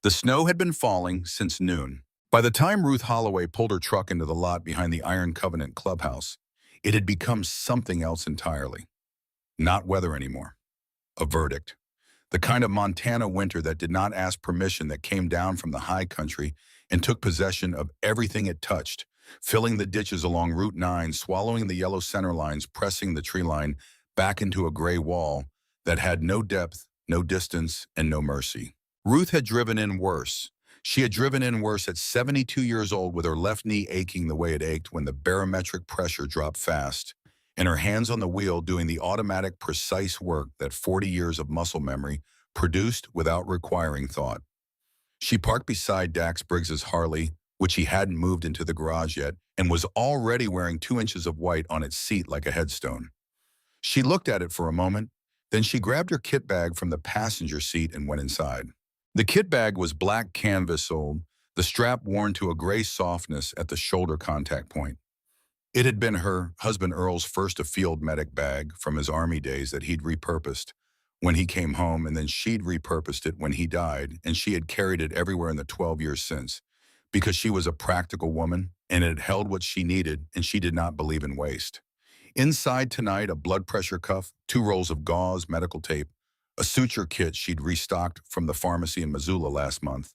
The snow had been falling since noon. By the time Ruth Holloway pulled her truck into the lot behind the Iron Covenant clubhouse, it had become something else entirely. Not weather anymore. A verdict. The kind of Montana winter that did not ask permission, that came down from the high country and took possession of everything it touched, filling the ditches along Route 9, swallowing the yellow center lines, pressing the tree line back into a gray wall that had no depth, no distance, and no mercy. Ruth had driven in worse. She had driven in worse at 72 years old, with her left knee aching the way it ached when the barometric pressure dropped fast, and her hands on the wheel doing the automatic, precise work that 40 years of muscle memory produced without requiring thought. She parked beside Dax Briggs's Harley, which he hadn't moved into the garage yet, and was already wearing 2 inches of white on its seat like a headstone. She looked at it for a moment, then she grabbed her kit bag from the passenger seat and went inside. The kit bag was black canvas soled, the strap worn to a gray softness at the shoulder contact point. It had been her husband Earl's first field medic bag from his Army days that he'd repurposed when he came home, and then she'd repurposed it when he died, and she had carried it everywhere in the 12 years since, because she was a practical woman, and it held what she needed, and she did not believe in waste. Inside tonight, a blood pressure cuff, 2 rolls of gauze, medical tape, a suture kit she'd restocked from the pharmacy in Missoula last month,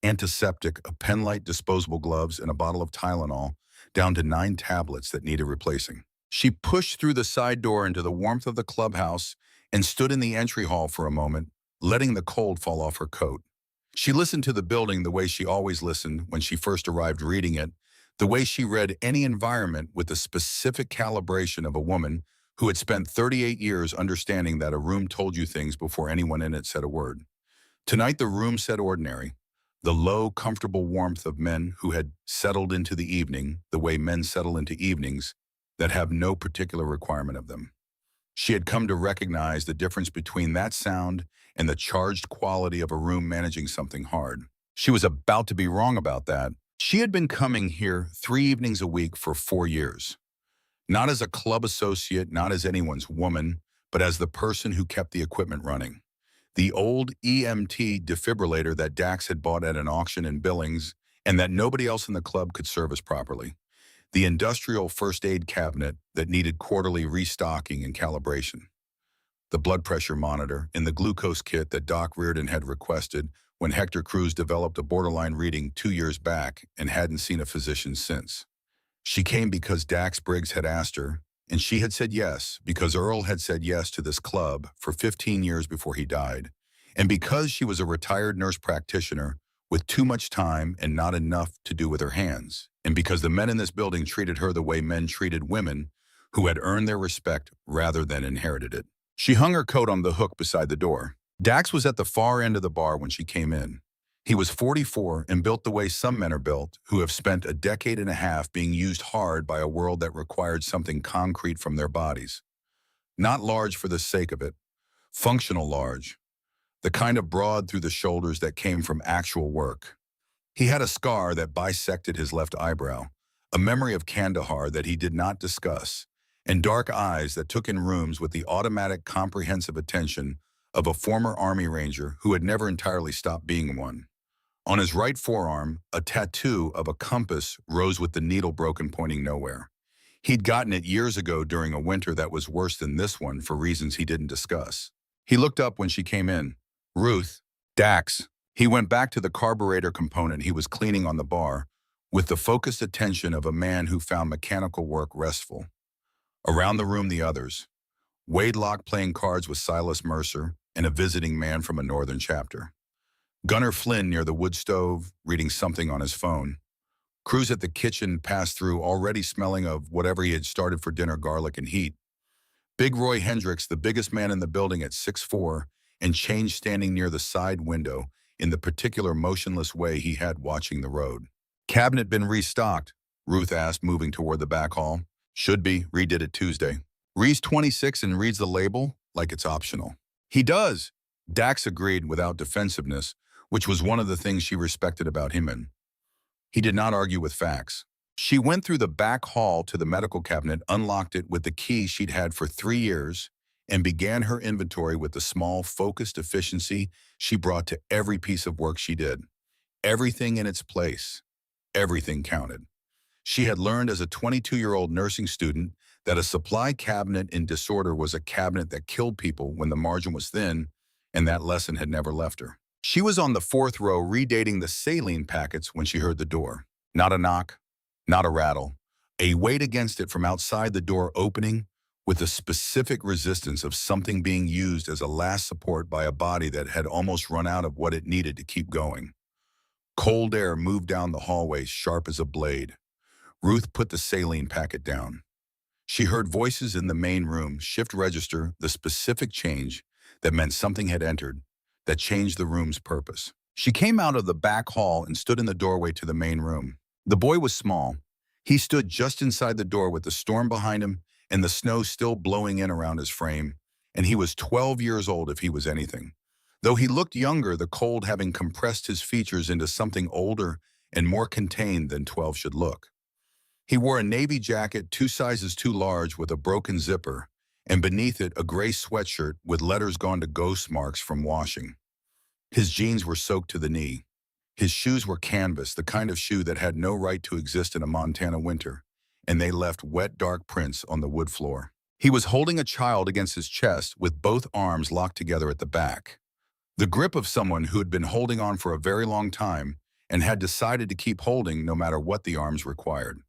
antiseptic, a pen-light, disposable gloves, and a bottle of Tylenol, down to 9 tablets that needed replacing. She pushed through the side door into the warmth of the clubhouse and stood in the entry hall for a moment, letting the cold fall off her coat. She listened to the building the way she always listened when she first arrived, reading it, the way she read any environment with the specific calibration of a woman who had spent 38 years understanding that a room told you things before anyone in it said a word. Tonight the room said ordinary, the low, comfortable warmth of men who had settled into the evening the way men settle into evenings that have no particular requirement of them. She had come to recognize the difference between that sound and the charged quality of a room managing something hard. She was about to be wrong about that. She had been coming here 3 evenings a week for 4 years. Not as a club associate, not as anyone's woman, but as the person who kept the equipment running. The old EMT defibrillator that Dax had bought at an auction in Billings and that nobody else in the club could service properly. The industrial first aid cabinet that needed quarterly restocking and calibration. The blood pressure monitor and the glucose kit that Doc Reardon had requested when Hector Cruz developed a borderline reading 2 years back and hadn't seen a physician since. She came because Dax Briggs had asked her, and she had said yes because Earl had said yes to this club for 15 years before he died, and because she was a retired nurse practitioner with too much time and not enough to do with her hands, and because the men in this building treated her the way men treated women who had earned their respect rather than inherited it. She hung her coat on the hook beside the door. Dax was at the far end of the bar when she came in. He was 44 and built the way some men are built, who have spent a decade and a half being used hard by a world that required something concrete from their bodies. Not large for the sake of it, functional large, the kind of broad through the shoulders that came from actual work. He had a scar that bisected his left eyebrow, a memory of Kandahar that he did not discuss, and dark eyes that took in rooms with the automatic, comprehensive attention of a former Army Ranger who had never entirely stopped being one. On his right forearm, a tattoo of a compass rose with the needle broken, pointing nowhere. He'd gotten it years ago during a winter that was worse than this one for reasons he didn't discuss. He looked up when she came in. Ruth. Dax. He went back to the carburetor component he was cleaning on the bar with the focused attention of a man who found mechanical work restful. Around the room, the others. Wade Locke playing cards with Silas Mercer and a visiting man from a northern chapter. Gunner Flynn near the wood stove, reading something on his phone. Cruz at the kitchen passed through, already smelling of whatever he had started for dinner, garlic and heat. Big Roy Hendricks, the biggest man in the building at 6'4", and Change standing near the side window in the particular motionless way he had watching the road. Cabinet been restocked? Ruth asked, moving toward the back hall. Should be, redid it Tuesday. Ree's 26 and reads the label like it's optional. He does, Dax agreed without defensiveness, which was one of the things she respected about him. He did not argue with facts. She went through the back hall to the medical cabinet, unlocked it with the key she'd had for 3 years, and began her inventory with the small, focused efficiency she brought to every piece of work she did. Everything in its place. Everything counted. She had learned as a 22-year-old nursing student that a supply cabinet in disorder was a cabinet that killed people when the margin was thin, and that lesson had never left her. She was on the fourth row redating the saline packets when she heard the door. Not a knock, not a rattle. A weight against it from outside the door opening with the specific resistance of something being used as a last support by a body that had almost run out of what it needed to keep going. Cold air moved down the hallway sharp as a blade. Ruth put the saline packet down. She heard voices in the main room shift register the specific change that meant something had entered, that changed the room's purpose. She came out of the back hall and stood in the doorway to the main room. The boy was small. He stood just inside the door with the storm behind him and the snow still blowing in around his frame, and he was 12 years old if he was anything. Though he looked younger, the cold having compressed his features into something older and more contained than 12 should look. He wore a navy jacket 2 sizes too large with a broken zipper, and beneath it a gray sweatshirt with letters gone to ghost marks from washing. His jeans were soaked to the knee. His shoes were canvas, the kind of shoe that had no right to exist in a Montana winter, and they left wet, dark prints on the wood floor. He was holding a child against his chest with both arms locked together at the back. The grip of someone who had been holding on for a very long time and had decided to keep holding no matter what the arms required.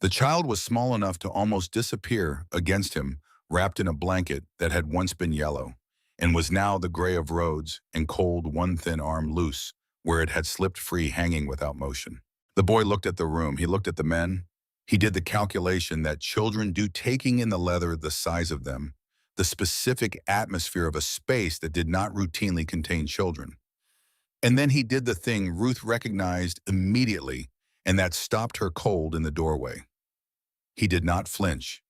The child was small enough to almost disappear against him, wrapped in a blanket that had once been yellow, and was now the gray of roads and cold, one thin arm loose, where it had slipped free, hanging without motion. The boy looked at the room. He looked at the men. He did the calculation that children do, taking in the leather the size of them, the specific atmosphere of a space that did not routinely contain children. And then he did the thing Ruth recognized immediately, and that stopped her cold in the doorway. He did not flinch.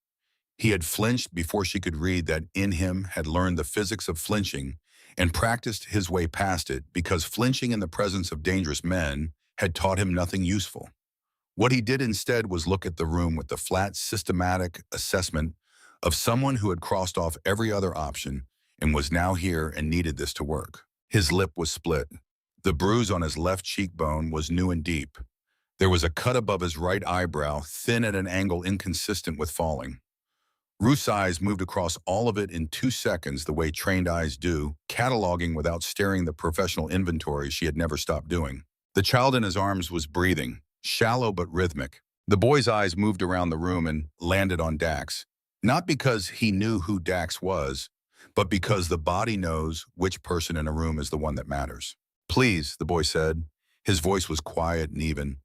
He had flinched before she could read that in him, had learned the physics of flinching and practiced his way past it, because flinching in the presence of dangerous men had taught him nothing useful. What he did instead was look at the room with the flat, systematic assessment of someone who had crossed off every other option and was now here and needed this to work. His lip was split. The bruise on his left cheekbone was new and deep. There was a cut above his right eyebrow, thin at an angle inconsistent with falling. Ruth's eyes moved across all of it in 2 seconds, the way trained eyes do, cataloging without staring the professional inventory she had never stopped doing. The child in his arms was breathing, shallow but rhythmic. The boy's eyes moved around the room and landed on Dax, not because he knew who Dax was, but because the body knows which person in a room is the one that matters. "Please," the boy said. His voice was quiet and even.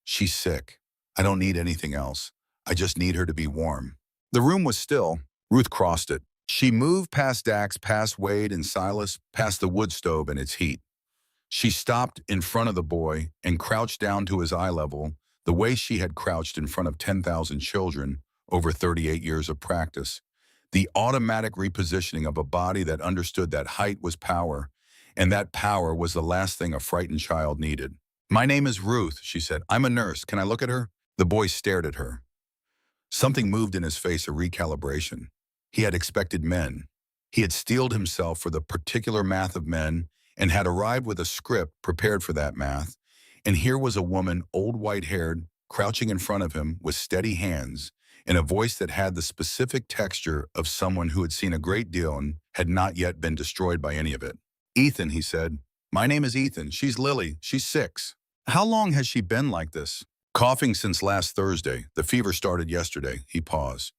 "She's sick. I don't need anything else. I just need her to be warm." The room was still. Ruth crossed it. She moved past Dax, past Wade and Silas, past the wood stove and its heat. She stopped in front of the boy and crouched down to his eye level, the way she had crouched in front of 10,000 children over 38 years of practice. The automatic repositioning of a body that understood that height was power, and that power was the last thing a frightened child needed. "My name is Ruth," she said. "I'm a nurse. Can I look at her?" The boy stared at her. Something moved in his face, a recalibration. He had expected men. He had steeled himself for the particular math of men and had arrived with a script prepared for that math. And here was a woman, old white-haired, crouching in front of him with steady hands and a voice that had the specific texture of someone who had seen a great deal and had not yet been destroyed by any of it. "Ethan," he said. "My name is Ethan. She's Lily. She's 6. How long has she been like this?" "Coughing since last Thursday. The fever started yesterday." He paused.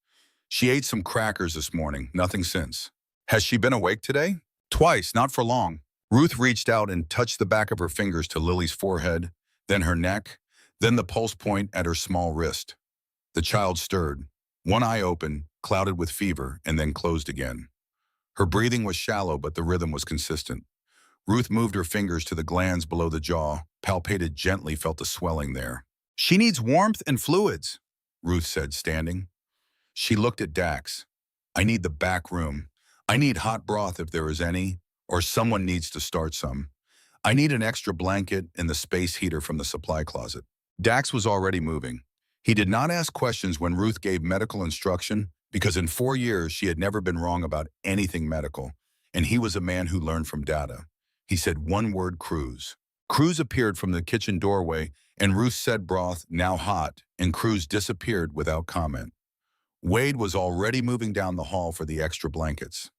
"She ate some crackers this morning. Nothing since." "Has she been awake today?" "Twice, not for long." Ruth reached out and touched the back of her fingers to Lily's forehead, then her neck, then the pulse point at her small wrist. The child stirred, one eye open, clouded with fever, and then closed again. Her breathing was shallow, but the rhythm was consistent. Ruth moved her fingers to the glands below the jaw, palpated gently, felt the swelling there. "She needs warmth and fluids," Ruth said, standing. She looked at Dax. "I need the back room. I need hot broth if there is any, or someone needs to start some. I need an extra blanket and the space heater from the supply closet." Dax was already moving. He did not ask questions when Ruth gave medical instruction, because in 4 years she had never been wrong about anything medical, and he was a man who learned from data. He said one word, Cruz. Cruz appeared from the kitchen doorway, and Ruth said broth, now hot, and Cruz disappeared without comment. Wade was already moving down the hall for the extra blankets.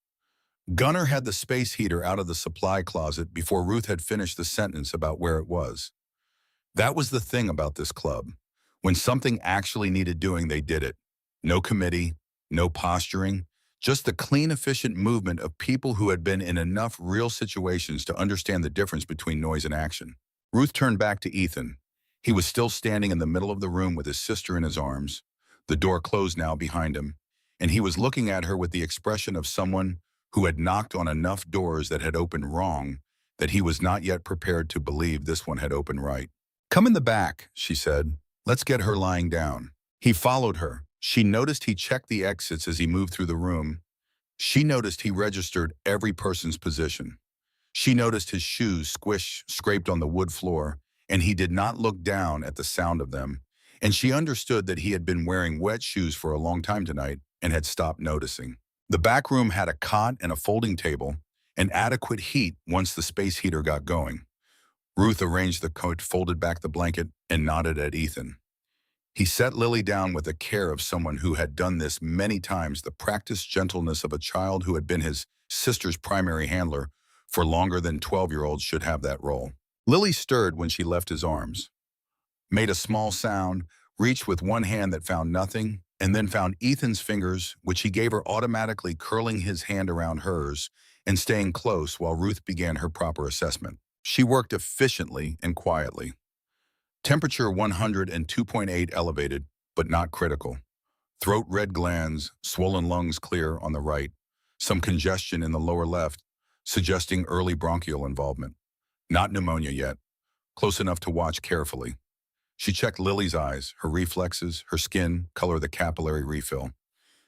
Gunnar had the space heater out of the supply closet before Ruth had finished the sentence about where it was. That was the thing about this club. When something actually needed doing, they did it. No committee, no posturing, just the clean, efficient movement of people who had been in enough real situations to understand the difference between noise and action. Ruth turned back to Ethan. He was still standing in the middle of the room with his sister in his arms, the door closed now behind him, and he was looking at her with the expression of someone who had knocked on enough doors that had opened wrong that he was not yet prepared to believe this one had opened right. "Come in the back," she said. "Let's get her lying down." He followed her. She noticed he checked the exits as he moved through the room. She noticed he registered every person's position. She noticed his shoes scraped on the wood floor, and he did not look down at the sound of them. And she understood that he had been wearing wet shoes for a long time tonight and had stopped noticing. The back room had a cot and a folding table, and adequate heat once the space heater got going. Ruth arranged the coat, folded back the blanket, and nodded at Ethan. He set Lily down with the care of someone who had done this many times, the practiced gentleness of a child who had been his sister's primary handler for longer than 12-year-olds should have that role. Lily stirred when she left his arms, made a small sound, reached with one hand that found nothing, and then found Ethan's fingers, which he gave her, automatically curling his hand around hers and staying close while Ruth began her proper assessment. She worked efficiently and quietly. Temperature 102.8 elevated, but not critical. Throat red glands, swollen lungs clear on the right, some congestion in the lower left, suggesting early bronchial involvement. Not pneumonia yet, close enough to watch carefully. She checked Lily's eyes, her reflexes, her skin, color of the capillary refill.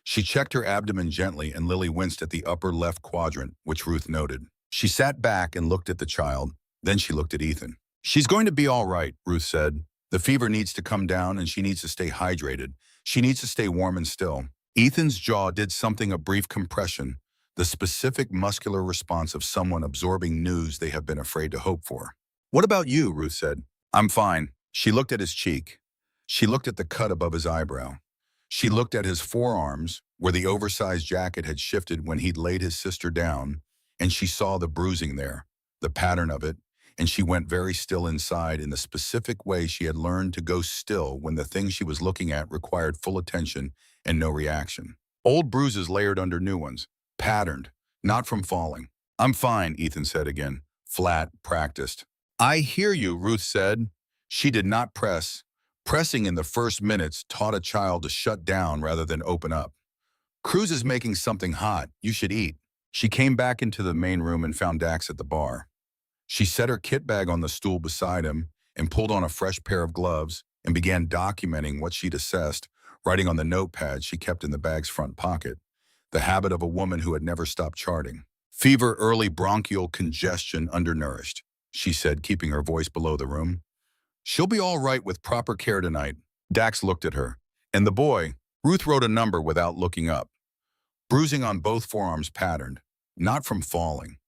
She checked her abdomen gently, and Lily winced at the upper left quadrant, which Ruth noted. She sat back and looked at the child, then she looked at Ethan. "She's going to be all right," Ruth said. "The fever needs to come down and she needs to stay hydrated. She needs to stay warm and still." Ethan's jaw did something, a brief compression, the specific muscular response of someone absorbing news they have been afraid to hope for. "What about you?" Ruth said. "I'm fine." She looked at his cheek. She looked at the cut above his eyebrow. She looked at his forearms, where the oversized jacket had shifted when he'd laid his sister down, and she saw the bruising there, the pattern of it, and she went very still inside in the specific way she had learned to go still when the thing she was looking at required full attention and no reaction. Old bruises layered under new ones, patterned, not from falling. "I'm fine," Ethan said again, flat, practiced. "I hear you," Ruth said. She did not press. Pressing in the first minutes taught a child to shut down rather than open up. "Cruz is making something hot. You should eat." She came back into the main room and found Dax at the bar. She set her kit bag on the stool beside him and pulled on a fresh pair of gloves and began documenting what she'd assessed, writing on the notepad she kept in the bag's front pocket, the habit of a woman who had never stopped charting. "Fever, early bronchial congestion, undernourished," she said, keeping her voice below the room. "She'll be all right with proper care tonight." Dax looked at her. "And the boy?" Ruth wrote a number without looking up. Bruising on both forearms patterned, not from falling.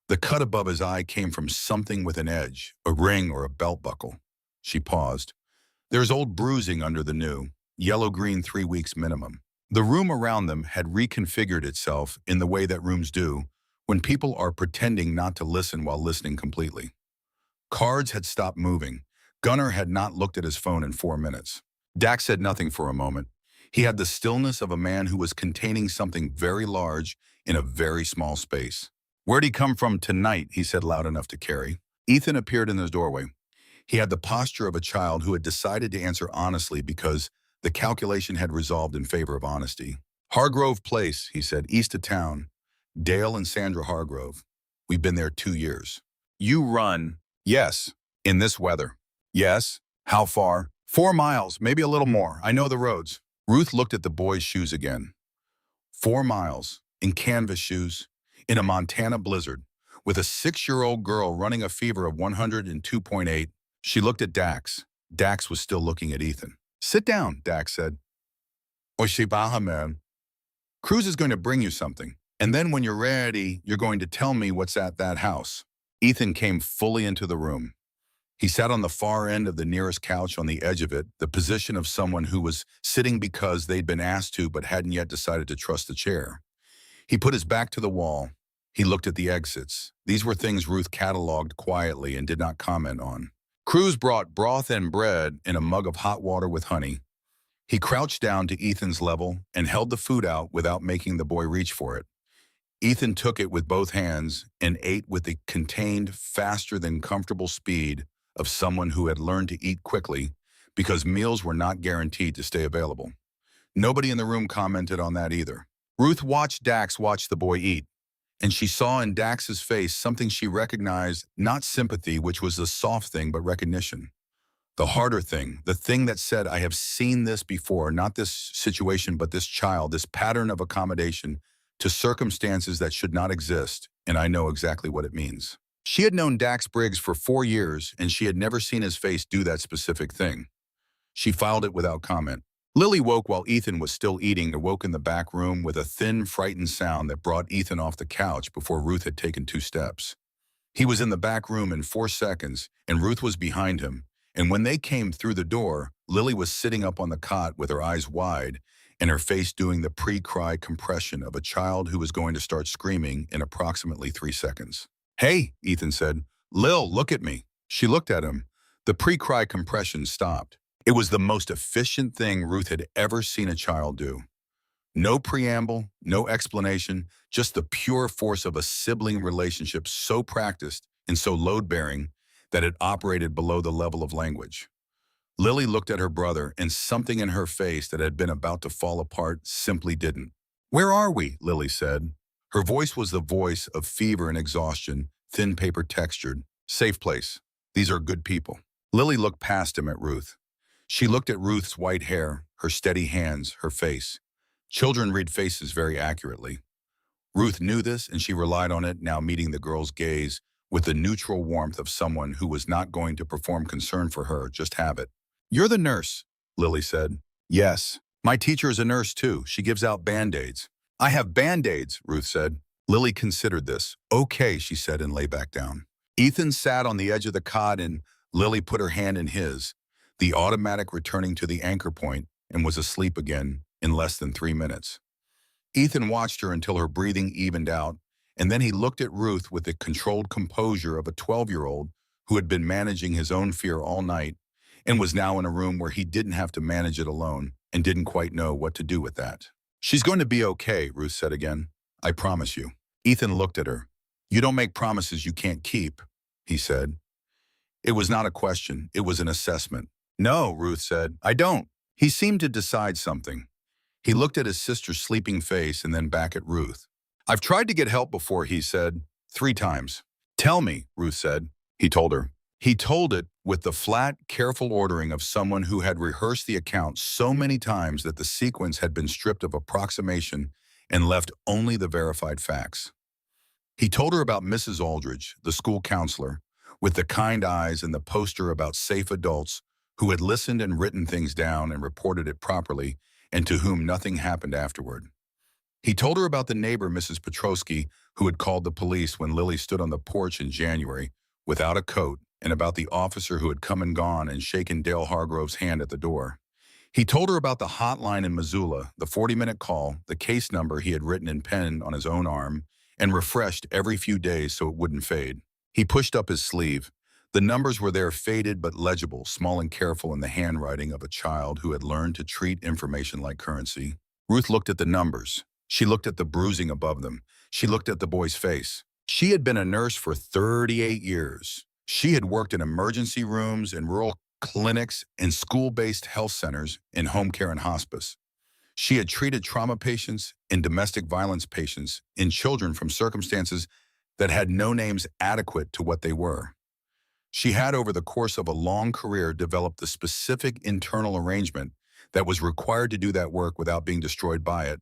The cut above his eye came from something with an edge, a ring or a belt buckle. She paused. "There's old bruising under the new, yellow-green 3 weeks minimum." The room around them had reconfigured itself in the way that rooms do when people are pretending not to listen while listening completely. Cards had stopped moving. Gunnar had not looked at his phone in 4 minutes. Dax said nothing for a moment. He had the stillness of a man who was containing something very large in a very small space. "Where'd he come from tonight?" he said, loud enough to carry. Ethan appeared in the doorway. He had the posture of a child who had decided to answer honestly because the calculation had resolved in favor of honesty. "Hargrove Place," he said, "east of town. Dale and Sandra Hargrove. We've been there 2 years." "You run?" "Yes." "In this weather?" "Yes." "How far?" 4 miles, maybe a little more. I know the roads." Ruth looked at the boy's shoes again. 4 miles, in canvas shoes, in a Montana blizzard, with a 6-year-old girl running a fever of 102.8. She looked at Dax. Dax was still looking at Ethan. "Sit down," Dax said. "Oye, baja, man." Cruz is going to bring you something. And then when you're ready, you're going to tell me what's at that house. Ethan came fully into the room. He sat on the far end of the nearest couch on the edge of it, the position of someone who was sitting because they'd been asked to but hadn't yet decided to trust the chair. He put his back to the wall. He looked at the exits. These were things Ruth cataloged quietly and did not comment on. Cruz brought broth and bread in a mug of hot water with honey. He crouched down to Ethan's level and held the food out without making the boy reach for it. Ethan took it with both hands and ate with the contained, faster than comfortable speed of someone who had learned to eat quickly because meals were not guaranteed to stay available. Nobody in the room commented on that either. Ruth watched Dax watch the boy eat, and she saw in Dax's face something she recognized, not sympathy, which was the soft thing, but recognition. The harder thing, the thing that said, I have seen this before, not this situation, but this child, this pattern of accommodation to circumstances that should not exist, and I know exactly what it means. She had known Dax Briggs for 4 years, and she had never seen his face do that specific thing. She filed it without comment. Lily woke while Ethan was still eating, awoke in the back room with a thin, frightened sound that brought Ethan off the couch before Ruth had taken 2 steps. He was in the back room in 4 seconds, and Ruth was behind him. And when they came through the door, Lily was sitting up on the cot with her eyes wide and her face doing the pre-cry compression of a child who was going to start screaming in approximately 3 seconds. Hey, Ethan said. Lil, look at me. She looked at him. The pre-cry compression stopped. It was the most efficient thing Ruth had ever seen a child do. No preamble, no explanation, just the pure force of a sibling relationship so practiced and so load-bearing that it operated below the level of language. Lily looked at her brother, and something in her face that had been about to fall apart simply didn't. Where are we? Lily said. Her voice was the voice of fever and exhaustion, thin paper textured. Safe place. These are good people. Lily looked past him at Ruth. She looked at Ruth's white hair, her steady hands, her face. Children read faces very accurately. Ruth knew this, and she relied on it, now meeting the girl's gaze with the neutral warmth of someone who was not going to perform concern for her, just have it. You're the nurse, Lily said. Yes. My teacher is a nurse too. She gives out Band-Aids. I have Band-Aids, Ruth said. Lily considered this. Okay, she said and lay back down. Ethan sat on the edge of the cot and Lily put her hand in his, the automatic returning to the anchor point, and was asleep again in less than 3 minutes. Ethan watched her until her breathing evened out, and then he looked at Ruth with the controlled composure of a 12-year-old who had been managing his own fear all night and was now in a room where he didn't have to manage it alone and didn't quite know what to do with that. She's going to be okay, Ruth said again. I promise you. Ethan looked at her. You don't make promises you can't keep, he said. It was not a question, it was an assessment. No, Ruth said, I don't. He seemed to decide something. He looked at his sister's sleeping face and then back at Ruth. I've tried to get help before, he said, 3 times. Tell me, Ruth said. He told her. He told it with the flat, careful ordering of someone who had rehearsed the account so many times that the sequence had been stripped of approximation and left only the verified facts. He told her about Mrs. Aldridge, the school counselor, with the kind eyes and the poster about safe adults who had listened and written things down and reported it properly and to whom nothing happened afterward. He told her about the neighbor, Mrs. Petrosky, who had called the police when Lily stood on the porch in January without a coat, and about the officer who had come and gone and shaken Dale Hargrove's hand at the door. He told her about the hotline in Missoula, the 40-minute call, the case number he had written in pen on his own arm and refreshed every few days so it wouldn't fade. He pushed up his sleeve. The numbers were there, faded but legible, small and careful in the handwriting of a child who had learned to treat information like currency. Ruth looked at the numbers. She looked at the bruising above them. She looked at the boy's face. She had been a nurse for 38 years. She had worked in emergency rooms, in rural clinics, in school-based health centers, in home care and hospice. She had treated trauma patients, in domestic violence patients, in children from circumstances that had no names adequate to what they were. She had, over the course of a long career, developed the specific internal arrangement that was required to do that work without being destroyed by it,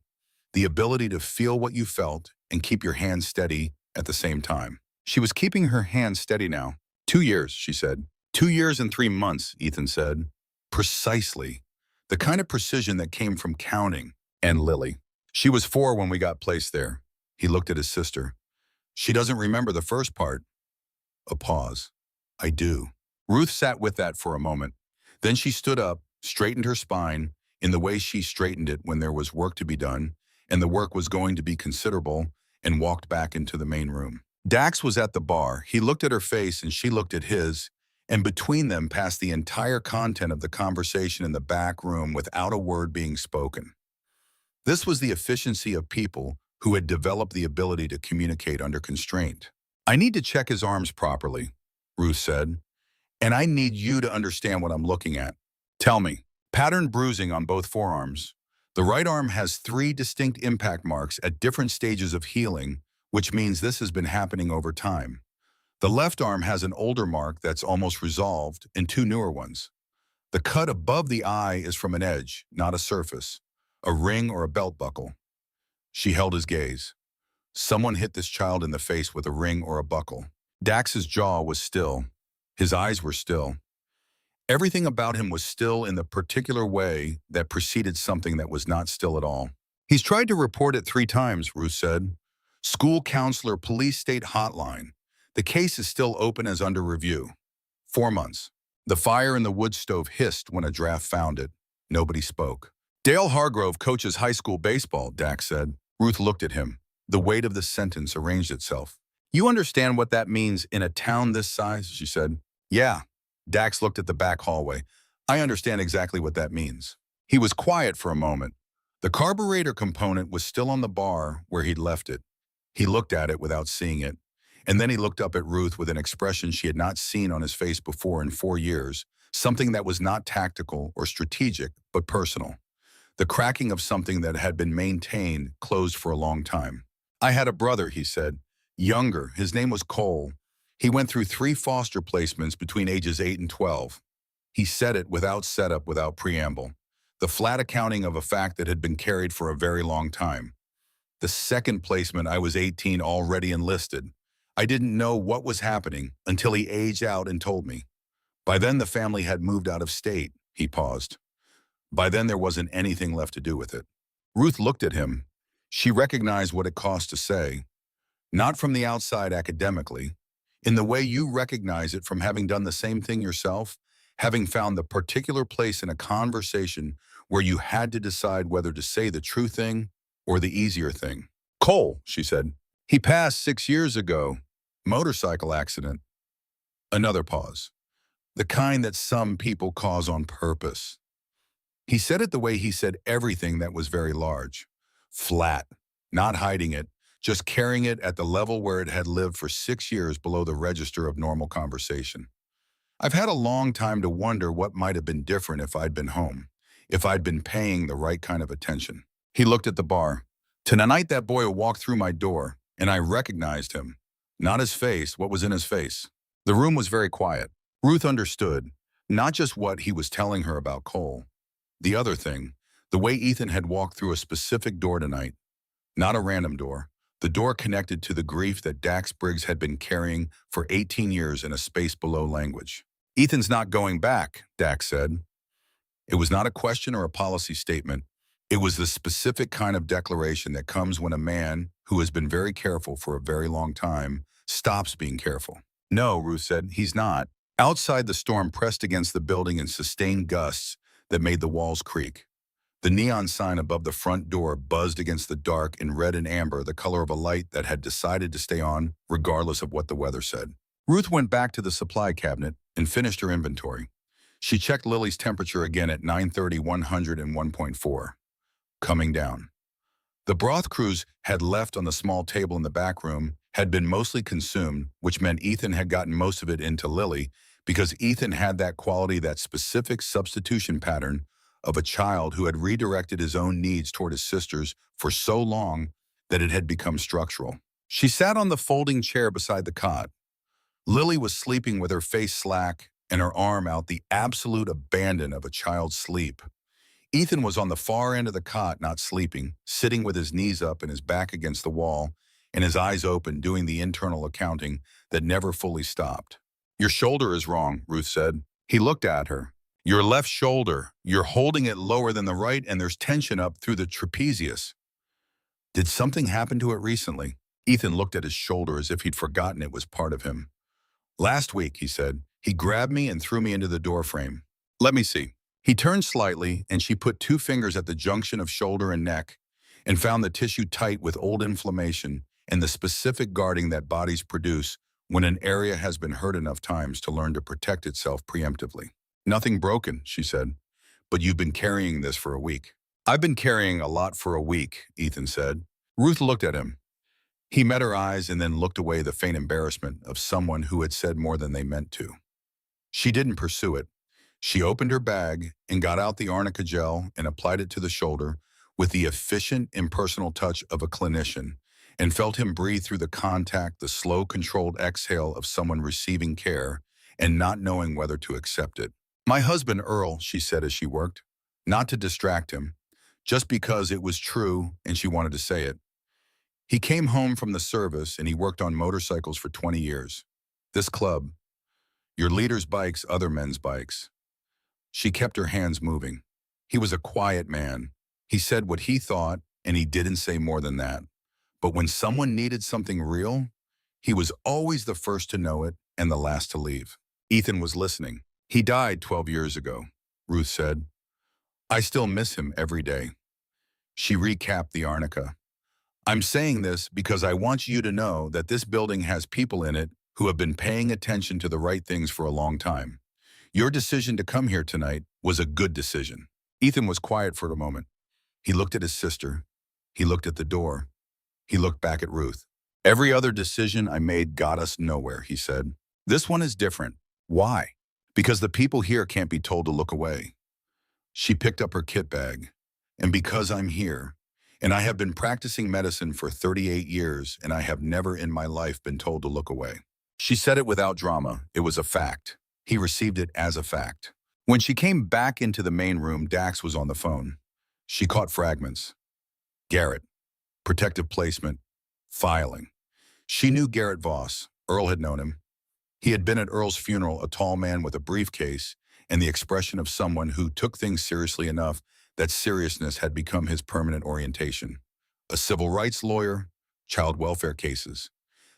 the ability to feel what you felt and keep your hands steady at the same time. She was keeping her hands steady now. 2 years, she said. 2 years and 3 months, Ethan said. Precisely. The kind of precision that came from counting. And Lily. She was 4 when we got placed there. He looked at his sister. She doesn't remember the first part. A pause. I do. Ruth sat with that for a moment. Then she stood up, straightened her spine in the way she straightened it when there was work to be done, and the work was going to be considerable, and walked back into the main room. Dax was at the bar. He looked at her face and she looked at his, and between them passed the entire content of the conversation in the back room without a word being spoken. This was the efficiency of people who had developed the ability to communicate under constraint. I need to check his arms properly, Ruth said, and I need you to understand what I'm looking at. Tell me. Pattern bruising on both forearms. The right arm has 3 distinct impact marks at different stages of healing, which means this has been happening over time. The left arm has an older mark that's almost resolved and 2 newer ones. The cut above the eye is from an edge, not a surface, a ring or a belt buckle. She held his gaze. Someone hit this child in the face with a ring or a buckle. Dax's jaw was still. His eyes were still. Everything about him was still in the particular way that preceded something that was not still at all. He's tried to report it 3 times, Ruth said. School counselor, police state hotline. The case is still open as under review. 4 months. The fire in the wood stove hissed when a draft found it. Nobody spoke. Dale Hargrove coaches high school baseball, Dax said. Ruth looked at him. The weight of the sentence arranged itself. You understand what that means in a town this size, she said. Yeah. Dax looked at the back hallway. I understand exactly what that means. He was quiet for a moment. The carburetor component was still on the bar where he'd left it. He looked at it without seeing it, and then he looked up at Ruth with an expression she had not seen on his face before in 4 years, something that was not tactical or strategic, but personal. The cracking of something that had been maintained, closed for a long time. I had a brother, he said. Younger. His name was Cole. He went through 3 foster placements between ages 8 and 12. He said it without setup, without preamble. The flat accounting of a fact that had been carried for a very long time. The second placement, I was 18, already enlisted. I didn't know what was happening until he aged out and told me. By then the family had moved out of state. He paused. By then there wasn't anything left to do with it. Ruth looked at him. She recognized what it cost to say. Not from the outside academically, in the way you recognize it from having done the same thing yourself, having found the particular place in a conversation where you had to decide whether to say the true thing or the easier thing. Cole, she said. He passed 6 years ago. Motorcycle accident. Another pause. The kind that some people cause on purpose. He said it the way he said everything that was very large. Flat. Not hiding it. Just carrying it at the level where it had lived for 6 years below the register of normal conversation. I've had a long time to wonder what might have been different if I'd been home, if I'd been paying the right kind of attention. He looked at the bar. Tonight that boy walked through my door, and I recognized him. Not his face, what was in his face. The room was very quiet. Ruth understood, not just what he was telling her about Cole. The other thing, the way Ethan had walked through a specific door tonight. Not a random door. The door connected to the grief that Dax Briggs had been carrying for 18 years in a space below language. Ethan's not going back, Dax said. It was not a question or a policy statement. It was the specific kind of declaration that comes when a man who has been very careful for a very long time stops being careful. No, Ruth said, he's not. Outside, the storm pressed against the building in sustained gusts that made the walls creak. The neon sign above the front door buzzed against the dark in red and amber, the color of a light that had decided to stay on regardless of what the weather said. Ruth went back to the supply cabinet and finished her inventory. She checked Lily's temperature again at 9:30, 101.4. Coming down. The broth crews had left on the small table in the back room had been mostly consumed, which meant Ethan had gotten most of it into Lily because Ethan had that quality, that specific substitution pattern of a child who had redirected his own needs toward his sister's for so long that it had become structural. She sat on the folding chair beside the cot. Lily was sleeping with her face slack and her arm out, the absolute abandon of a child's sleep. Ethan was on the far end of the cot, not sleeping, sitting with his knees up and his back against the wall and his eyes open, doing the internal accounting that never fully stopped. Your shoulder is wrong, Ruth said. He looked at her. Your left shoulder, you're holding it lower than the right and there's tension up through the trapezius. Did something happen to it recently? Ethan looked at his shoulder as if he'd forgotten it was part of him. Last week, he said, he grabbed me and threw me into the doorframe. Let me see. He turned slightly, and she put 2 fingers at the junction of shoulder and neck and found the tissue tight with old inflammation and the specific guarding that bodies produce when an area has been hurt enough times to learn to protect itself preemptively. Nothing broken, she said, but you've been carrying this for a week. I've been carrying a lot for a week, Ethan said. Ruth looked at him. He met her eyes and then looked away, the faint embarrassment of someone who had said more than they meant to. She didn't pursue it. She opened her bag and got out the arnica gel and applied it to the shoulder with the efficient, impersonal touch of a clinician, and felt him breathe through the contact, the slow, controlled exhale of someone receiving care and not knowing whether to accept it. My husband, Earl, she said as she worked, not to distract him, just because it was true and she wanted to say it. He came home from the service and he worked on motorcycles for 20 years. This club, your leader's bikes, other men's bikes. She kept her hands moving. He was a quiet man. He said what he thought, and he didn't say more than that. But when someone needed something real, he was always the first to know it and the last to leave. Ethan was listening. He died 12 years ago, Ruth said. I still miss him every day. She recapped the arnica. I'm saying this because I want you to know that this building has people in it who have been paying attention to the right things for a long time. Your decision to come here tonight was a good decision. Ethan was quiet for a moment. He looked at his sister. He looked at the door. He looked back at Ruth. Every other decision I made got us nowhere, he said. This one is different. Why? Because the people here can't be told to look away. She picked up her kit bag. And because I'm here, and I have been practicing medicine for 38 years, and I have never in my life been told to look away. She said it without drama. It was a fact. He received it as a fact. When she came back into the main room, Dax was on the phone. She caught fragments. Garrett. Protective placement. Filing. She knew Garrett Voss. Earl had known him. He had been at Earl's funeral, a tall man with a briefcase and the expression of someone who took things seriously enough that seriousness had become his permanent orientation. A civil rights lawyer, child welfare cases.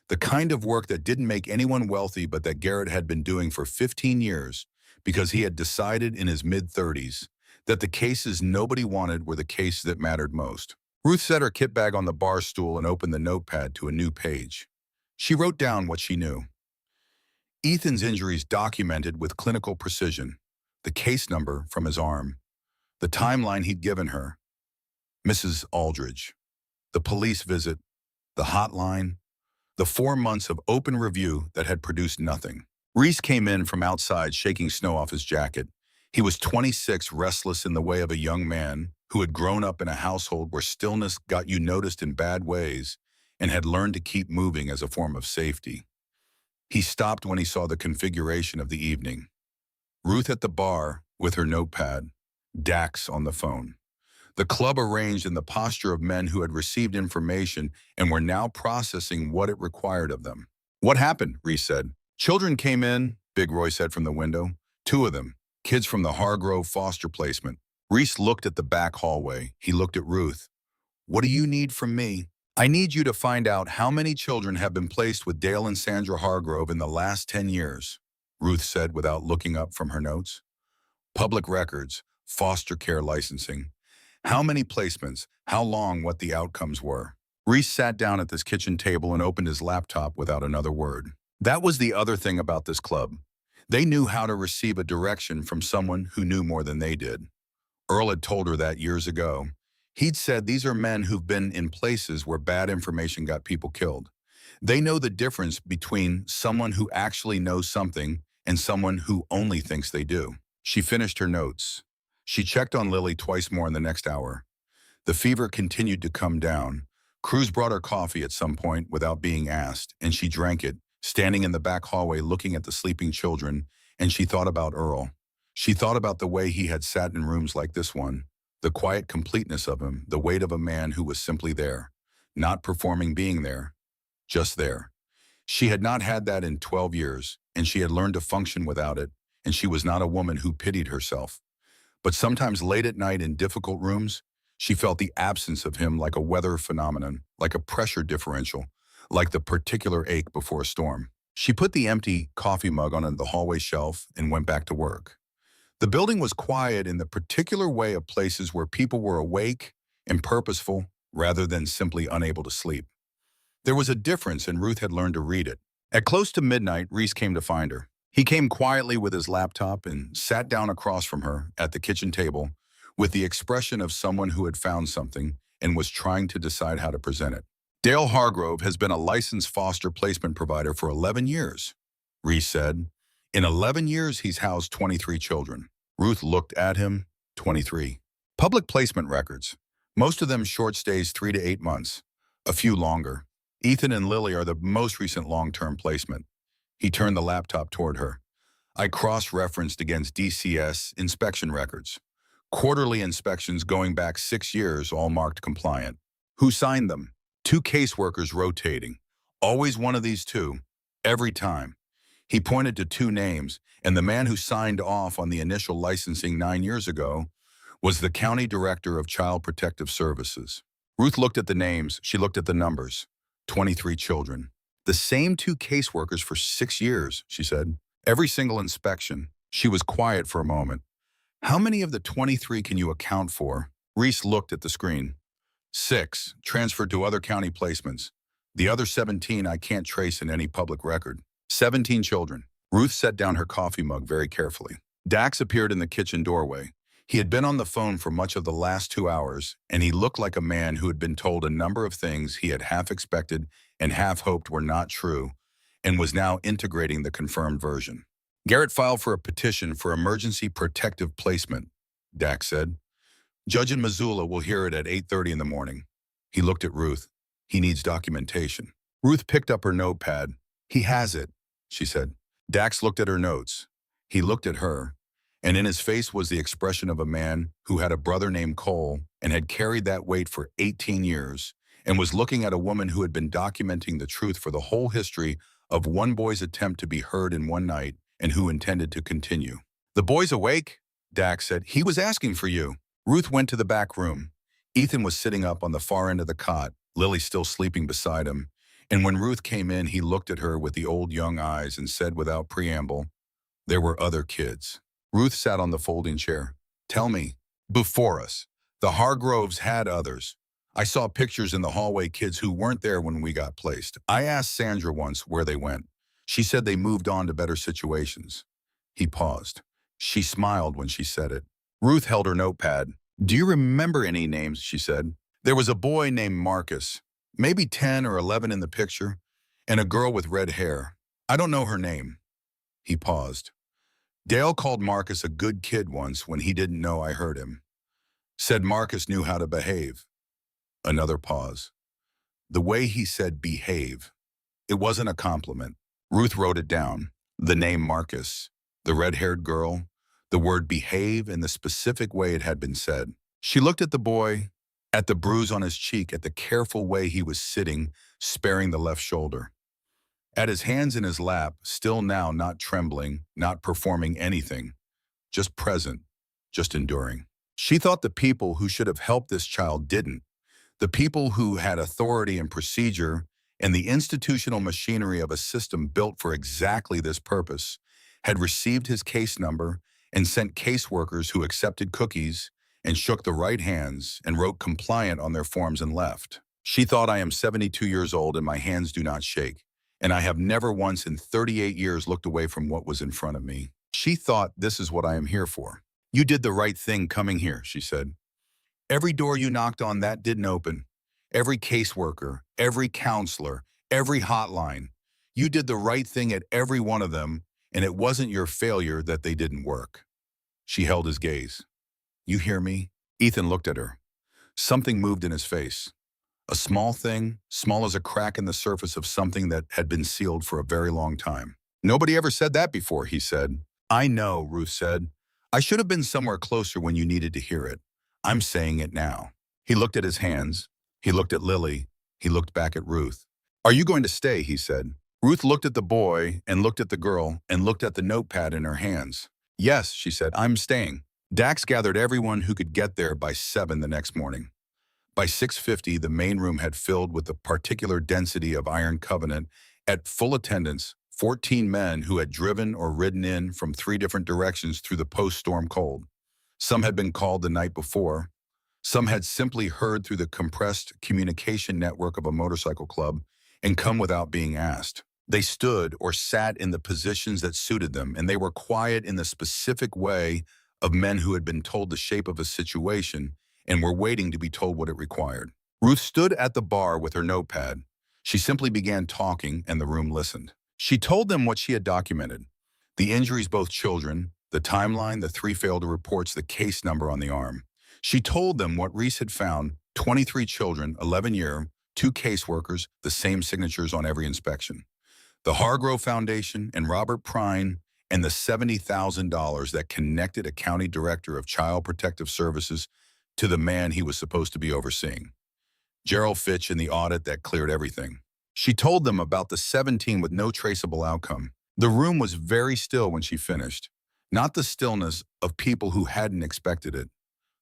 The kind of work that didn't make anyone wealthy but that Garrett had been doing for 15 years because he had decided in his mid-30s that the cases nobody wanted were the cases that mattered most. Ruth set her kit bag on the bar stool and opened the notepad to a new page. She wrote down what she knew. Ethan's injuries documented with clinical precision, the case number from his arm, the timeline he'd given her, Mrs. Aldridge, the police visit, the hotline, the 4 months of open review that had produced nothing. Reese came in from outside, shaking snow off his jacket. He was 26, restless in the way of a young man who had grown up in a household where stillness got you noticed in bad ways and had learned to keep moving as a form of safety. He stopped when he saw the configuration of the evening. Ruth at the bar with her notepad, Dax on the phone. The club arranged in the posture of men who had received information and were now processing what it required of them. What happened? Reese said. Children came in, Big Roy said from the window. 2 of them, kids from the Hargrove foster placement. Reese looked at the back hallway. He looked at Ruth. What do you need from me? I need you to find out how many children have been placed with Dale and Sandra Hargrove in the last 10 years, Ruth said without looking up from her notes. Public records, foster care licensing. How many placements, how long, what the outcomes were. Reese sat down at this kitchen table and opened his laptop without another word. That was the other thing about this club. They knew how to receive a direction from someone who knew more than they did. Earl had told her that years ago. He'd said these are men who've been in places where bad information got people killed. They know the difference between someone who actually knows something and someone who only thinks they do. She finished her notes. She checked on Lily twice more in the next hour. The fever continued to come down. Cruz brought her coffee at some point without being asked, and she drank it, standing in the back hallway looking at the sleeping children, and she thought about Earl. She thought about the way he had sat in rooms like this one, the quiet completeness of him, the weight of a man who was simply there, not performing being there, just there. She had not had that in 12 years, and she had learned to function without it, and she was not a woman who pitied herself. But sometimes late at night in difficult rooms, She felt the absence of him like a weather phenomenon, like a pressure differential, like the particular ache before a storm. She put the empty coffee mug on the hallway shelf and went back to work. The building was quiet in the particular way of places where people were awake and purposeful rather than simply unable to sleep. There was a difference, and Ruth had learned to read it. At close to midnight, Reese came to find her. He came quietly with his laptop and sat down across from her at the kitchen table with the expression of someone who had found something and was trying to decide how to present it. Dale Hargrove has been a licensed foster placement provider for 11 years, Reese said. In 11 years, he's housed 23 children. Ruth looked at him. 23. Public placement records. Most of them short stays 3 to 8 months. A few longer. Ethan and Lily are the most recent long-term placement. He turned the laptop toward her. I cross-referenced against DCS inspection records. Quarterly inspections going back 6 years, all marked compliant. Who signed them? 2 caseworkers rotating. Always one of these two. Every time. He pointed to 2 names, and the man who signed off on the initial licensing 9 years ago was the county director of Child Protective Services. Ruth looked at the names. She looked at the numbers. 23 children. The same 2 caseworkers for 6 years, she said. Every single inspection. She was quiet for a moment. How many of the 23 can you account for? Reese looked at the screen. 6, transferred to other county placements. The other 17 I can't trace in any public record. 17 children. Ruth set down her coffee mug very carefully. Dax appeared in the kitchen doorway. He had been on the phone for much of the last 2 hours, and he looked like a man who had been told a number of things he had half expected and half hoped were not true, and was now integrating the confirmed version. Garrett filed for a petition for emergency protective placement, Dax said. Judge in Missoula will hear it at 8:30 in the morning. He looked at Ruth. He needs documentation. Ruth picked up her notepad. He has it, she said. Dax looked at her notes. He looked at her, and in his face was the expression of a man who had a brother named Cole and had carried that weight for 18 years and was looking at a woman who had been documenting the truth for the whole history of one boy's attempt to be heard in one night and who intended to continue. The boy's awake? Dax said. He was asking for you. Ruth went to the back room. Ethan was sitting up on the far end of the cot, Lily still sleeping beside him. And when Ruth came in, he looked at her with the old young eyes and said without preamble, there were other kids. Ruth sat on the folding chair. Tell me. Before us. The Hargroves had others. I saw pictures in the hallway, kids who weren't there when we got placed. I asked Sandra once where they went. She said they moved on to better situations. He paused. She smiled when she said it. Ruth held her notepad. Do you remember any names? She said. There was a boy named Marcus, maybe 10 or 11 in the picture, and a girl with red hair. I don't know her name. He paused. Dale called Marcus a good kid once when he didn't know I heard him. Said Marcus knew how to behave. Another pause. The way he said behave. It wasn't a compliment. Ruth wrote it down. The name Marcus, the red-haired girl, the word behave, and the specific way it had been said. She looked at the boy, at the bruise on his cheek, at the careful way he was sitting, sparing the left shoulder. At his hands in his lap, still now not trembling, not performing anything, just present, just enduring. She thought the people who should have helped this child didn't. The people who had authority and procedure and the institutional machinery of a system built for exactly this purpose had received his case number and sent caseworkers who accepted cookies and shook the right hands and wrote compliant on their forms and left. She thought, I am 72 years old and my hands do not shake, and I have never once in 38 years looked away from what was in front of me. She thought, this is what I am here for. You did the right thing coming here, she said. Every door you knocked on that didn't open. Every caseworker, every counselor, every hotline. You did the right thing at every one of them, and it wasn't your failure that they didn't work. She held his gaze. You hear me? Ethan looked at her. Something moved in his face. A small thing, small as a crack in the surface of something that had been sealed for a very long time. Nobody ever said that before, he said. I know, Ruth said. I should have been somewhere closer when you needed to hear it. I'm saying it now. He looked at his hands. He looked at Lily. He looked back at Ruth. Are you going to stay? He said. Ruth looked at the boy and looked at the girl and looked at the notepad in her hands. Yes, she said, I'm staying. Dax gathered everyone who could get there by 7 the next morning. By 6:50, the main room had filled with the particular density of Iron Covenant. At full attendance, 14 men who had driven or ridden in from 3 different directions through the post-storm cold. Some had been called the night before. Some had simply heard through the compressed communication network of a motorcycle club and come without being asked. They stood or sat in the positions that suited them, and they were quiet in the specific way of men who had been told the shape of a situation and were waiting to be told what it required. Ruth stood at the bar with her notepad. She simply began talking, and the room listened. She told them what she had documented: the injuries, both children, the timeline, the 3 failed reports, the case number on the arm. She told them what Reese had found: 23 children, 11-year, 2 caseworkers, the same signatures on every inspection. The Hargrove Foundation and Robert Prine, and the $70,000 that connected a county director of Child Protective Services to the man he was supposed to be overseeing. Gerald Fitch, and the audit that cleared everything. She told them about the 17 with no traceable outcome. The room was very still when she finished. Not the stillness of people who hadn't expected it.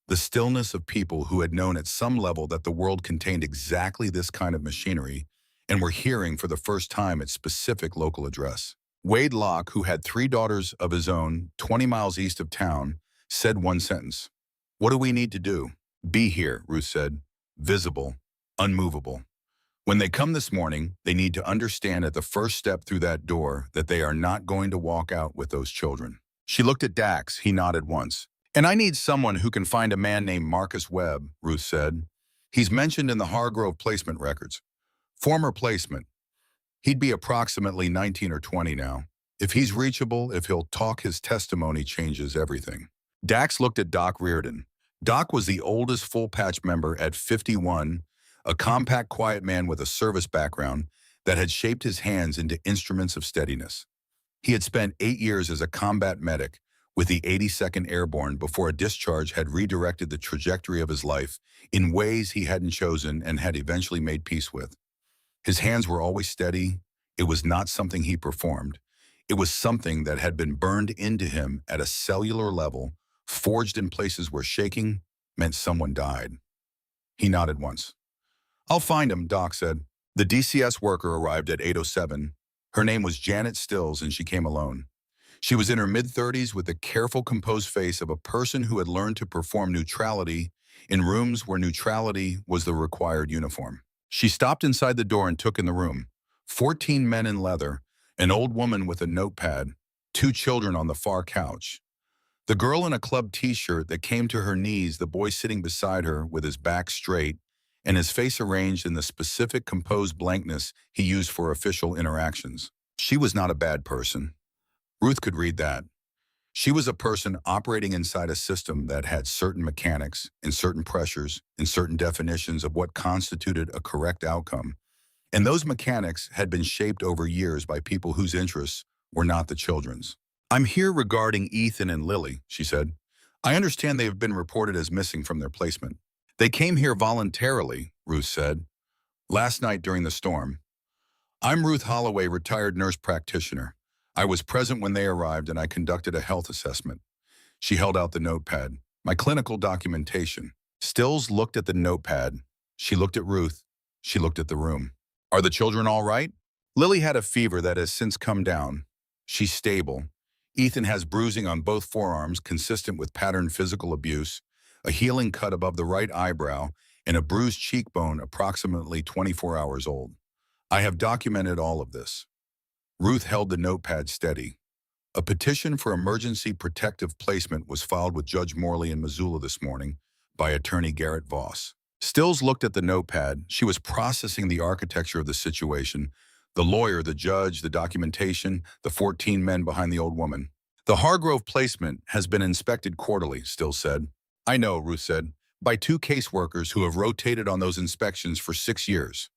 The stillness of people who had known at some level that the world contained exactly this kind of machinery and were hearing for the first time its specific local address. Wade Locke, who had 3 daughters of his own 20 miles east of town, said one sentence: "What do we need to do?" "Be here," Ruth said. "Visible, unmovable. When they come this morning, they need to understand at the first step through that door that they are not going to walk out with those children." She looked at Dax. He nodded once. "And I need someone who can find a man named Marcus Webb," Ruth said. "He's mentioned in the Hargrove placement records. Former placement. He'd be approximately 19 or 20 now. If he's reachable, if he'll talk, his testimony changes everything." Dax looked at Doc Reardon. Doc was the oldest full-patch member at 51, a compact, quiet man with a service background that had shaped his hands into instruments of steadiness. He had spent 8 years as a combat medic with the 82nd Airborne before a discharge had redirected the trajectory of his life in ways he hadn't chosen and had eventually made peace with. His hands were always steady. It was not something he performed. It was something that had been burned into him at a cellular level, forged in places where shaking meant someone died. He nodded once. "I'll find him," Doc said. The DCS worker arrived at 8:07. Her name was Janet Stills, and she came alone. She was in her mid-30s with the careful, composed face of a person who had learned to perform neutrality in rooms where neutrality was the required uniform. She stopped inside the door and took in the room. 14 men in leather, an old woman with a notepad, 2 children on the far couch. The girl in a club t-shirt that came to her knees, the boy sitting beside her with his back straight and his face arranged in the specific composed blankness he used for official interactions. She was not a bad person. Ruth could read that. She was a person operating inside a system that had certain mechanics and certain pressures and certain definitions of what constituted a correct outcome. And those mechanics had been shaped over years by people whose interests were not the children's. "I'm here regarding Ethan and Lily," she said. "I understand they have been reported as missing from their placement." "They came here voluntarily," Ruth said, "last night during the storm. I'm Ruth Holloway, retired nurse practitioner. I was present when they arrived and I conducted a health assessment." She held out the notepad. "My clinical documentation." Stills looked at the notepad. She looked at Ruth. She looked at the room. "Are the children all right?" "Lily had a fever that has since come down. She's stable. Ethan has bruising on both forearms consistent with patterned physical abuse, a healing cut above the right eyebrow, and a bruised cheekbone approximately 24 hours old. I have documented all of this." Ruth held the notepad steady. "A petition for emergency protective placement was filed with Judge Morley in Missoula this morning by attorney Garrett Voss." Stills looked at the notepad. She was processing the architecture of the situation: the lawyer, the judge, the documentation, the 14 men behind the old woman. "The Hargrove placement has been inspected quarterly," Stills said. "I know," Ruth said, "by 2 caseworkers who have rotated on those inspections for 6 years,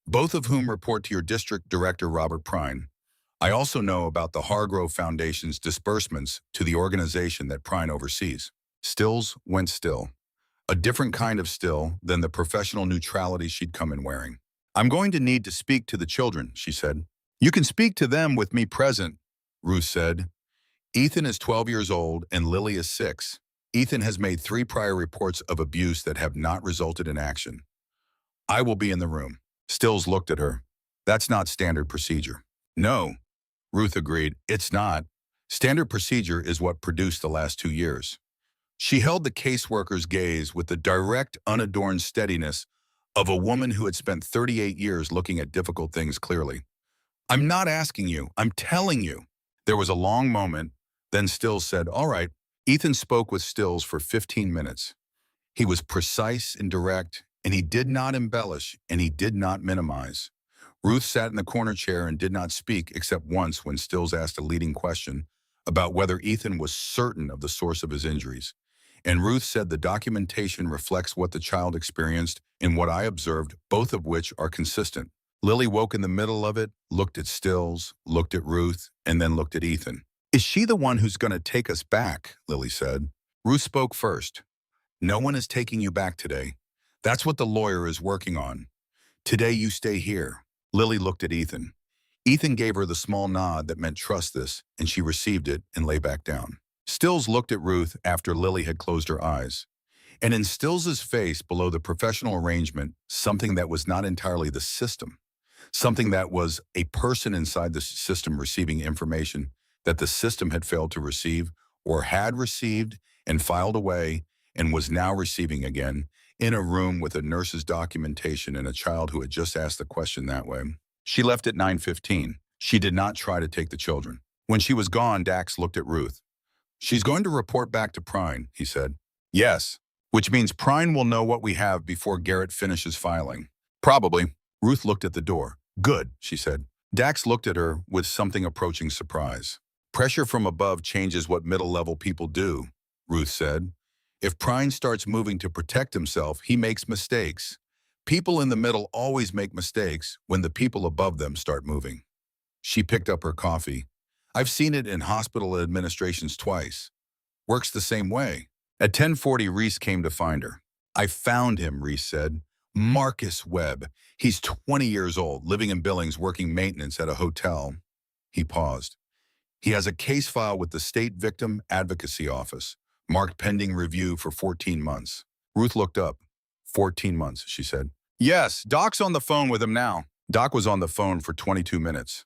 both of whom report to your district director, Robert Prine. I also know about the Hargrove Foundation's disbursements to the organization that Prine oversees." Stills went still. A different kind of still than the professional neutrality she'd come in wearing. "I'm going to need to speak to the children," she said. "You can speak to them with me present," Ruth said. "Ethan is 12 years old and Lily is 6. Ethan has made 3 prior reports of abuse that have not resulted in action. I will be in the room. Stills looked at her. That's not standard procedure. No, Ruth agreed. It's not. Standard procedure is what produced the last 2 years. She held the caseworker's gaze with the direct, unadorned steadiness of a woman who had spent 38 years looking at difficult things clearly. I'm not asking you. I'm telling you. There was a long moment. Then Stills said, all right. Ethan spoke with Stills for 15 minutes. He was precise and direct, and he did not embellish, and he did not minimize. Ruth sat in the corner chair and did not speak except once when Stills asked a leading question about whether Ethan was certain of the source of his injuries. And Ruth said the documentation reflects what the child experienced and what I observed, both of which are consistent. Lily woke in the middle of it, looked at Stills, looked at Ruth, and then looked at Ethan. Is she the one who's going to take us back? Lily said. Ruth spoke first. No one is taking you back today. That's what the lawyer is working on. Today you stay here. Lily looked at Ethan. Ethan gave her the small nod that meant trust this, and she received it and lay back down. Stills looked at Ruth after Lily had closed her eyes. And in Stills's face below the professional arrangement, something that was not entirely the system. Something that was a person inside the system receiving information that the system had failed to receive or had received and filed away and was now receiving again in a room with a nurse's documentation and a child who had just asked the question that way. She left at 9:15. She did not try to take the children. When she was gone, Dax looked at Ruth. She's going to report back to Prine, he said. Yes, which means Prine will know what we have before Garrett finishes filing. Probably. Ruth looked at the door. Good, she said. Dax looked at her with something approaching surprise. Pressure from above changes what middle-level people do, Ruth said. If Prine starts moving to protect himself, he makes mistakes. People in the middle always make mistakes when the people above them start moving. She picked up her coffee. I've seen it in hospital administrations twice. Works the same way. At 10:40, Reese came to find her. I found him, Reese said. Marcus Webb. He's 20 years old, living in Billings, working maintenance at a hotel. He paused. He has a case file with the State Victim Advocacy Office, marked pending review for 14 months. Ruth looked up. 14 months, she said. Yes, Doc's on the phone with him now. Doc was on the phone for 22 minutes.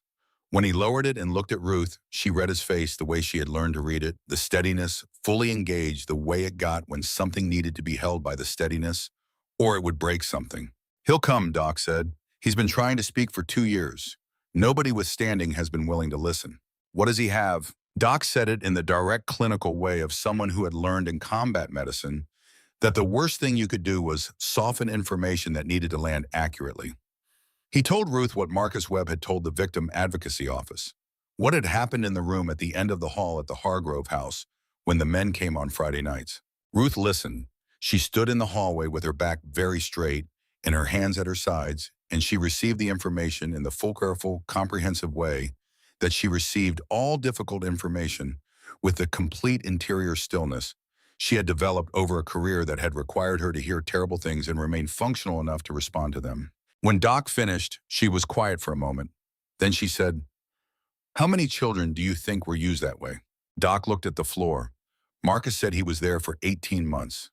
When he lowered it and looked at Ruth, she read his face the way she had learned to read it, the steadiness, fully engaged the way it got when something needed to be held by the steadiness, or it would break something. He'll come, Doc said. He's been trying to speak for 2 years. Nobody withstanding has been willing to listen. What does he have? Doc said it in the direct clinical way of someone who had learned in combat medicine that the worst thing you could do was soften information that needed to land accurately. He told Ruth what Marcus Webb had told the Victim Advocacy Office, what had happened in the room at the end of the hall at the Hargrove house when the men came on Friday nights. Ruth listened. She stood in the hallway with her back very straight and her hands at her sides, and she received the information in the full, careful, comprehensive way that she received all difficult information with the complete interior stillness she had developed over a career that had required her to hear terrible things and remain functional enough to respond to them. When Doc finished, she was quiet for a moment. Then she said, how many children do you think were used that way? Doc looked at the floor. Marcus said he was there for 18 months.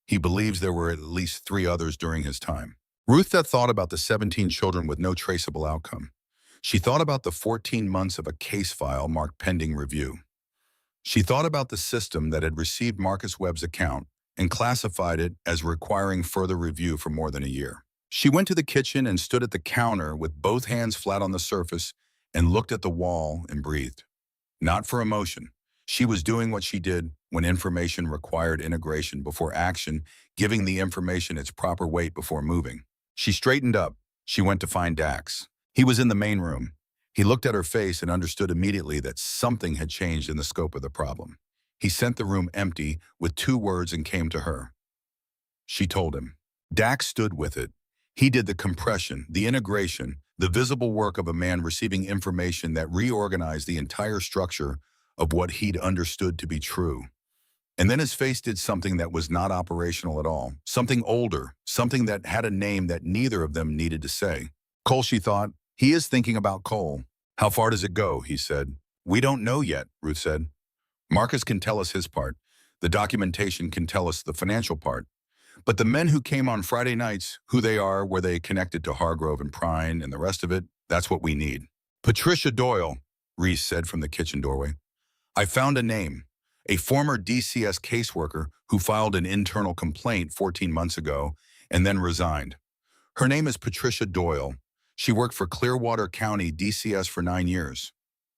He believes there were at least 3 others during his time. Ruth thought about the 17 children with no traceable outcome. She thought about the 14 months of a case file marked pending review. She thought about the system that had received Marcus Webb's account and classified it as requiring further review for more than a year. She went to the kitchen and stood at the counter with both hands flat on the surface and looked at the wall and breathed. Not for emotion. She was doing what she did when information required integration before action, giving the information its proper weight before moving. She straightened up. She went to find Dax. He was in the main room. He looked at her face and understood immediately that something had changed in the scope of the problem. He sent the room empty with 2 words and came to her. She told him. Dax stood with it. He did the compression, the integration, the visible work of a man receiving information that reorganized the entire structure of what he'd understood to be true. And then his face did something that was not operational at all, something older, something that had a name that neither of them needed to say. Cole, she thought. He is thinking about Cole. How far does it go, he said. We don't know yet, Ruth said. Marcus can tell us his part. The documentation can tell us the financial part. But the men who came on Friday nights, who they are, were they connected to Hargrove and Prine and the rest of it, that's what we need. Patricia Doyle, Reese said from the kitchen doorway. I found a name, a former DCS caseworker who filed an internal complaint 14 months ago and then resigned. Her name is Patricia Doyle. She worked for Clearwater County DCS for 9 years.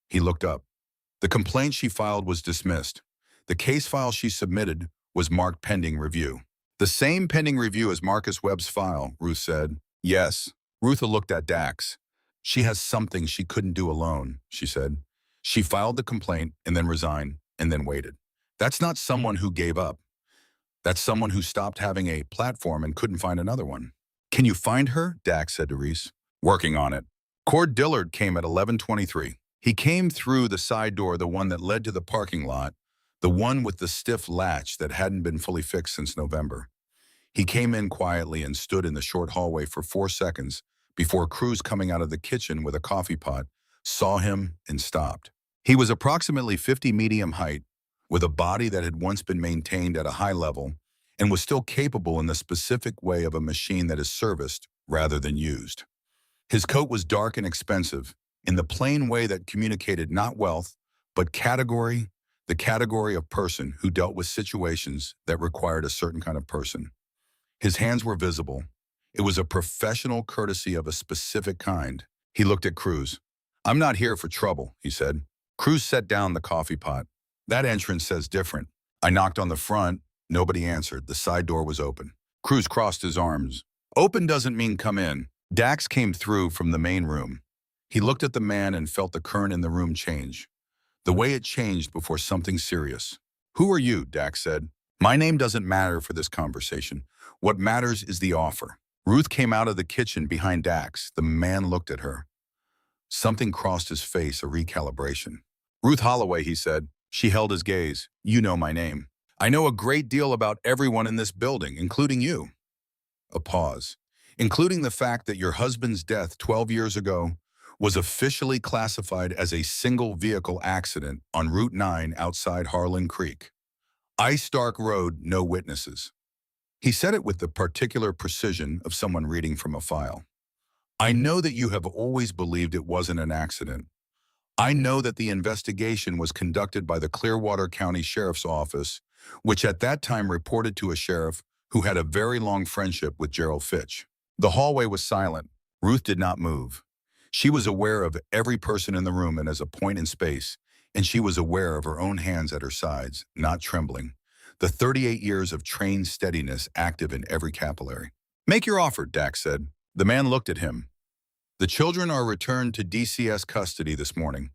He looked up. The complaint she filed was dismissed. The case file she submitted was marked pending review. The same pending review as Marcus Webb's file, Ruth said. Yes. Rutha looked at Dax. She has something she couldn't do alone, she said. She filed the complaint and then resigned and then waited. That's not someone who gave up. That's someone who stopped having a platform and couldn't find another one. Can you find her? Dax said to Reese. Working on it. Cord Dillard came at 11:23. He came through the side door, the one that led to the parking lot, the one with the stiff latch that hadn't been fully fixed since November. He came in quietly and stood in the short hallway for 4 seconds before Cruz, coming out of the kitchen with a coffee pot, saw him and stopped. He was approximately 50 medium height, with a body that had once been maintained at a high level and was still capable in the specific way of a machine that is serviced rather than used. His coat was dark and expensive, in the plain way that communicated not wealth, but category, the category of person who dealt with situations that required a certain kind of person. His hands were visible. It was a professional courtesy of a specific kind. He looked at Cruz. I'm not here for trouble, he said. Cruz set down the coffee pot. That entrance says different. I knocked on the front. Nobody answered. The side door was open. Cruz crossed his arms. Open doesn't mean come in. Dax came through from the main room. He looked at the man and felt the current in the room change. The way it changed before something serious. Who are you? Dax said. My name doesn't matter for this conversation. What matters is the offer. Ruth came out of the kitchen behind Dax. The man looked at her. Something crossed his face, a recalibration. Ruth Holloway, he said. She held his gaze. You know my name. I know a great deal about everyone in this building, including you. A pause. Including the fact that your husband's death 12 years ago was officially classified as a single vehicle accident on Route 9 outside Harlan Creek. Ice Dark Road, no witnesses. He said it with the particular precision of someone reading from a file. I know that you have always believed it wasn't an accident. I know that the investigation was conducted by the Clearwater County Sheriff's Office, which at that time reported to a sheriff who had a very long friendship with Gerald Fitch. The hallway was silent. Ruth did not move. She was aware of every person in the room and as a point in space, and she was aware of her own hands at her sides, not trembling. The 38 years of trained steadiness active in every capillary. Make your offer, Dax said. The man looked at him. The children are returned to DCS custody this morning,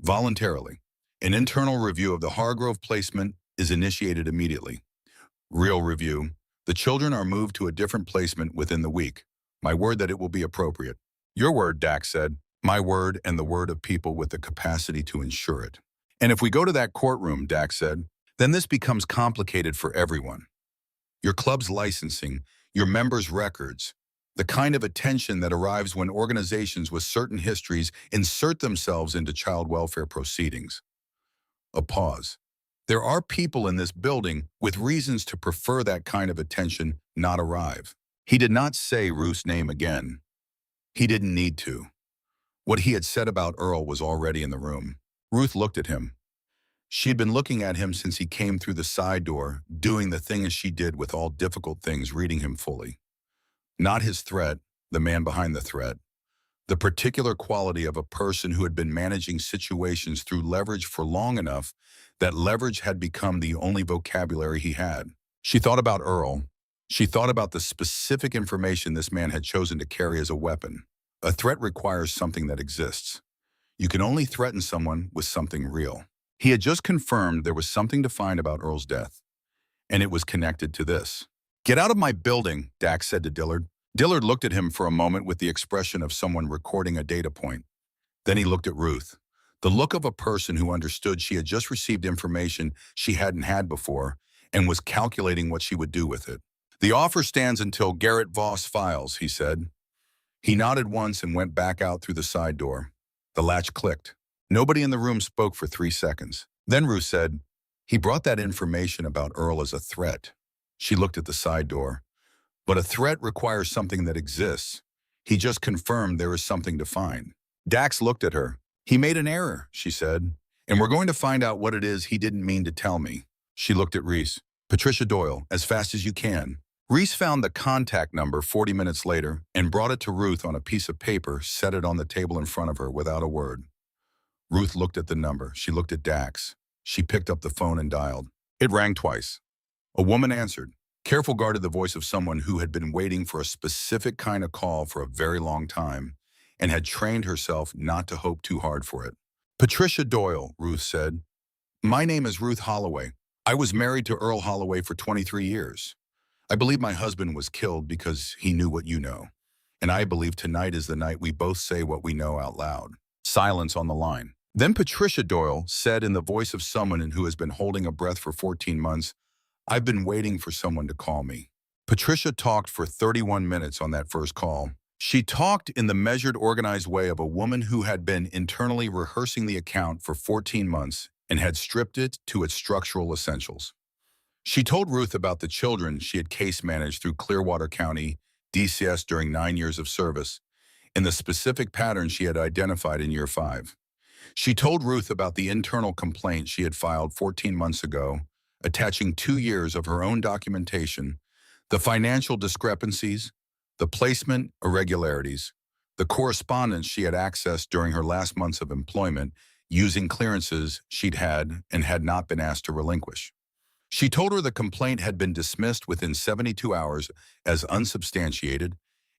voluntarily. An internal review of the Hargrove placement is initiated immediately. Real review. The children are moved to a different placement within the week. My word that it will be appropriate. Your word, Dax said. My word and the word of people with the capacity to ensure it. And if we go to that courtroom, Dax said, then this becomes complicated for everyone. Your club's licensing, your members' records, the kind of attention that arrives when organizations with certain histories insert themselves into child welfare proceedings. A pause. There are people in this building with reasons to prefer that kind of attention not arrive. He did not say Ruth's name again. He didn't need to. What he had said about Earl was already in the room. Ruth looked at him. She had been looking at him since he came through the side door, doing the thing as she did with all difficult things, reading him fully. Not his threat, the man behind the threat. The particular quality of a person who had been managing situations through leverage for long enough that leverage had become the only vocabulary he had. She thought about Earl. She thought about the specific information this man had chosen to carry as a weapon. A threat requires something that exists. You can only threaten someone with something real. He had just confirmed there was something to find about Earl's death, and it was connected to this. Get out of my building, Dax said to Dillard. Dillard looked at him for a moment with the expression of someone recording a data point. Then he looked at Ruth. The look of a person who understood she had just received information she hadn't had before and was calculating what she would do with it. The offer stands until Garrett Voss files, he said. He nodded once and went back out through the side door. The latch clicked. Nobody in the room spoke for 3 seconds. Then Ruth said, He brought that information about Earl as a threat. She looked at the side door. But a threat requires something that exists. He just confirmed there is something to find. Dax looked at her. He made an error, she said. And we're going to find out what it is he didn't mean to tell me. She looked at Reese. Patricia Doyle, as fast as you can. Reese found the contact number 40 minutes later and brought it to Ruth on a piece of paper, set it on the table in front of her without a word. Ruth looked at the number. She looked at Dax. She picked up the phone and dialed. It rang twice. A woman answered. Careful guarded the voice of someone who had been waiting for a specific kind of call for a very long time and had trained herself not to hope too hard for it. Patricia Doyle, Ruth said. My name is Ruth Holloway. I was married to Earl Holloway for 23 years. I believe my husband was killed because he knew what you know. And I believe tonight is the night we both say what we know out loud. Silence on the line. Then Patricia Doyle said in the voice of someone who has been holding a breath for 14 months, I've been waiting for someone to call me. Patricia talked for 31 minutes on that first call. She talked in the measured, organized way of a woman who had been internally rehearsing the account for 14 months and had stripped it to its structural essentials. She told Ruth about the children she had case managed through Clearwater County, DCS during 9 years of service, and the specific patterns she had identified in year 5. She told Ruth about the internal complaint she had filed 14 months ago, attaching 2 years of her own documentation, the financial discrepancies, the placement irregularities, the correspondence she had accessed during her last months of employment using clearances she'd had and had not been asked to relinquish. She told her the complaint had been dismissed within 72 hours as unsubstantiated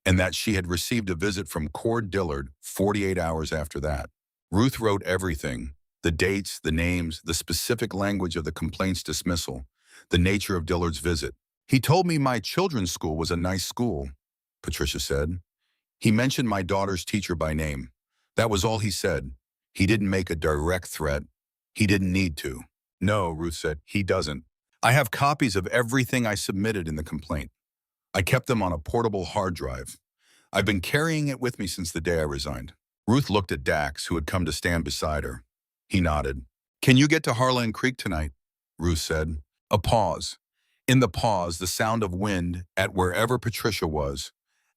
and that she had received a visit from Cord Dillard 48 hours after that. Ruth wrote everything, the dates, the names, the specific language of the complaint's dismissal, the nature of Dillard's visit. He told me my children's school was a nice school, Patricia said. He mentioned my daughter's teacher by name. That was all he said. He didn't make a direct threat. He didn't need to. No, Ruth said, he doesn't. I have copies of everything I submitted in the complaint. I kept them on a portable hard drive. I've been carrying it with me since the day I resigned. Ruth looked at Dax, who had come to stand beside her. He nodded. Can you get to Harlan Creek tonight? Ruth said. A pause. In the pause, the sound of wind at wherever Patricia was.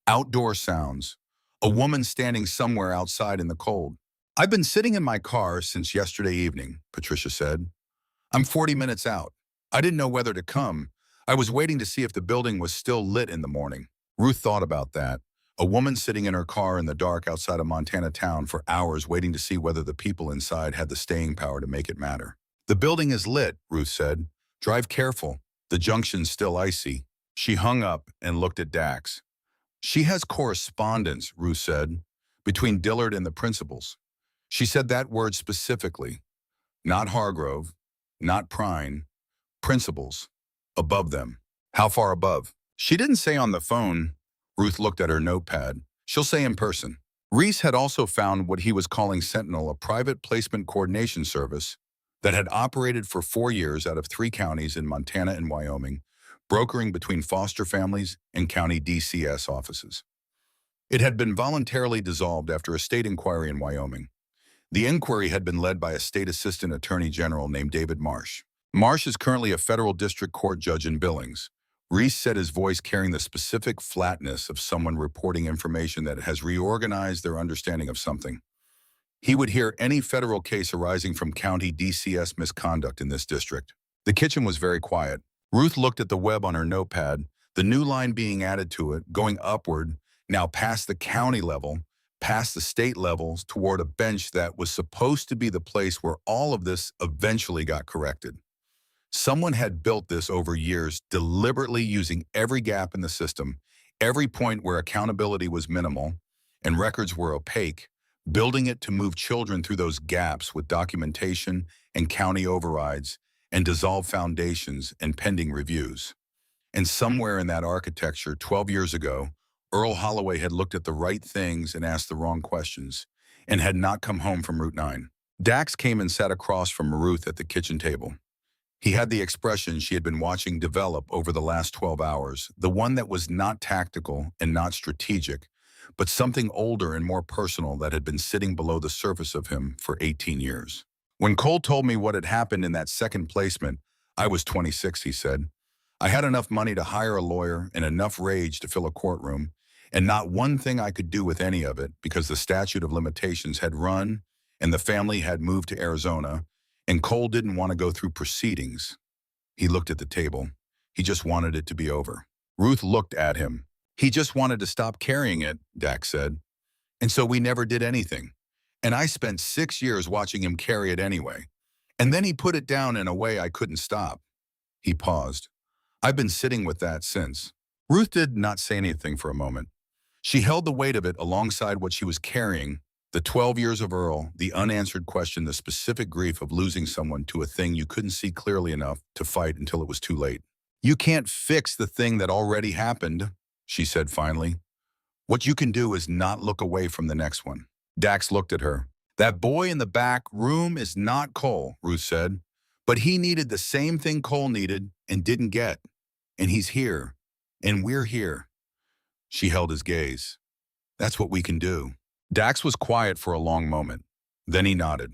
Outdoor sounds. A woman standing somewhere outside in the cold. I've been sitting in my car since yesterday evening, Patricia said. I'm 40 minutes out. I didn't know whether to come. I was waiting to see if the building was still lit in the morning. Ruth thought about that. A woman sitting in her car in the dark outside a Montana town for hours waiting to see whether the people inside had the staying power to make it matter. The building is lit, Ruth said. Drive careful. The junction's still icy. She hung up and looked at Dax. She has correspondence, Ruth said, between Dillard and the principals. She said that word specifically. Not Hargrove, not Prine, principals. Above them. How far above? She didn't say on the phone. Ruth looked at her notepad. She'll say in person. Reese had also found what he was calling Sentinel, a private placement coordination service that had operated for 4 years out of 3 counties in Montana and Wyoming, brokering between foster families and county DCS offices. It had been voluntarily dissolved after a state inquiry in Wyoming. The inquiry had been led by a state assistant attorney general named David Marsh. Marsh is currently a federal district court judge in Billings. Reese said, his voice carrying the specific flatness of someone reporting information that has reorganized their understanding of something. He would hear any federal case arising from county DCS misconduct in this district. The kitchen was very quiet. Ruth looked at the web on her notepad, the new line being added to it, going upward, now past the county level, past the state levels, toward a bench that was supposed to be the place where all of this eventually got corrected. Someone had built this over years, deliberately using every gap in the system, every point where accountability was minimal and records were opaque, building it to move children through those gaps with documentation and county overrides and dissolved foundations and pending reviews. And somewhere in that architecture, 12 years ago, Earl Holloway had looked at the right things and asked the wrong questions, and had not come home from Route 9. Dax came and sat across from Ruth at the kitchen table. He had the expression she had been watching develop over the last 12 hours, the one that was not tactical and not strategic, but something older and more personal that had been sitting below the surface of him for 18 years. When Cole told me what had happened in that second placement, I was 26, he said. I had enough money to hire a lawyer and enough rage to fill a courtroom, and not one thing I could do with any of it because the statute of limitations had run and the family had moved to Arizona, and Cole didn't want to go through proceedings. He looked at the table. He just wanted it to be over. Ruth looked at him. He just wanted to stop carrying it, Dax said. And so we never did anything. And I spent 6 years watching him carry it anyway. And then he put it down in a way I couldn't stop. He paused. I've been sitting with that since. Ruth did not say anything for a moment. She held the weight of it alongside what she was carrying, the 12 years of Earl, the unanswered question, the specific grief of losing someone to a thing you couldn't see clearly enough to fight until it was too late. You can't fix the thing that already happened, she said finally. What you can do is not look away from the next one. Dax looked at her. That boy in the back room is not Cole, Ruth said. But he needed the same thing Cole needed and didn't get. And he's here. And we're here. She held his gaze. That's what we can do. Dax was quiet for a long moment. Then he nodded.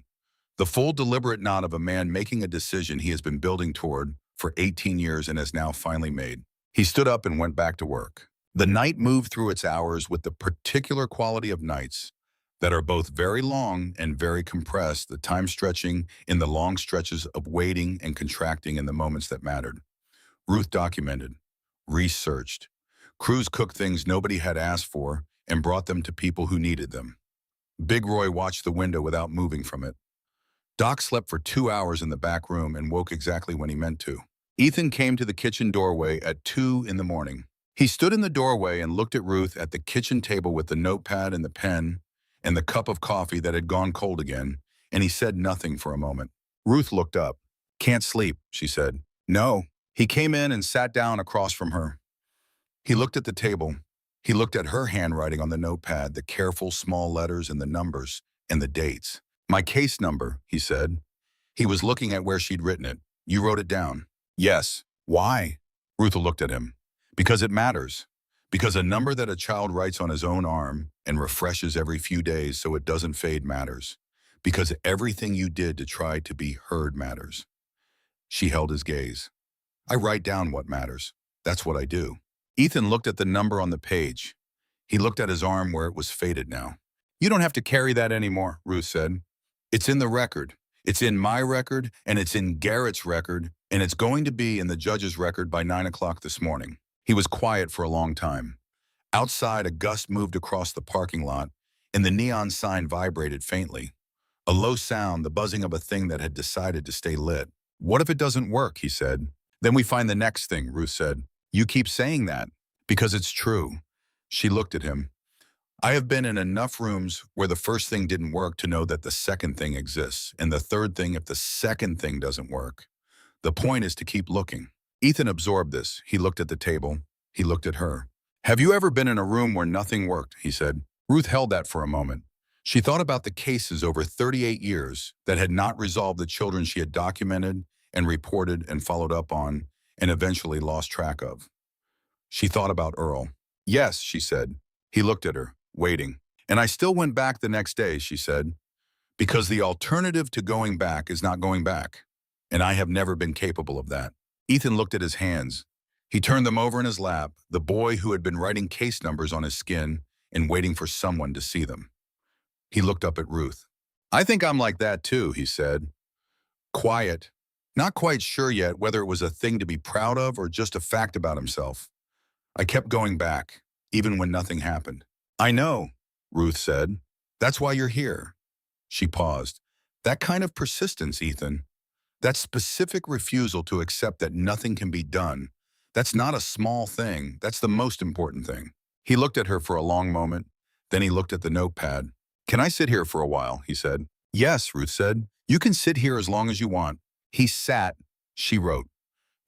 The full deliberate nod of a man making a decision he has been building toward for 18 years and has now finally made. He stood up and went back to work. The night moved through its hours with the particular quality of nights that are both very long and very compressed, the time stretching in the long stretches of waiting and contracting in the moments that mattered. Ruth documented, researched. Crews cooked things nobody had asked for and brought them to people who needed them. Big Roy watched the window without moving from it. Doc slept for 2 hours in the back room and woke exactly when he meant to. Ethan came to the kitchen doorway at 2 in the morning. He stood in the doorway and looked at Ruth at the kitchen table with the notepad and the pen and the cup of coffee that had gone cold again, and he said nothing for a moment. Ruth looked up. Can't sleep, she said. No. He came in and sat down across from her. He looked at the table. He looked at her handwriting on the notepad, the careful small letters and the numbers and the dates. My case number, he said. He was looking at where she'd written it. You wrote it down. Yes. Why? Ruth looked at him. Because it matters. Because a number that a child writes on his own arm and refreshes every few days so it doesn't fade matters. Because everything you did to try to be heard matters. She held his gaze. I write down what matters. That's what I do. Ethan looked at the number on the page. He looked at his arm where it was faded now. You don't have to carry that anymore, Ruth said. It's in the record. It's in my record, and it's in Garrett's record, and it's going to be in the judge's record by 9 o'clock this morning. He was quiet for a long time. Outside, a gust moved across the parking lot, and the neon sign vibrated faintly. A low sound, the buzzing of a thing that had decided to stay lit. What if it doesn't work, he said. Then we find the next thing, Ruth said. You keep saying that, because it's true. She looked at him. I have been in enough rooms where the first thing didn't work to know that the second thing exists, and the third thing if the second thing doesn't work. The point is to keep looking. Ethan absorbed this. He looked at the table. He looked at her. Have you ever been in a room where nothing worked, he said. Ruth held that for a moment. She thought about the cases over 38 years that had not resolved the children she had documented and reported and followed up on and eventually lost track of. She thought about Earl. Yes, she said. He looked at her, waiting. And I still went back the next day, she said, because the alternative to going back is not going back. And I have never been capable of that. Ethan looked at his hands. He turned them over in his lap, the boy who had been writing case numbers on his skin and waiting for someone to see them. He looked up at Ruth. I think I'm like that too, he said. Quiet, not quite sure yet whether it was a thing to be proud of or just a fact about himself. I kept going back, even when nothing happened. I know, Ruth said. That's why you're here. She paused. That kind of persistence, Ethan. That specific refusal to accept that nothing can be done. That's not a small thing. That's the most important thing. He looked at her for a long moment. Then he looked at the notepad. Can I sit here for a while? He said. Yes, Ruth said. You can sit here as long as you want. He sat. She wrote.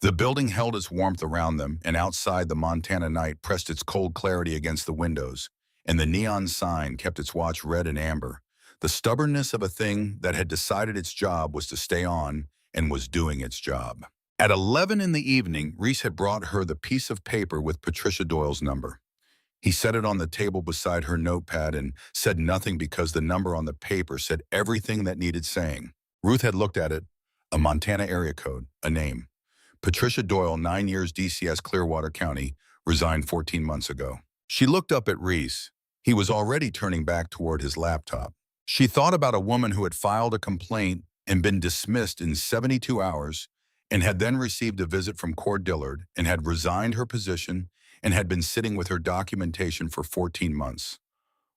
The building held its warmth around them, and outside the Montana night pressed its cold clarity against the windows, and the neon sign kept its watch red and amber. The stubbornness of a thing that had decided its job was to stay on and was doing its job. At 11 in the evening, Reese had brought her the piece of paper with Patricia Doyle's number. He set it on the table beside her notepad and said nothing because the number on the paper said everything that needed saying. Ruth had looked at it, a Montana area code, a name. Patricia Doyle, 9 years DCS Clearwater County, resigned 14 months ago. She looked up at Reese. He was already turning back toward his laptop. She thought about a woman who had filed a complaint and been dismissed in 72 hours and had then received a visit from Cord Dillard and had resigned her position and had been sitting with her documentation for 14 months,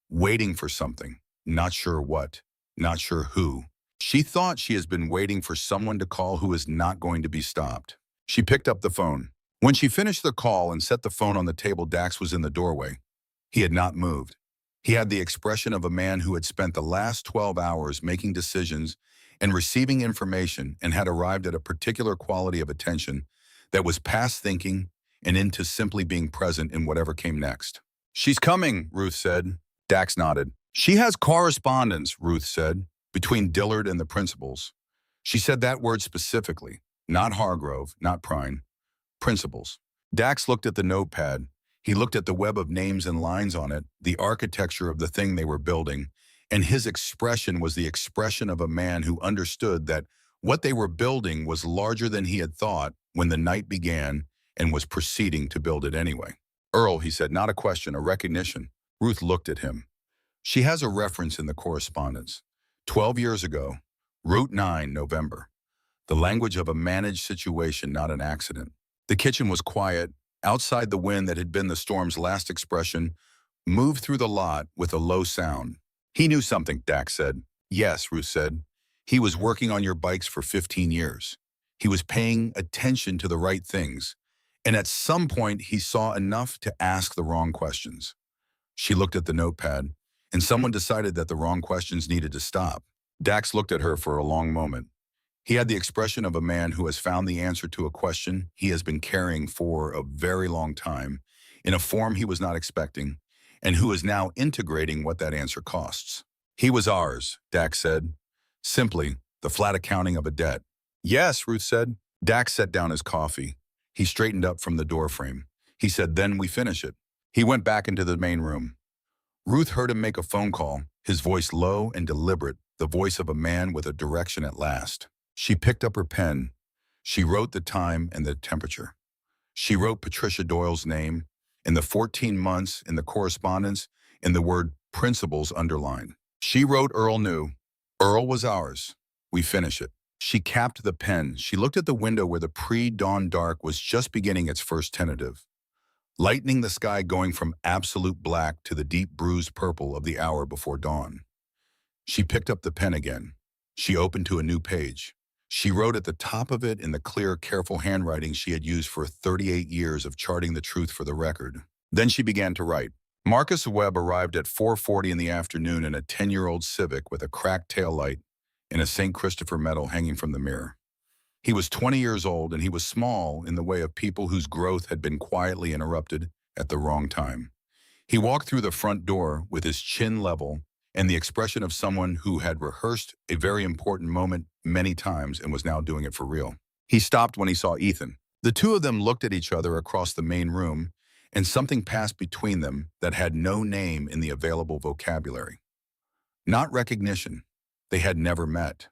waiting for something, not sure what, not sure who. She thought she has been waiting for someone to call who is not going to be stopped. She picked up the phone. When she finished the call and set the phone on the table, Dax was in the doorway. He had not moved. He had the expression of a man who had spent the last 12 hours making decisions and receiving information and had arrived at a particular quality of attention that was past thinking and into simply being present in whatever came next. "She's coming," Ruth said. Dax nodded. "She has correspondence," Ruth said, "between Dillard and the principals." She said that word specifically, not Hargrove, not Prine. Principals. Dax looked at the notepad. He looked at the web of names and lines on it, the architecture of the thing they were building, and his expression was the expression of a man who understood that what they were building was larger than he had thought when the night began and was proceeding to build it anyway. "Earl," he said, "not a question, a recognition." Ruth looked at him. "She has a reference in the correspondence. 12 years ago, Route 9, November. The language of a managed situation, not an accident." The kitchen was quiet. Outside, the wind that had been the storm's last expression moved through the lot with a low sound. "He knew something," Dax said. "Yes," Ruth said. "He was working on your bikes for 15 years. He was paying attention to the right things. And at some point, he saw enough to ask the wrong questions." She looked at the notepad, and someone decided that the wrong questions needed to stop. Dax looked at her for a long moment. He had the expression of a man who has found the answer to a question he has been carrying for a very long time, in a form he was not expecting, and who is now integrating what that answer costs. "He was ours," Dax said. "Simply, the flat accounting of a debt." "Yes," Ruth said. Dax set down his coffee. He straightened up from the doorframe. He said, "Then we finish it." He went back into the main room. Ruth heard him make a phone call, his voice low and deliberate, the voice of a man with a direction at last. She picked up her pen. She wrote the time and the temperature. She wrote Patricia Doyle's name, and the 14 months in the correspondence, and the word principals underlined. She wrote Earl knew. Earl was ours. We finish it. She capped the pen. She looked at the window where the pre-dawn dark was just beginning its first tentative, lightening the sky going from absolute black to the deep bruised purple of the hour before dawn. She picked up the pen again. She opened to a new page. She wrote at the top of it in the clear, careful handwriting she had used for 38 years of charting the truth for the record. Then she began to write. Marcus Webb arrived at 4:40 in the afternoon in a 10-year-old Civic with a cracked taillight and a St. Christopher medal hanging from the mirror. He was 20 years old, and he was small in the way of people whose growth had been quietly interrupted at the wrong time. He walked through the front door with his chin level and the expression of someone who had rehearsed a very important moment many times and was now doing it for real. He stopped when he saw Ethan. The two of them looked at each other across the main room, and something passed between them that had no name in the available vocabulary. Not recognition. They had never met.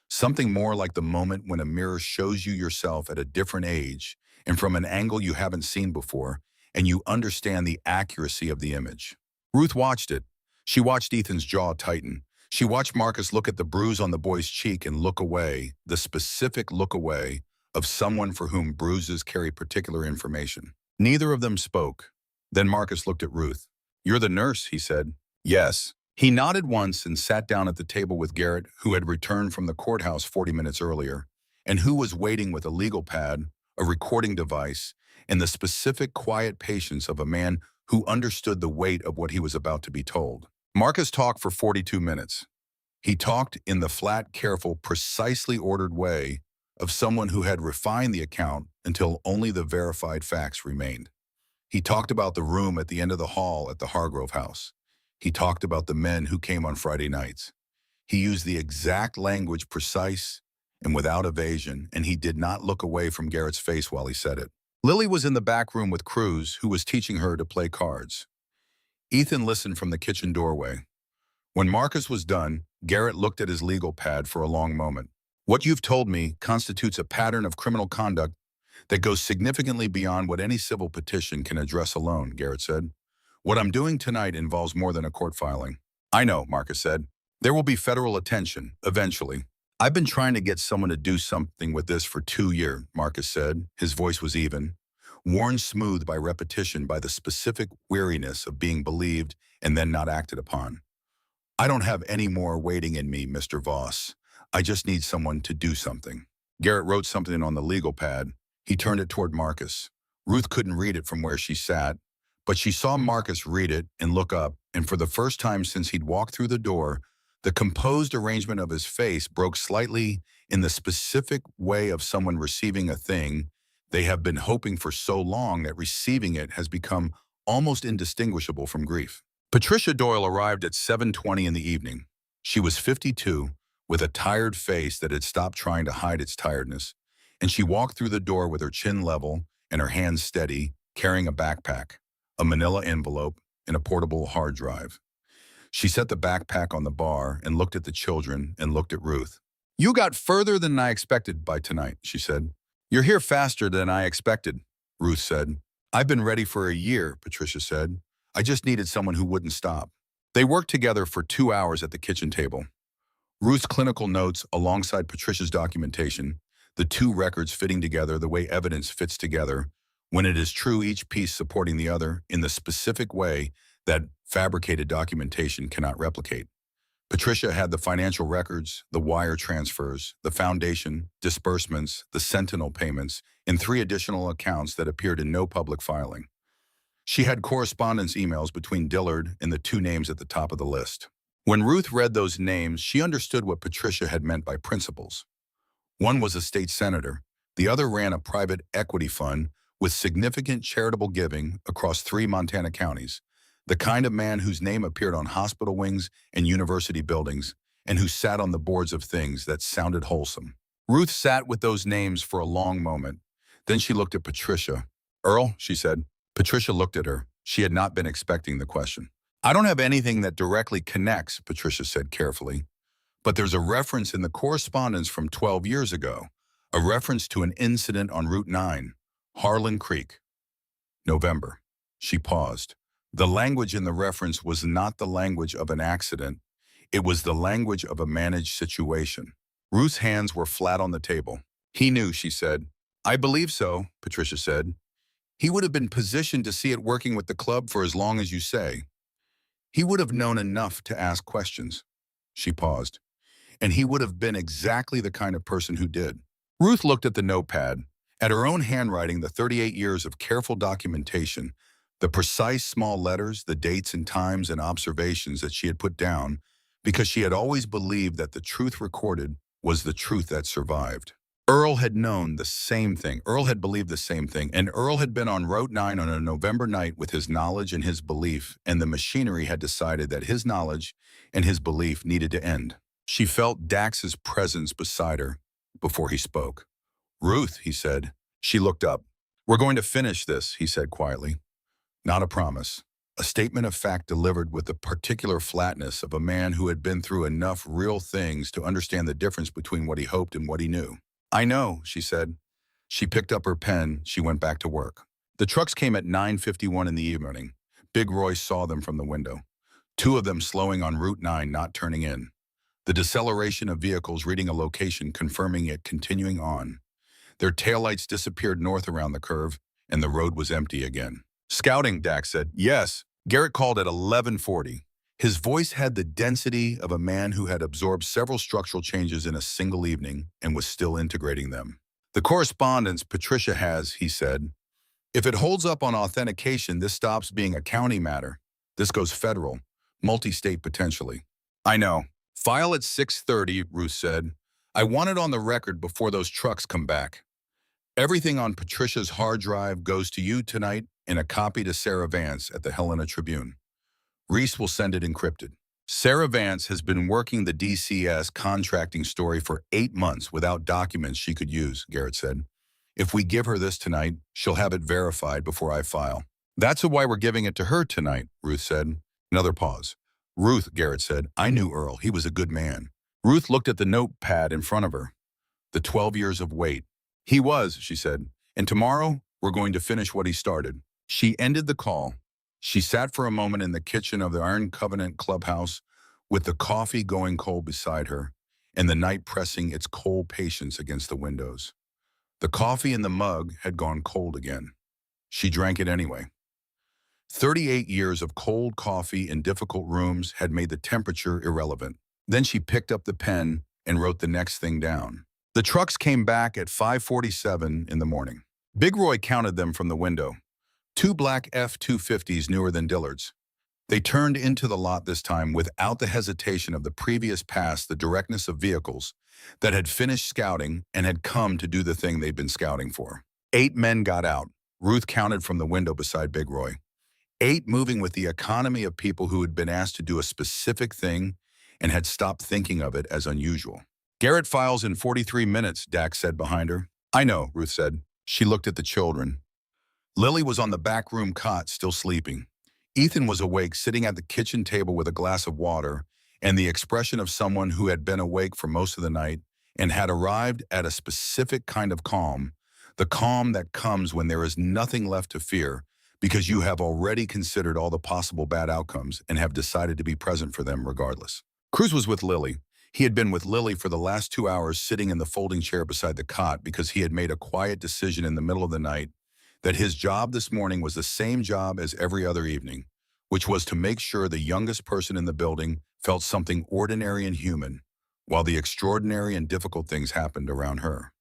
Something more like the moment when a mirror shows you yourself at a different age and from an angle you haven't seen before, and you understand the accuracy of the image. Ruth watched it. She watched Ethan's jaw tighten. She watched Marcus look at the bruise on the boy's cheek and look away, the specific look away of someone for whom bruises carry particular information. Neither of them spoke. Then Marcus looked at Ruth. "You're the nurse," he said. "Yes." He nodded once and sat down at the table with Garrett, who had returned from the courthouse 40 minutes earlier, and who was waiting with a legal pad, a recording device, and the specific quiet patience of a man who understood the weight of what he was about to be told. Marcus talked for 42 minutes. He talked in the flat, careful, precisely ordered way of someone who had refined the account until only the verified facts remained. He talked about the room at the end of the hall at the Hargrove house. He talked about the men who came on Friday nights. He used the exact language, precise and without evasion, and he did not look away from Garrett's face while he said it. Lily was in the back room with Cruz, who was teaching her to play cards. Ethan listened from the kitchen doorway. When Marcus was done, Garrett looked at his legal pad for a long moment. What you've told me constitutes a pattern of criminal conduct that goes significantly beyond what any civil petition can address alone, Garrett said. What I'm doing tonight involves more than a court filing. I know, Marcus said. There will be federal attention, eventually. I've been trying to get someone to do something with this for 2 years, Marcus said. His voice was even, worn smooth by repetition, by the specific weariness of being believed and then not acted upon. I don't have any more waiting in me, Mr. Voss. I just need someone to do something. Garrett wrote something on the legal pad. He turned it toward Marcus. Ruth couldn't read it from where she sat, but she saw Marcus read it and look up, and for the first time since he'd walked through the door, the composed arrangement of his face broke slightly in the specific way of someone receiving a thing they have been hoping for so long that receiving it has become almost indistinguishable from grief. Patricia Doyle arrived at 7:20 in the evening. She was 52, with a tired face that had stopped trying to hide its tiredness, and she walked through the door with her chin level and her hands steady, carrying a backpack, a manila envelope, and a portable hard drive. She set the backpack on the bar and looked at the children and looked at Ruth. "You got further than I expected by tonight," she said. "You're here faster than I expected," Ruth said. "I've been ready for a year," Patricia said. "I just needed someone who wouldn't stop." They worked together for 2 hours at the kitchen table. Ruth's clinical notes alongside Patricia's documentation, the two records fitting together the way evidence fits together, when it is true each piece supporting the other in the specific way that fabricated documentation cannot replicate. Patricia had the financial records, the wire transfers, the foundation, disbursements, the sentinel payments, and 3 additional accounts that appeared in no public filing. She had correspondence emails between Dillard and the 2 names at the top of the list. When Ruth read those names, she understood what Patricia had meant by principals. One was a state senator. The other ran a private equity fund with significant charitable giving across 3 Montana counties, the kind of man whose name appeared on hospital wings and university buildings, and who sat on the boards of things that sounded wholesome. Ruth sat with those names for a long moment. Then she looked at Patricia. "Earl," she said. Patricia looked at her. She had not been expecting the question. "I don't have anything that directly connects," Patricia said carefully. "But there's a reference in the correspondence from 12 years ago, a reference to an incident on Route 9, Harlan Creek. November." She paused. The language in the reference was not the language of an accident. It was the language of a managed situation. Ruth's hands were flat on the table. "He knew," she said. "I believe so," Patricia said. "He would have been positioned to see it working with the club for as long as you say. He would have known enough to ask questions." She paused. "And he would have been exactly the kind of person who did." Ruth looked at the notepad, at her own handwriting, the 38 years of careful documentation, the precise small letters, the dates and times and observations that she had put down, because she had always believed that the truth recorded was the truth that survived. Earl had known the same thing. Earl had believed the same thing. And Earl had been on Route 9 on a November night with his knowledge and his belief, and the machinery had decided that his knowledge and his belief needed to end. She felt Dax's presence beside her before he spoke. "Ruth," he said. She looked up. "We're going to finish this," he said quietly. Not a promise. A statement of fact delivered with the particular flatness of a man who had been through enough real things to understand the difference between what he hoped and what he knew. "I know," she said. She picked up her pen. She went back to work. The trucks came at 9:51 in the evening. Big Roy saw them from the window. 2 of them slowing on Route 9, not turning in. The deceleration of vehicles reading a location, confirming it, continuing on. Their taillights disappeared north around the curve, and the road was empty again. "Scouting," Dax said. "Yes." Garrett called at 11:40. His voice had the density of a man who had absorbed several structural changes in a single evening and was still integrating them. "The correspondence Patricia has," he said. "If it holds up on authentication, this stops being a county matter. This goes federal, multi-state potentially." "I know. File at 6:30, Ruth said. "I want it on the record before those trucks come back. Everything on Patricia's hard drive goes to you tonight and a copy to Sarah Vance at the Helena Tribune. Reese will send it encrypted." Sarah Vance has been working the DCS contracting story for 8 months without documents she could use, Garrett said. "If we give her this tonight, she'll have it verified before I file." "That's why we're giving it to her tonight," Ruth said. Another pause. Ruth, Garrett said. I knew Earl. He was a good man. Ruth looked at the notepad in front of her. The 12 years of wait. He was, she said. And tomorrow, we're going to finish what he started. She ended the call. She sat for a moment in the kitchen of the Iron Covenant clubhouse with the coffee going cold beside her and the night pressing its cold patience against the windows. The coffee in the mug had gone cold again. She drank it anyway. 38 years of cold coffee in difficult rooms had made the temperature irrelevant. Then she picked up the pen and wrote the next thing down. The trucks came back at 5:47 in the morning. Big Roy counted them from the window. 2 black F-250s newer than Dillard's. They turned into the lot this time without the hesitation of the previous past, the directness of vehicles that had finished scouting and had come to do the thing they'd been scouting for. 8 men got out. Ruth counted from the window beside Big Roy. 8 moving with the economy of people who had been asked to do a specific thing and had stopped thinking of it as unusual. Garrett files in 43 minutes, Dax said behind her. I know, Ruth said. She looked at the children. Lily was on the back room cot, still sleeping. Ethan was awake, sitting at the kitchen table with a glass of water, and the expression of someone who had been awake for most of the night and had arrived at a specific kind of calm, the calm that comes when there is nothing left to fear because you have already considered all the possible bad outcomes and have decided to be present for them regardless. Cruz was with Lily. He had been with Lily for the last 2 hours, sitting in the folding chair beside the cot because he had made a quiet decision in the middle of the night that his job this morning was the same job as every other evening, which was to make sure the youngest person in the building felt something ordinary and human, while the extraordinary and difficult things happened around her.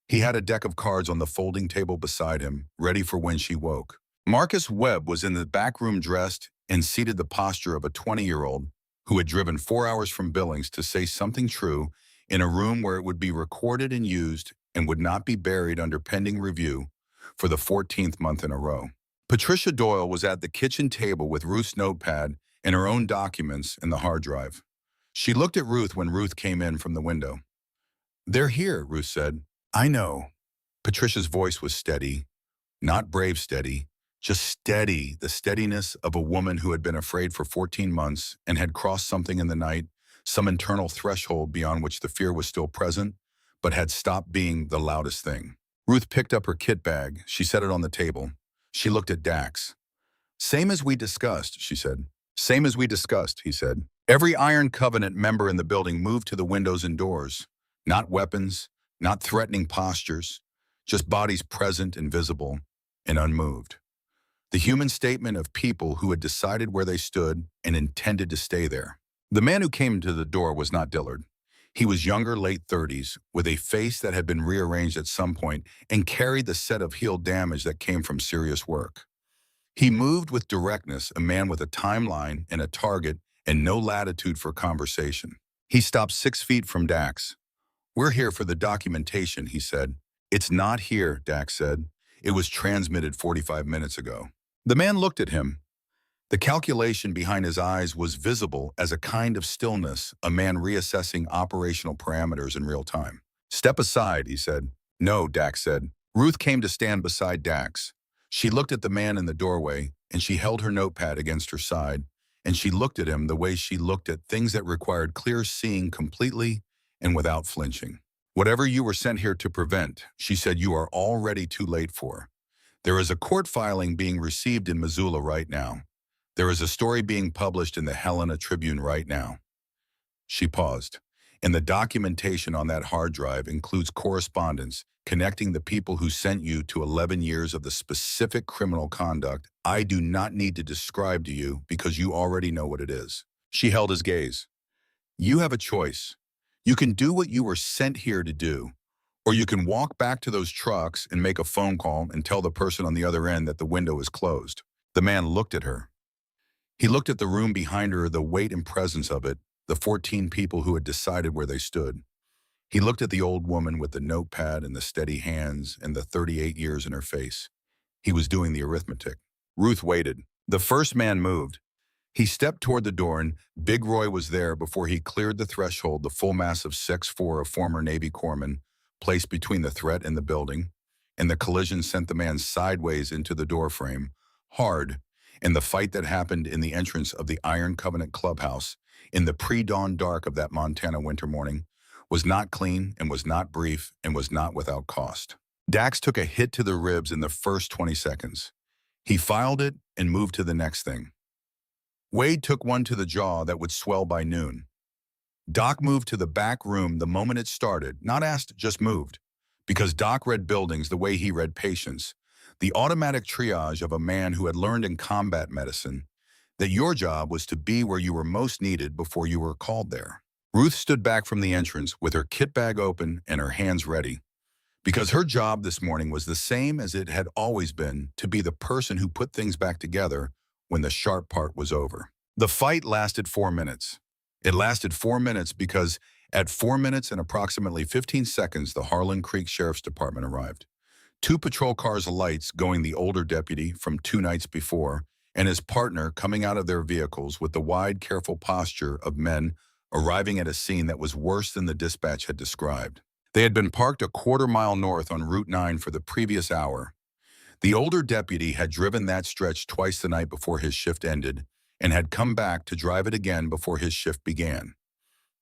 He had a deck of cards on the folding table beside him, ready for when she woke. Marcus Webb was in the back room dressed and seated the posture of a 20-year-old who had driven 4 hours from Billings to say something true in a room where it would be recorded and used and would not be buried under pending review for the 14th month in a row. Patricia Doyle was at the kitchen table with Ruth's notepad and her own documents in the hard drive. She looked at Ruth when Ruth came in from the window. They're here, Ruth said. I know. Patricia's voice was steady, not brave steady, just steady, the steadiness of a woman who had been afraid for 14 months and had crossed something in the night, some internal threshold beyond which the fear was still present, but had stopped being the loudest thing. Ruth picked up her kit bag. She set it on the table. She looked at Dax. Same as we discussed, she said. Same as we discussed, he said. Every Iron Covenant member in the building moved to the windows and doors. Not weapons, not threatening postures, just bodies present and visible and unmoved. The human statement of people who had decided where they stood and intended to stay there. The man who came to the door was not Dillard. He was younger, late 30s, with a face that had been rearranged at some point and carried the set of heel damage that came from serious work. He moved with directness, a man with a timeline and a target and no latitude for conversation. He stopped 6 feet from Dax. We're here for the documentation, he said. It's not here, Dax said. It was transmitted 45 minutes ago. The man looked at him. The calculation behind his eyes was visible as a kind of stillness, a man reassessing operational parameters in real time. Step aside, he said. No, Dax said. Ruth came to stand beside Dax. She looked at the man in the doorway, and she held her notepad against her side, and she looked at him the way she looked at things that required clear seeing completely and without flinching. Whatever you were sent here to prevent, she said, you are already too late for. There is a court filing being received in Missoula right now. There is a story being published in the Helena Tribune right now. She paused. And the documentation on that hard drive includes correspondence connecting the people who sent you to 11 years of the specific criminal conduct I do not need to describe to you because you already know what it is. She held his gaze. You have a choice. You can do what you were sent here to do, or you can walk back to those trucks and make a phone call and tell the person on the other end that the window is closed. The man looked at her. He looked at the room behind her, the weight and presence of it, the 14 people who had decided where they stood. He looked at the old woman with the notepad and the steady hands and the 38 years in her face. He was doing the arithmetic. Ruth waited. The first man moved. He stepped toward the door, and Big Roy was there before he cleared the threshold, the full mass of 6'4", a former Navy corpsman, placed between the threat and the building, and the collision sent the man sideways into the doorframe, hard, and the fight that happened in the entrance of the Iron Covenant clubhouse in the pre-dawn dark of that Montana winter morning was not clean and was not brief and was not without cost. Dax took a hit to the ribs in the first 20 seconds. He filed it and moved to the next thing. Wade took one to the jaw that would swell by noon. Doc moved to the back room the moment it started, not asked, just moved. Because Doc read buildings the way he read patients, the automatic triage of a man who had learned in combat medicine that your job was to be where you were most needed before you were called there. Ruth stood back from the entrance with her kit bag open and her hands ready, because her job this morning was the same as it had always been, to be the person who put things back together when the sharp part was over. The fight lasted 4 minutes. It lasted 4 minutes because at 4 minutes and approximately 15 seconds, the Harlan Creek Sheriff's Department arrived. 2 patrol cars lights going the older deputy from 2 nights before, and his partner coming out of their vehicles with the wide, careful posture of men arriving at a scene that was worse than the dispatch had described. They had been parked a quarter-mile north on Route 9 for the previous hour. The older deputy had driven that stretch twice the night before his shift ended and had come back to drive it again before his shift began.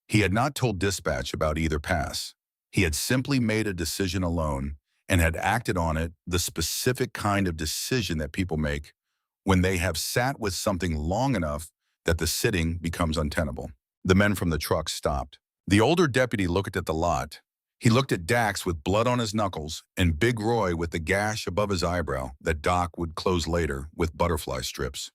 He had not told dispatch about either pass. He had simply made a decision alone and had acted on it, the specific kind of decision that people make when they have sat with something long enough that the sitting becomes untenable. The men from the truck stopped. The older deputy looked at the lot. He looked at Dax with blood on his knuckles and Big Roy with the gash above his eyebrow that Doc would close later with butterfly strips.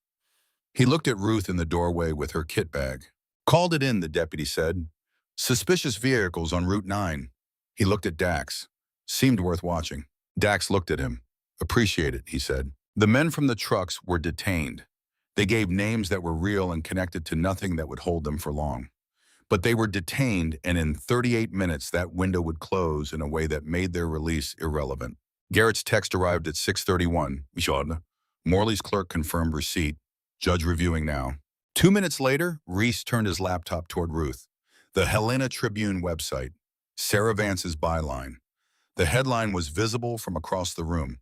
He looked at Ruth in the doorway with her kit bag. "Called it in," the deputy said. "Suspicious vehicles on Route 9. He looked at Dax. "Seemed worth watching." Dax looked at him. "Appreciate it," he said. The men from the trucks were detained. They gave names that were real and connected to nothing that would hold them for long. But they were detained, and in 38 minutes that window would close in a way that made their release irrelevant. Garrett's text arrived at 6:31. Morley's clerk confirmed receipt. Judge reviewing now. 2 minutes later, Reese turned his laptop toward Ruth. The Helena Tribune website. Sarah Vance's byline. The headline was visible from across the room.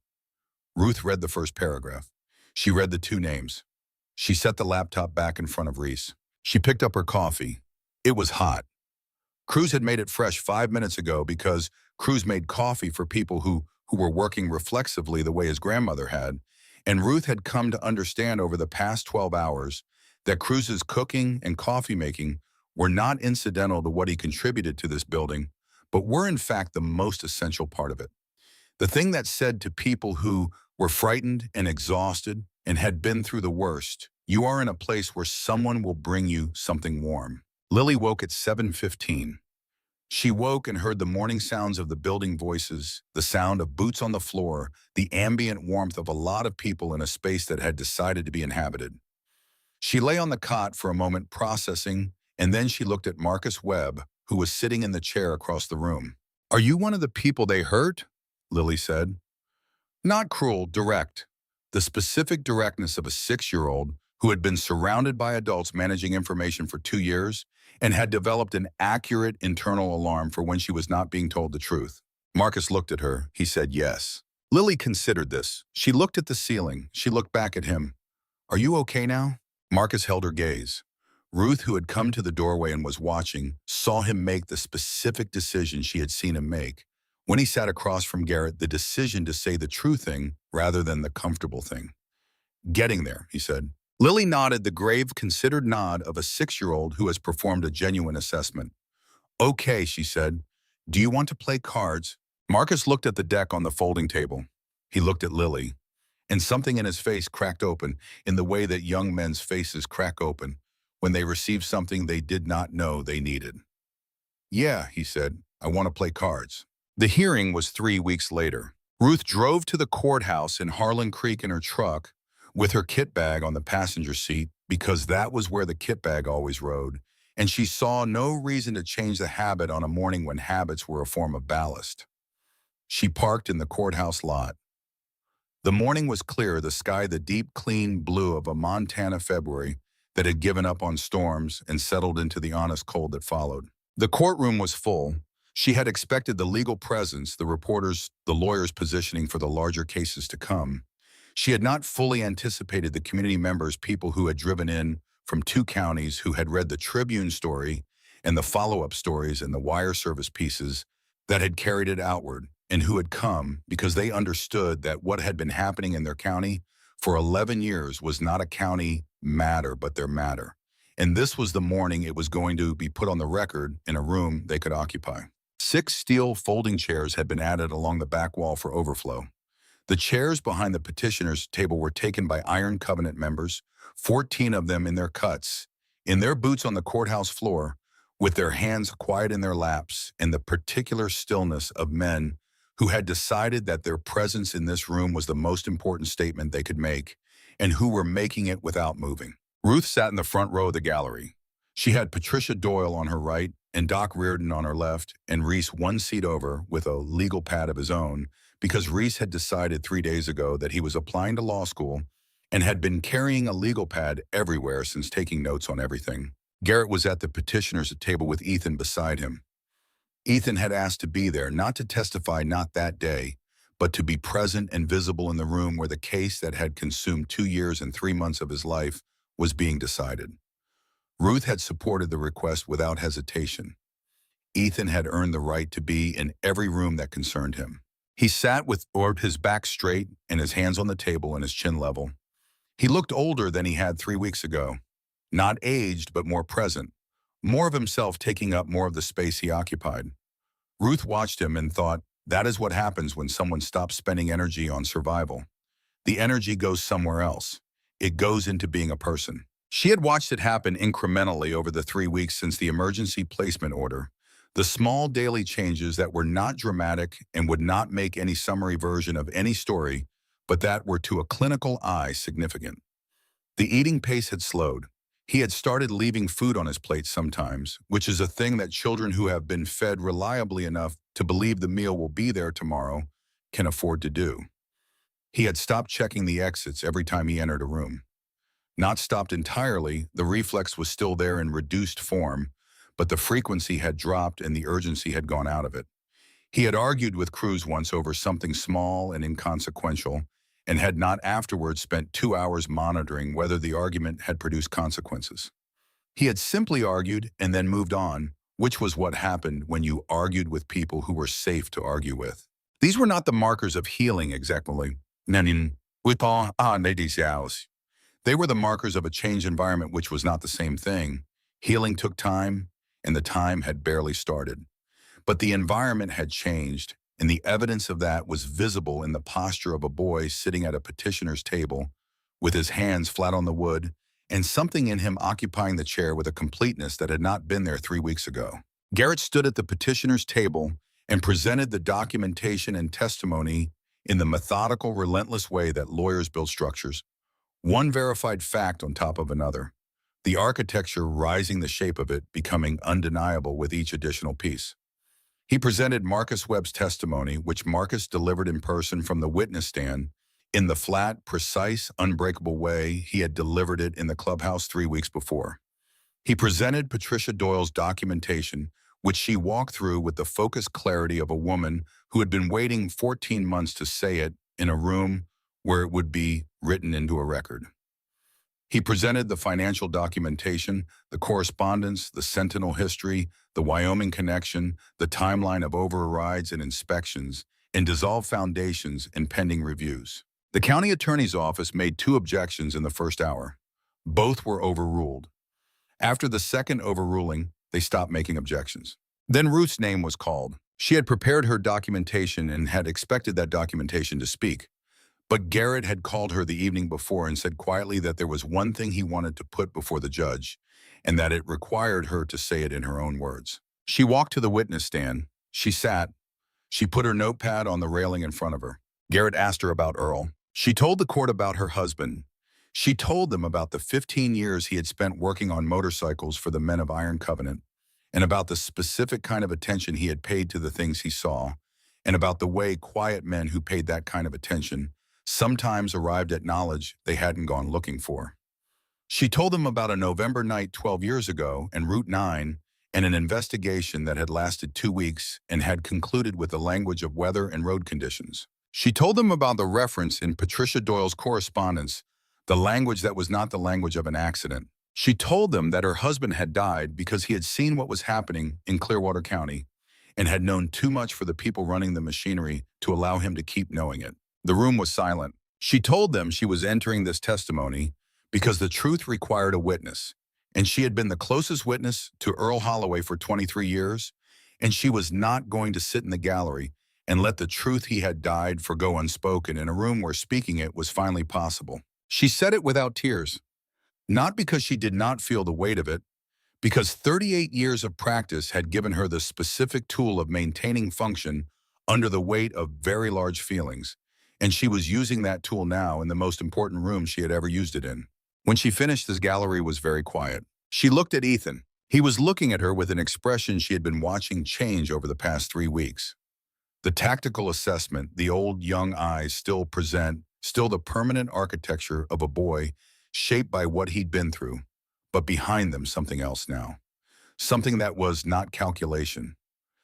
Ruth read the first paragraph. She read the 2 names. She set the laptop back in front of Reese. She picked up her coffee. It was hot. Cruz had made it fresh 5 minutes ago because Cruz made coffee for people who were working reflexively the way his grandmother had, and Ruth had come to understand over the past 12 hours that Cruz's cooking and coffee making were not incidental to what he contributed to this building, but were in fact the most essential part of it. The thing that said to people who were frightened and exhausted and had been through the worst, "You are in a place where someone will bring you something warm." Lily woke at 7:15. She woke and heard the morning sounds of the building voices, the sound of boots on the floor, the ambient warmth of a lot of people in a space that had decided to be inhabited. She lay on the cot for a moment processing, and then she looked at Marcus Webb, who was sitting in the chair across the room. "Are you one of the people they hurt?" Lily said. Not cruel, direct. The specific directness of a 6-year-old who had been surrounded by adults managing information for 2 years and had developed an accurate internal alarm for when she was not being told the truth. Marcus looked at her. He said yes. Lily considered this. She looked at the ceiling. She looked back at him. "Are you okay now?" Marcus held her gaze. Ruth, who had come to the doorway and was watching, saw him make the specific decision she had seen him make. When he sat across from Garrett, the decision to say the true thing rather than the comfortable thing. "Getting there," he said. Lily nodded, the grave, considered nod of a 6-year-old who has performed a genuine assessment. "Okay," she said. "Do you want to play cards?" Marcus looked at the deck on the folding table. He looked at Lily, and something in his face cracked open in the way that young men's faces crack open when they receive something they did not know they needed. "Yeah," he said, "I want to play cards." The hearing was 3 weeks later. Ruth drove to the courthouse in Harlan Creek in her truck with her kit bag on the passenger seat because that was where the kit bag always rode, and she saw no reason to change the habit on a morning when habits were a form of ballast. She parked in the courthouse lot. The morning was clear, the sky the deep, clean blue of a Montana February that had given up on storms and settled into the honest cold that followed. The courtroom was full. She had expected the legal presence, the reporters, the lawyers positioning for the larger cases to come. She had not fully anticipated the community members, people who had driven in from 2 counties, who had read the Tribune story and the follow-up stories and the wire service pieces that had carried it outward, and who had come because they understood that what had been happening in their county for 11 years was not a county matter, but their matter. And this was the morning it was going to be put on the record in a room they could occupy. 6 steel folding chairs had been added along the back wall for overflow. The chairs behind the petitioner's table were taken by Iron Covenant members, 14 of them in their cuts, in their boots on the courthouse floor, with their hands quiet in their laps, and the particular stillness of men who had decided that their presence in this room was the most important statement they could make, and who were making it without moving. Ruth sat in the front row of the gallery. She had Patricia Doyle on her right and Doc Reardon on her left, and Reese one seat over with a legal pad of his own, because Reese had decided 3 days ago that he was applying to law school and had been carrying a legal pad everywhere since taking notes on everything. Garrett was at the petitioner's table with Ethan beside him. Ethan had asked to be there, not to testify, not that day, but to be present and visible in the room where the case that had consumed 2 years and 3 months of his life was being decided. Ruth had supported the request without hesitation. Ethan had earned the right to be in every room that concerned him. He sat with his back straight and his hands on the table and his chin level. He looked older than he had 3 weeks ago. Not aged, but more present. More of himself taking up more of the space he occupied. Ruth watched him and thought, that is what happens when someone stops spending energy on survival. The energy goes somewhere else. It goes into being a person. She had watched it happen incrementally over the 3 weeks since the emergency placement order. The small daily changes that were not dramatic and would not make any summary version of any story, but that were to a clinical eye significant. The eating pace had slowed. He had started leaving food on his plate sometimes, which is a thing that children who have been fed reliably enough to believe the meal will be there tomorrow can afford to do. He had stopped checking the exits every time he entered a room. Not stopped entirely, the reflex was still there in reduced form, but the frequency had dropped and the urgency had gone out of it. He had argued with Cruz once over something small and inconsequential, and had not afterwards spent 2 hours monitoring whether the argument had produced consequences. He had simply argued and then moved on, which was what happened when you argued with people who were safe to argue with. These were not the markers of healing exactly. They were the markers of a changed environment, which was not the same thing. Healing took time, and the time had barely started. But the environment had changed, and the evidence of that was visible in the posture of a boy sitting at a petitioner's table with his hands flat on the wood, and something in him occupying the chair with a completeness that had not been there 3 weeks ago. Garrett stood at the petitioner's table and presented the documentation and testimony in the methodical, relentless way that lawyers build structures, one verified fact on top of another, the architecture rising the shape of it, becoming undeniable with each additional piece. He presented Marcus Webb's testimony, which Marcus delivered in person from the witness stand, in the flat, precise, unbreakable way he had delivered it in the clubhouse 3 weeks before. He presented Patricia Doyle's documentation, which she walked through with the focused clarity of a woman who had been waiting 14 months to say it in a room where it would be written into a record. He presented the financial documentation, the correspondence, the Sentinel history, the Wyoming connection, the timeline of overrides and inspections, and dissolved foundations and pending reviews. The county attorney's office made 2 objections in the first hour. Both were overruled. After the second overruling, they stopped making objections. Then Ruth's name was called. She had prepared her documentation and had expected that documentation to speak. But Garrett had called her the evening before and said quietly that there was one thing he wanted to put before the judge, and that it required her to say it in her own words. She walked to the witness stand. She sat. She put her notepad on the railing in front of her. Garrett asked her about Earl. She told the court about her husband. She told them about the 15 years he had spent working on motorcycles for the men of Iron Covenant, and about the specific kind of attention he had paid to the things he saw, and about the way quiet men who paid that kind of attention sometimes arrived at knowledge they hadn't gone looking for. She told them about a November night 12 years ago and Route 9 and an investigation that had lasted 2 weeks and had concluded with the language of weather and road conditions. She told them about the reference in Patricia Doyle's correspondence, the language that was not the language of an accident. She told them that her husband had died because he had seen what was happening in Clearwater County and had known too much for the people running the machinery to allow him to keep knowing it. The room was silent. She told them she was entering this testimony because the truth required a witness, and she had been the closest witness to Earl Holloway for 23 years, and she was not going to sit in the gallery and let the truth he had died forgo unspoken in a room where speaking it was finally possible. She said it without tears, not because she did not feel the weight of it, because 38 years of practice had given her the specific tool of maintaining function under the weight of very large feelings, and she was using that tool now in the most important room she had ever used it in. When she finished, this gallery was very quiet. She looked at Ethan. He was looking at her with an expression she had been watching change over the past 3 weeks. The tactical assessment, the old young eyes still present, still the permanent architecture of a boy shaped by what he'd been through, but behind them something else now. Something that was not calculation.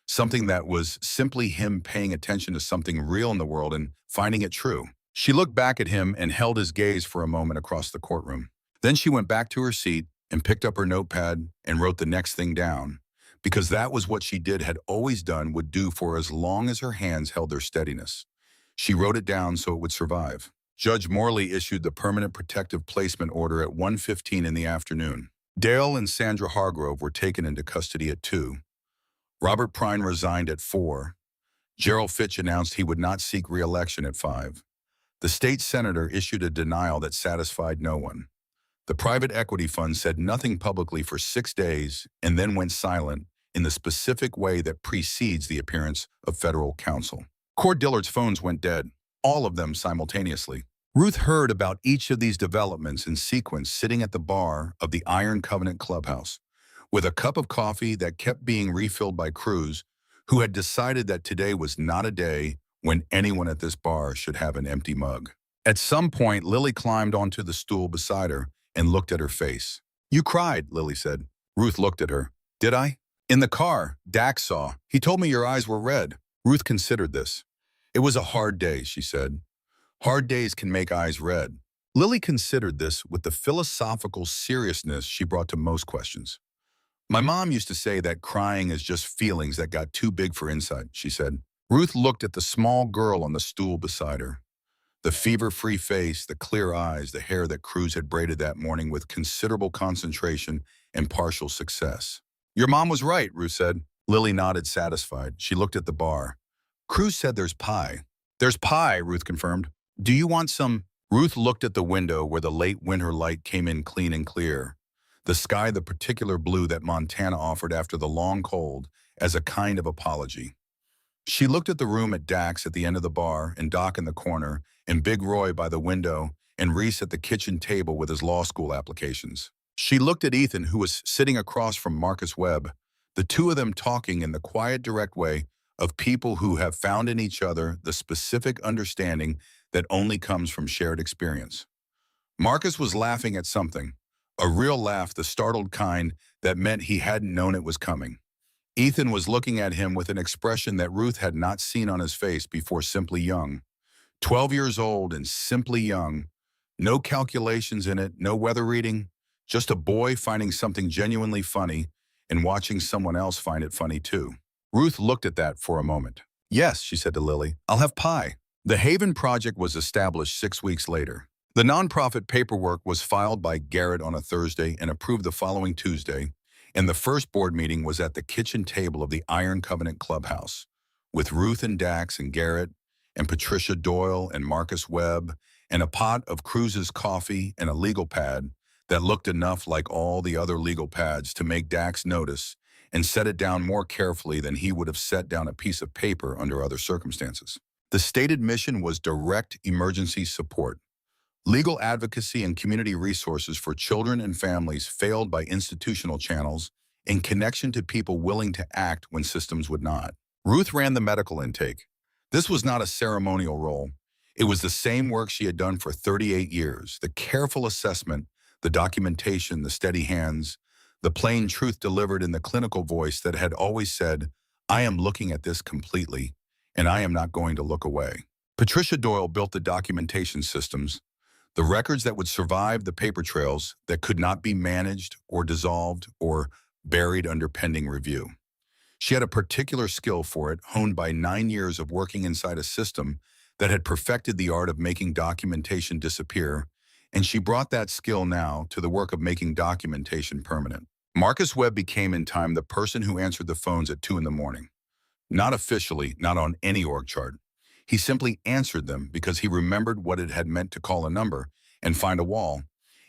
Something that was simply him paying attention to something real in the world and finding it true. She looked back at him and held his gaze for a moment across the courtroom. Then she went back to her seat and picked up her notepad and wrote the next thing down, because that was what she had always done, would do for as long as her hands held their steadiness. She wrote it down so it would survive. Judge Morley issued the permanent protective placement order at 1:15 in the afternoon. Dale and Sandra Hargrove were taken into custody at 2. Robert Prine resigned at 4. Gerald Fitch announced he would not seek re-election at 5. The state senator issued a denial that satisfied no one. The private equity fund said nothing publicly for 6 days and then went silent in the specific way that precedes the appearance of federal counsel. Cord Dillard's phones went dead, all of them simultaneously. Ruth heard about each of these developments in sequence sitting at the bar of the Iron Covenant Clubhouse, with a cup of coffee that kept being refilled by Cruz, who had decided that today was not a day when anyone at this bar should have an empty mug. At some point, Lily climbed onto the stool beside her and looked at her face. "You cried," Lily said. Ruth looked at her. "Did I?" "In the car, Dax saw. He told me your eyes were red." Ruth considered this. "It was a hard day," she said. "Hard days can make eyes red." Lily considered this with the philosophical seriousness she brought to most questions. "My mom used to say that crying is just feelings that got too big for insight," she said. Ruth looked at the small girl on the stool beside her. The fever-free face, the clear eyes, the hair that Cruz had braided that morning with considerable concentration and partial success. "Your mom was right," Ruth said. Lily nodded, satisfied. She looked at the bar. "Cruz said there's pie." "There's pie," Ruth confirmed. "Do you want some?" Ruth looked at the window where the late winter light came in clean and clear. The sky the particular blue that Montana offered after the long cold as a kind of apology. She looked at the room at Dax at the end of the bar, and Doc in the corner, and Big Roy by the window, and Reese at the kitchen table with his law school applications. She looked at Ethan, who was sitting across from Marcus Webb, the two of them talking in the quiet, direct way of people who have found in each other the specific understanding that only comes from shared experience. Marcus was laughing at something, a real laugh, the startled kind that meant he hadn't known it was coming. Ethan was looking at him with an expression that Ruth had not seen on his face before. Simply young. 12 years old and simply young. No calculations in it, no weather reading. Just a boy finding something genuinely funny and watching someone else find it funny too. Ruth looked at that for a moment. "Yes," she said to Lily, "I'll have pie." The Haven Project was established 6 weeks later. The nonprofit paperwork was filed by Garrett on a Thursday and approved the following Tuesday, and the first board meeting was at the kitchen table of the Iron Covenant Clubhouse, with Ruth and Dax and Garrett and Patricia Doyle and Marcus Webb and a pot of Cruz's coffee and a legal pad that looked enough like all the other legal pads to make Dax notice and set it down more carefully than he would have set down a piece of paper under other circumstances. The stated mission was direct emergency support. Legal advocacy and community resources for children and families failed by institutional channels in connection to people willing to act when systems would not. Ruth ran the medical intake. This was not a ceremonial role. It was the same work she had done for 38 years, the careful assessment, the documentation, the steady hands, the plain truth delivered in the clinical voice that had always said, "I am looking at this completely, and I am not going to look away." Patricia Doyle built the documentation systems, the records that would survive the paper trails that could not be managed or dissolved or buried under pending review. She had a particular skill for it, honed by 9 years of working inside a system that had perfected the art of making documentation disappear, and she brought that skill now to the work of making documentation permanent. Marcus Webb became in time the person who answered the phones at 2 in the morning. Not officially, not on any org chart. He simply answered them because he remembered what it had meant to call a number and find a wall,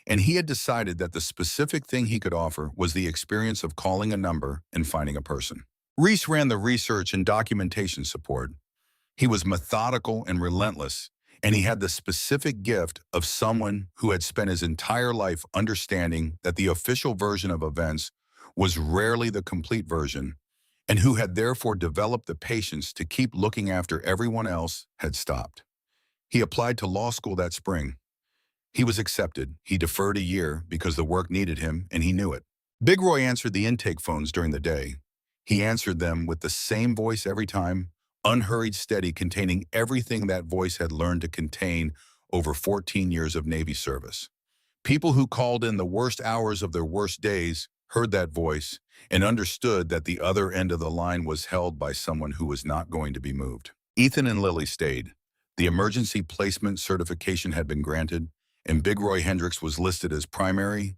and he had decided that the specific thing he could offer was the experience of calling a number and finding a person. Reese ran the research and documentation support. He was methodical and relentless, and he had the specific gift of someone who had spent his entire life understanding that the official version of events was rarely the complete version, and who had therefore developed the patience to keep looking after everyone else had stopped. He applied to law school that spring. He was accepted. He deferred a year because the work needed him, and he knew it. Big Roy answered the intake phones during the day. He answered them with the same voice every time, unhurried, steady, containing everything that voice had learned to contain over 14 years of Navy service. People who called in the worst hours of their worst days heard that voice and understood that the other end of the line was held by someone who was not going to be moved. Ethan and Lily stayed. The emergency placement certification had been granted, and Big Roy Hendricks was listed as primary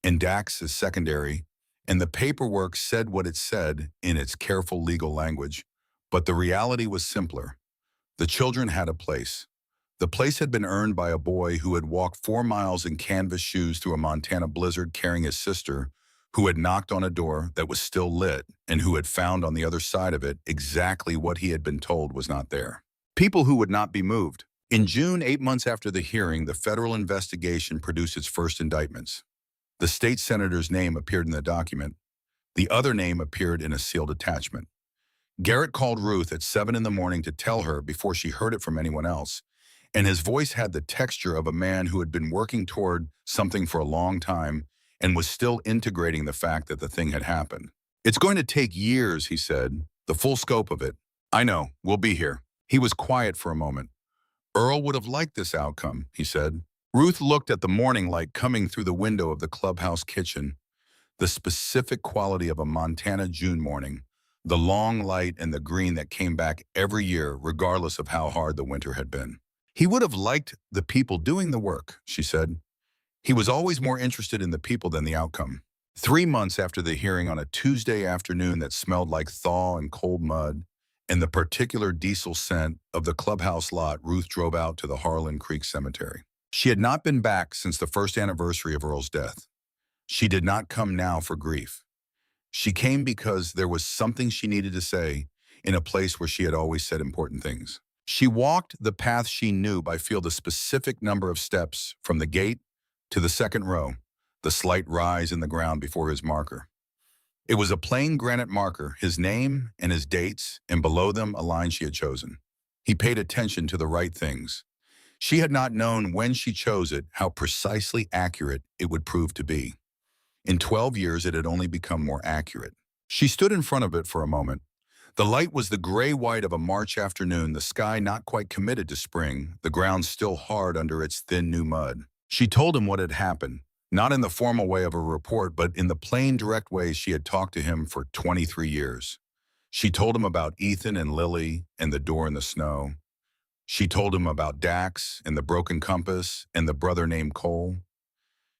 and Dax as secondary, and the paperwork said what it said in its careful legal language, but the reality was simpler. The children had a place. The place had been earned by a boy who had walked 4 miles in canvas shoes through a Montana blizzard carrying his sister, who had knocked on a door that was still lit and who had found on the other side of it exactly what he had been told was not there. People who would not be moved. In June, 8 months after the hearing, the federal investigation produced its first indictments. The state senator's name appeared in the document. The other name appeared in a sealed attachment. Garrett called Ruth at 7 in the morning to tell her before she heard it from anyone else, and his voice had the texture of a man who had been working toward something for a long time and was still integrating the fact that the thing had happened. "It's going to take years," he said, "the full scope of it. I know, we'll be here." He was quiet for a moment. "Earl would have liked this outcome," he said. Ruth looked at the morning light coming through the window of the clubhouse kitchen, the specific quality of a Montana June morning, the long light and the green that came back every year regardless of how hard the winter had been. "He would have liked the people doing the work," she said. "He was always more interested in the people than the outcome." 3 months after the hearing, on a Tuesday afternoon that smelled like thaw and cold mud and the particular diesel scent of the clubhouse lot, Ruth drove out to the Harlan Creek Cemetery. She had not been back since the first anniversary of Earl's death. She did not come now for grief. She came because there was something she needed to say in a place where she had always said important things. She walked the path she knew by feel the specific number of steps from the gate to the second row, the slight rise in the ground before his marker. It was a plain granite marker, his name and his dates, and below them a line she had chosen. He paid attention to the right things. She had not known when she chose it how precisely accurate it would prove to be. In 12 years, it had only become more accurate. She stood in front of it for a moment. The light was the gray-white of a March afternoon, the sky not quite committed to spring, the ground still hard under its thin new mud. She told him what had happened, not in the formal way of a report, but in the plain, direct way she had talked to him for 23 years. She told him about Ethan and Lily and the door in the snow. She told him about Dax and the broken compass and the brother named Cole.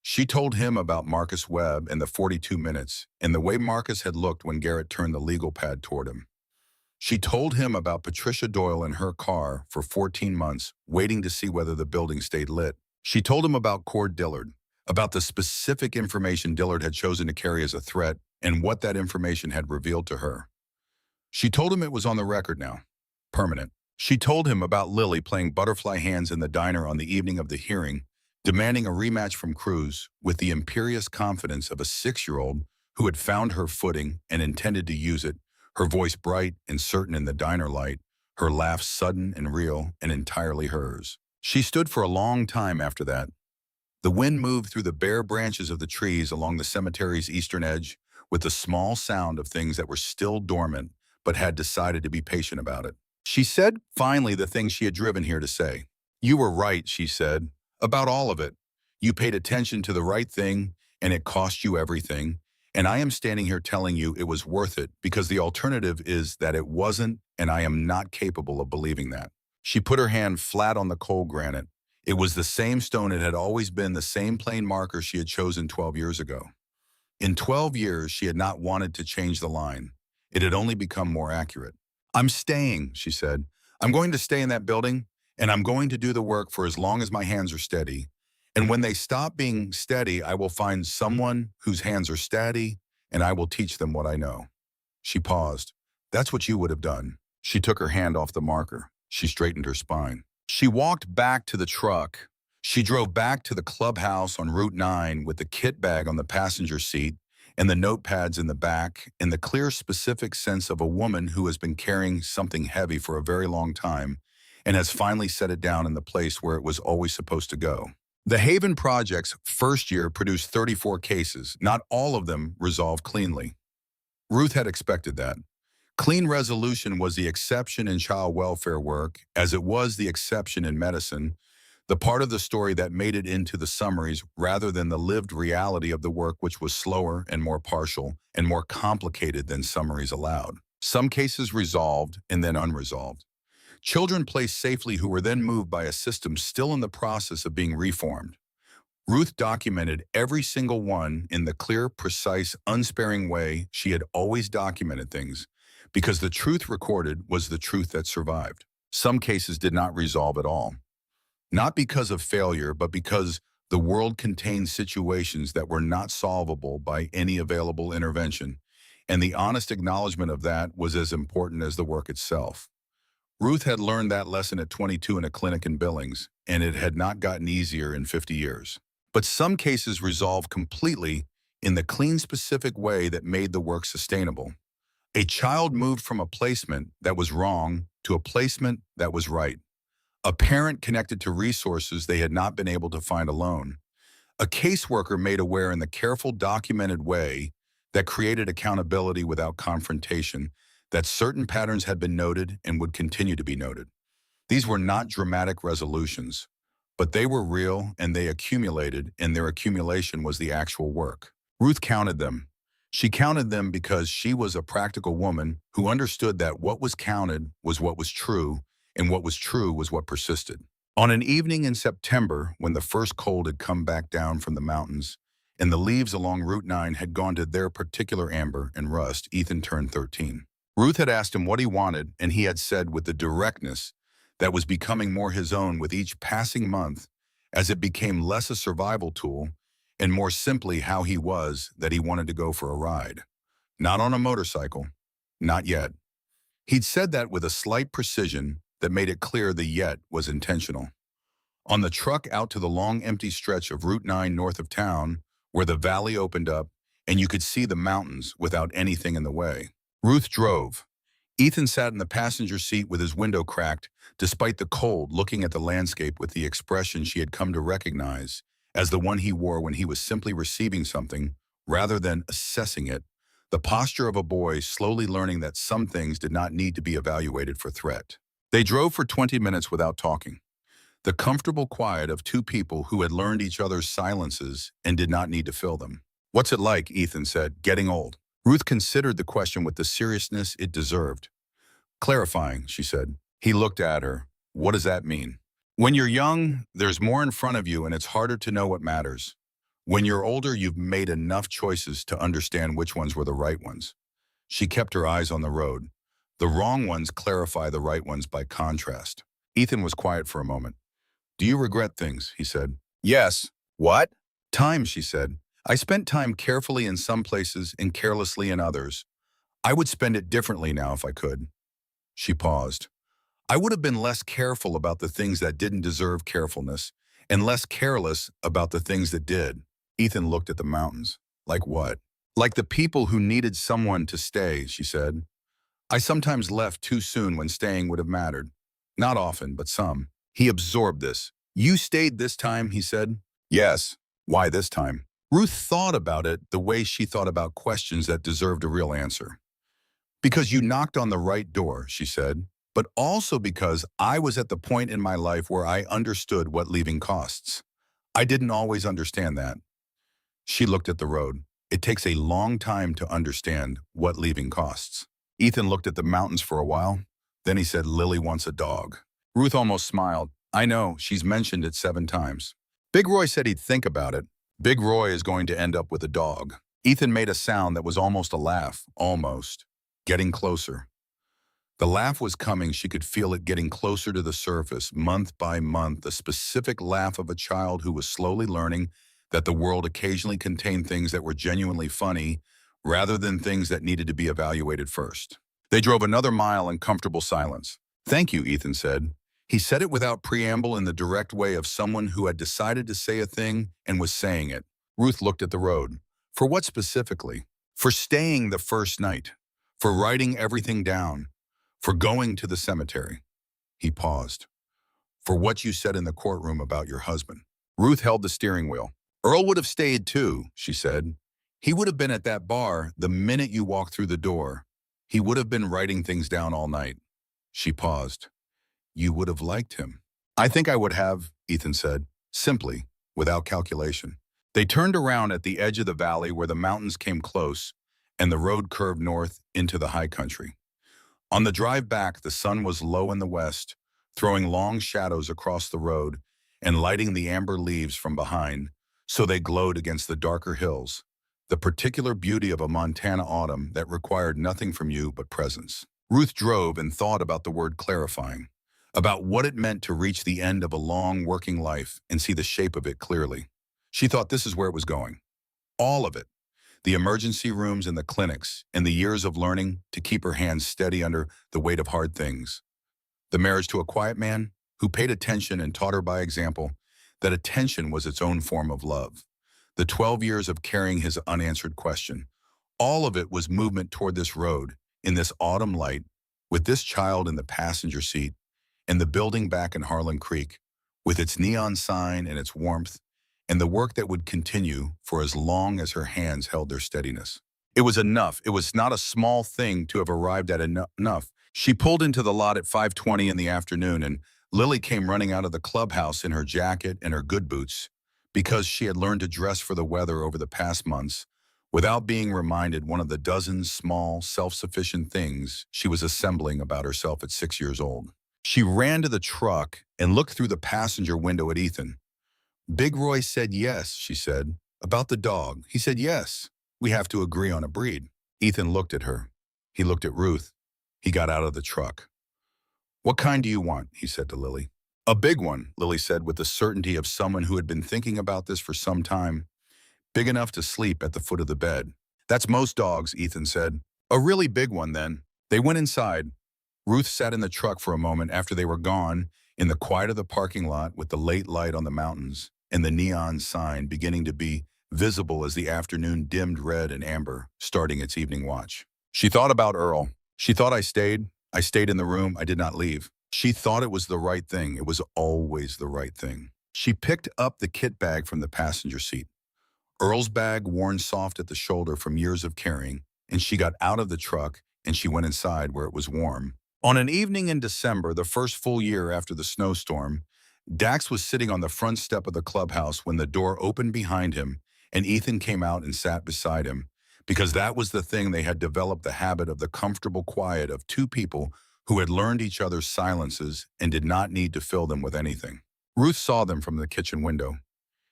She told him about Marcus Webb and the 42 minutes and the way Marcus had looked when Garrett turned the legal pad toward him. She told him about Patricia Doyle in her car for 14 months, waiting to see whether the building stayed lit. She told him about Cord Dillard, about the specific information Dillard had chosen to carry as a threat and what that information had revealed to her. She told him it was on the record now, permanent. She told him about Lily playing butterfly hands in the diner on the evening of the hearing, demanding a rematch from Cruz with the imperious confidence of a 6-year-old who had found her footing and intended to use it, her voice bright and certain in the diner light, her laugh sudden and real and entirely hers. She stood for a long time after that. The wind moved through the bare branches of the trees along the cemetery's eastern edge with the small sound of things that were still dormant but had decided to be patient about it. She said finally the thing she had driven here to say. You were right, she said, about all of it. You paid attention to the right thing, and it cost you everything. And I am standing here telling you it was worth it because the alternative is that it wasn't, and I am not capable of believing that. She put her hand flat on the cold granite. It was the same stone, it had always been the same plain marker she had chosen 12 years ago. In 12 years, she had not wanted to change the line. It had only become more accurate. I'm staying, she said. I'm going to stay in that building, and I'm going to do the work for as long as my hands are steady. And when they stop being steady, I will find someone whose hands are steady, and I will teach them what I know. She paused. That's what you would have done. She took her hand off the marker. She straightened her spine. She walked back to the truck. She drove back to the clubhouse on Route 9 with the kit bag on the passenger seat and the notepads in the back, and the clear, specific sense of a woman who has been carrying something heavy for a very long time and has finally set it down in the place where it was always supposed to go. The Haven Project's first year produced 34 cases. Not all of them resolved cleanly. Ruth had expected that. Clean resolution was the exception in child welfare work, as it was the exception in medicine, the part of the story that made it into the summaries rather than the lived reality of the work, which was slower and more partial and more complicated than summaries allowed. Some cases resolved and then unresolved. Children placed safely who were then moved by a system still in the process of being reformed. Ruth documented every single one in the clear, precise, unsparing way she had always documented things, because the truth recorded was the truth that survived. Some cases did not resolve at all. Not because of failure, but because the world contained situations that were not solvable by any available intervention, and the honest acknowledgement of that was as important as the work itself. Ruth had learned that lesson at 22 in a clinic in Billings, and it had not gotten easier in 50 years. But some cases resolved completely in the clean, specific way that made the work sustainable. A child moved from a placement that was wrong to a placement that was right. A parent connected to resources they had not been able to find alone. A caseworker made aware in the careful, documented way that created accountability without confrontation that certain patterns had been noted and would continue to be noted. These were not dramatic resolutions, but they were real and they accumulated, and their accumulation was the actual work. Ruth counted them. She counted them because she was a practical woman who understood that what was counted was what was true, and what was true was what persisted. On an evening in September, when the first cold had come back down from the mountains, and the leaves along Route 9 had gone to their particular amber and rust, Ethan turned 13. Ruth had asked him what he wanted, and he had said with the directness that was becoming more his own with each passing month, as it became less a survival tool and more simply how he was, that he wanted to go for a ride. Not on a motorcycle. Not yet. He'd said that with a slight precision that made it clear the yet was intentional. On the truck out to the long empty stretch of Route 9 north of town, where the valley opened up and you could see the mountains without anything in the way. Ruth drove. Ethan sat in the passenger seat with his window cracked, despite the cold, looking at the landscape with the expression she had come to recognize as the one he wore when he was simply receiving something rather than assessing it, the posture of a boy slowly learning that some things did not need to be evaluated for threat. They drove for 20 minutes without talking. The comfortable quiet of two people who had learned each other's silences and did not need to fill them. What's it like, Ethan said, getting old? Ruth considered the question with the seriousness it deserved. Clarifying, she said. He looked at her. What does that mean? When you're young, there's more in front of you and it's harder to know what matters. When you're older, you've made enough choices to understand which ones were the right ones. She kept her eyes on the road. The wrong ones clarify the right ones by contrast. Ethan was quiet for a moment. Do you regret things? He said. Yes. What? Time, she said. I spent time carefully in some places and carelessly in others. I would spend it differently now if I could. She paused. I would have been less careful about the things that didn't deserve carefulness and less careless about the things that did. Ethan looked at the mountains. Like what? Like the people who needed someone to stay, she said. I sometimes left too soon when staying would have mattered. Not often, but some. He absorbed this. You stayed this time, he said. Yes. Why this time? Ruth thought about it the way she thought about questions that deserved a real answer. Because you knocked on the right door, she said. but also because I was at the point in my life where I understood what leaving costs. I didn't always understand that. She looked at the road. It takes a long time to understand what leaving costs. Ethan looked at the mountains for a while. Then he said, Lily wants a dog. Ruth almost smiled. I know, she's mentioned it 7 times. Big Roy said he'd think about it. Big Roy is going to end up with a dog. Ethan made a sound that was almost a laugh, almost. Getting closer. The laugh was coming. She could feel it getting closer to the surface, month by month, the specific laugh of a child who was slowly learning that the world occasionally contained things that were genuinely funny, rather than things that needed to be evaluated first. They drove another mile in comfortable silence. Thank you, Ethan said. He said it without preamble in the direct way of someone who had decided to say a thing and was saying it. Ruth looked at the road. For what specifically? For staying the first night. For writing everything down. For going to the cemetery. He paused. For what you said in the courtroom about your husband. Ruth held the steering wheel. Earl would have stayed too, she said. He would have been at that bar the minute you walked through the door. He would have been writing things down all night. She paused. You would have liked him. I think I would have, Ethan said, simply, without calculation. They turned around at the edge of the valley where the mountains came close and the road curved north into the high country. On the drive back, the sun was low in the west, throwing long shadows across the road and lighting the amber leaves from behind, so they glowed against the darker hills, the particular beauty of a Montana autumn that required nothing from you but presence. Ruth drove and thought about the word clarifying, about what it meant to reach the end of a long working life and see the shape of it clearly. She thought this is where it was going. All of it. The emergency rooms and the clinics and the years of learning to keep her hands steady under the weight of hard things. The marriage to a quiet man who paid attention and taught her by example that attention was its own form of love. The 12 years of carrying his unanswered question. All of it was movement toward this road, in this autumn light, with this child in the passenger seat, and the building back in Harlan Creek, with its neon sign and its warmth, and the work that would continue for as long as her hands held their steadiness. It was enough. It was not a small thing to have arrived at enough. She pulled into the lot at 5:20 in the afternoon, and Lily came running out of the clubhouse in her jacket and her good boots, because she had learned to dress for the weather over the past months, without being reminded one of the dozen small, self-sufficient things she was assembling about herself at 6 years old. She ran to the truck and looked through the passenger window at Ethan. Big Roy said yes, she said. About the dog. He said yes. We have to agree on a breed. Ethan looked at her. He looked at Ruth. He got out of the truck. What kind do you want? He said to Lily. A big one, Lily said with the certainty of someone who had been thinking about this for some time. Big enough to sleep at the foot of the bed. That's most dogs, Ethan said. A really big one, then. They went inside. Ruth sat in the truck for a moment after they were gone, in the quiet of the parking lot with the late light on the mountains and the neon sign beginning to be visible as the afternoon dimmed red and amber, starting its evening watch. She thought about Earl. She thought I stayed. I stayed in the room. I did not leave. She thought it was the right thing. It was always the right thing. She picked up the kit bag from the passenger seat. Earl's bag worn soft at the shoulder from years of carrying, and she got out of the truck and she went inside where it was warm. On an evening in December, the first full year after the snowstorm, Dax was sitting on the front step of the clubhouse when the door opened behind him and Ethan came out and sat beside him, because that was the thing they had developed, the habit of the comfortable quiet of two people who had learned each other's silences and did not need to fill them with anything. Ruth saw them from the kitchen window.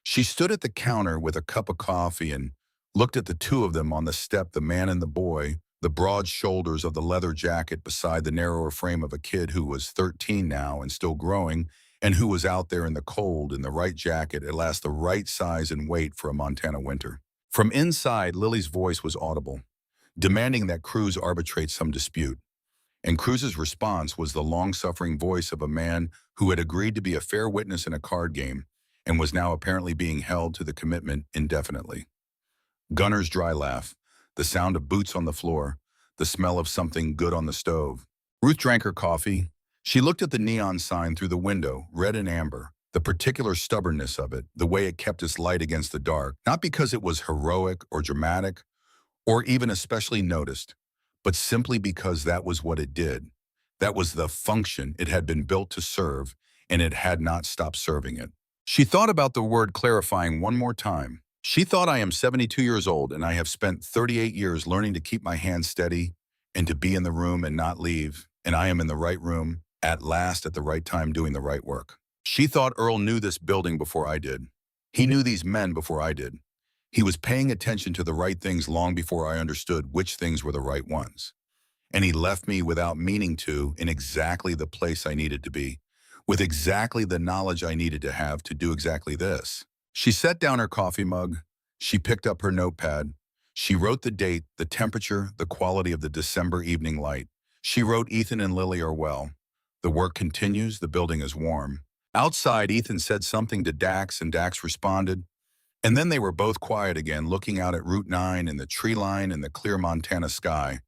She stood at the counter with a cup of coffee and looked at the two of them on the step, the man and the boy, the broad shoulders of the leather jacket beside the narrower frame of a kid who was 13 now and still growing, and who was out there in the cold in the right jacket, at last the right size and weight for a Montana winter. From inside, Lily's voice was audible, demanding that Cruz arbitrate some dispute. And Cruz's response was the long-suffering voice of a man who had agreed to be a fair witness in a card game and was now apparently being held to the commitment indefinitely. Gunner's dry laugh, the sound of boots on the floor, the smell of something good on the stove. Ruth drank her coffee. She looked at the neon sign through the window, red and amber, the particular stubbornness of it, the way it kept its light against the dark, not because it was heroic or dramatic or even especially noticed, but simply because that was what it did. That was the function it had been built to serve, and it had not stopped serving it. She thought about the word clarifying one more time. She thought, I am 72 years old, and I have spent 38 years learning to keep my hands steady and to be in the room and not leave, and I am in the right room, at last at the right time doing the right work. She thought Earl knew this building before I did. He knew these men before I did. He was paying attention to the right things long before I understood which things were the right ones. And he left me without meaning to in exactly the place I needed to be, with exactly the knowledge I needed to have to do exactly this. She set down her coffee mug. She picked up her notepad. She wrote the date, the temperature, the quality of the December evening light. She wrote, Ethan and Lily are well. The work continues, the building is warm. Outside, Ethan said something to Dax, and Dax responded. And then they were both quiet again, looking out at Route 9 and the tree line and the clear Montana sky.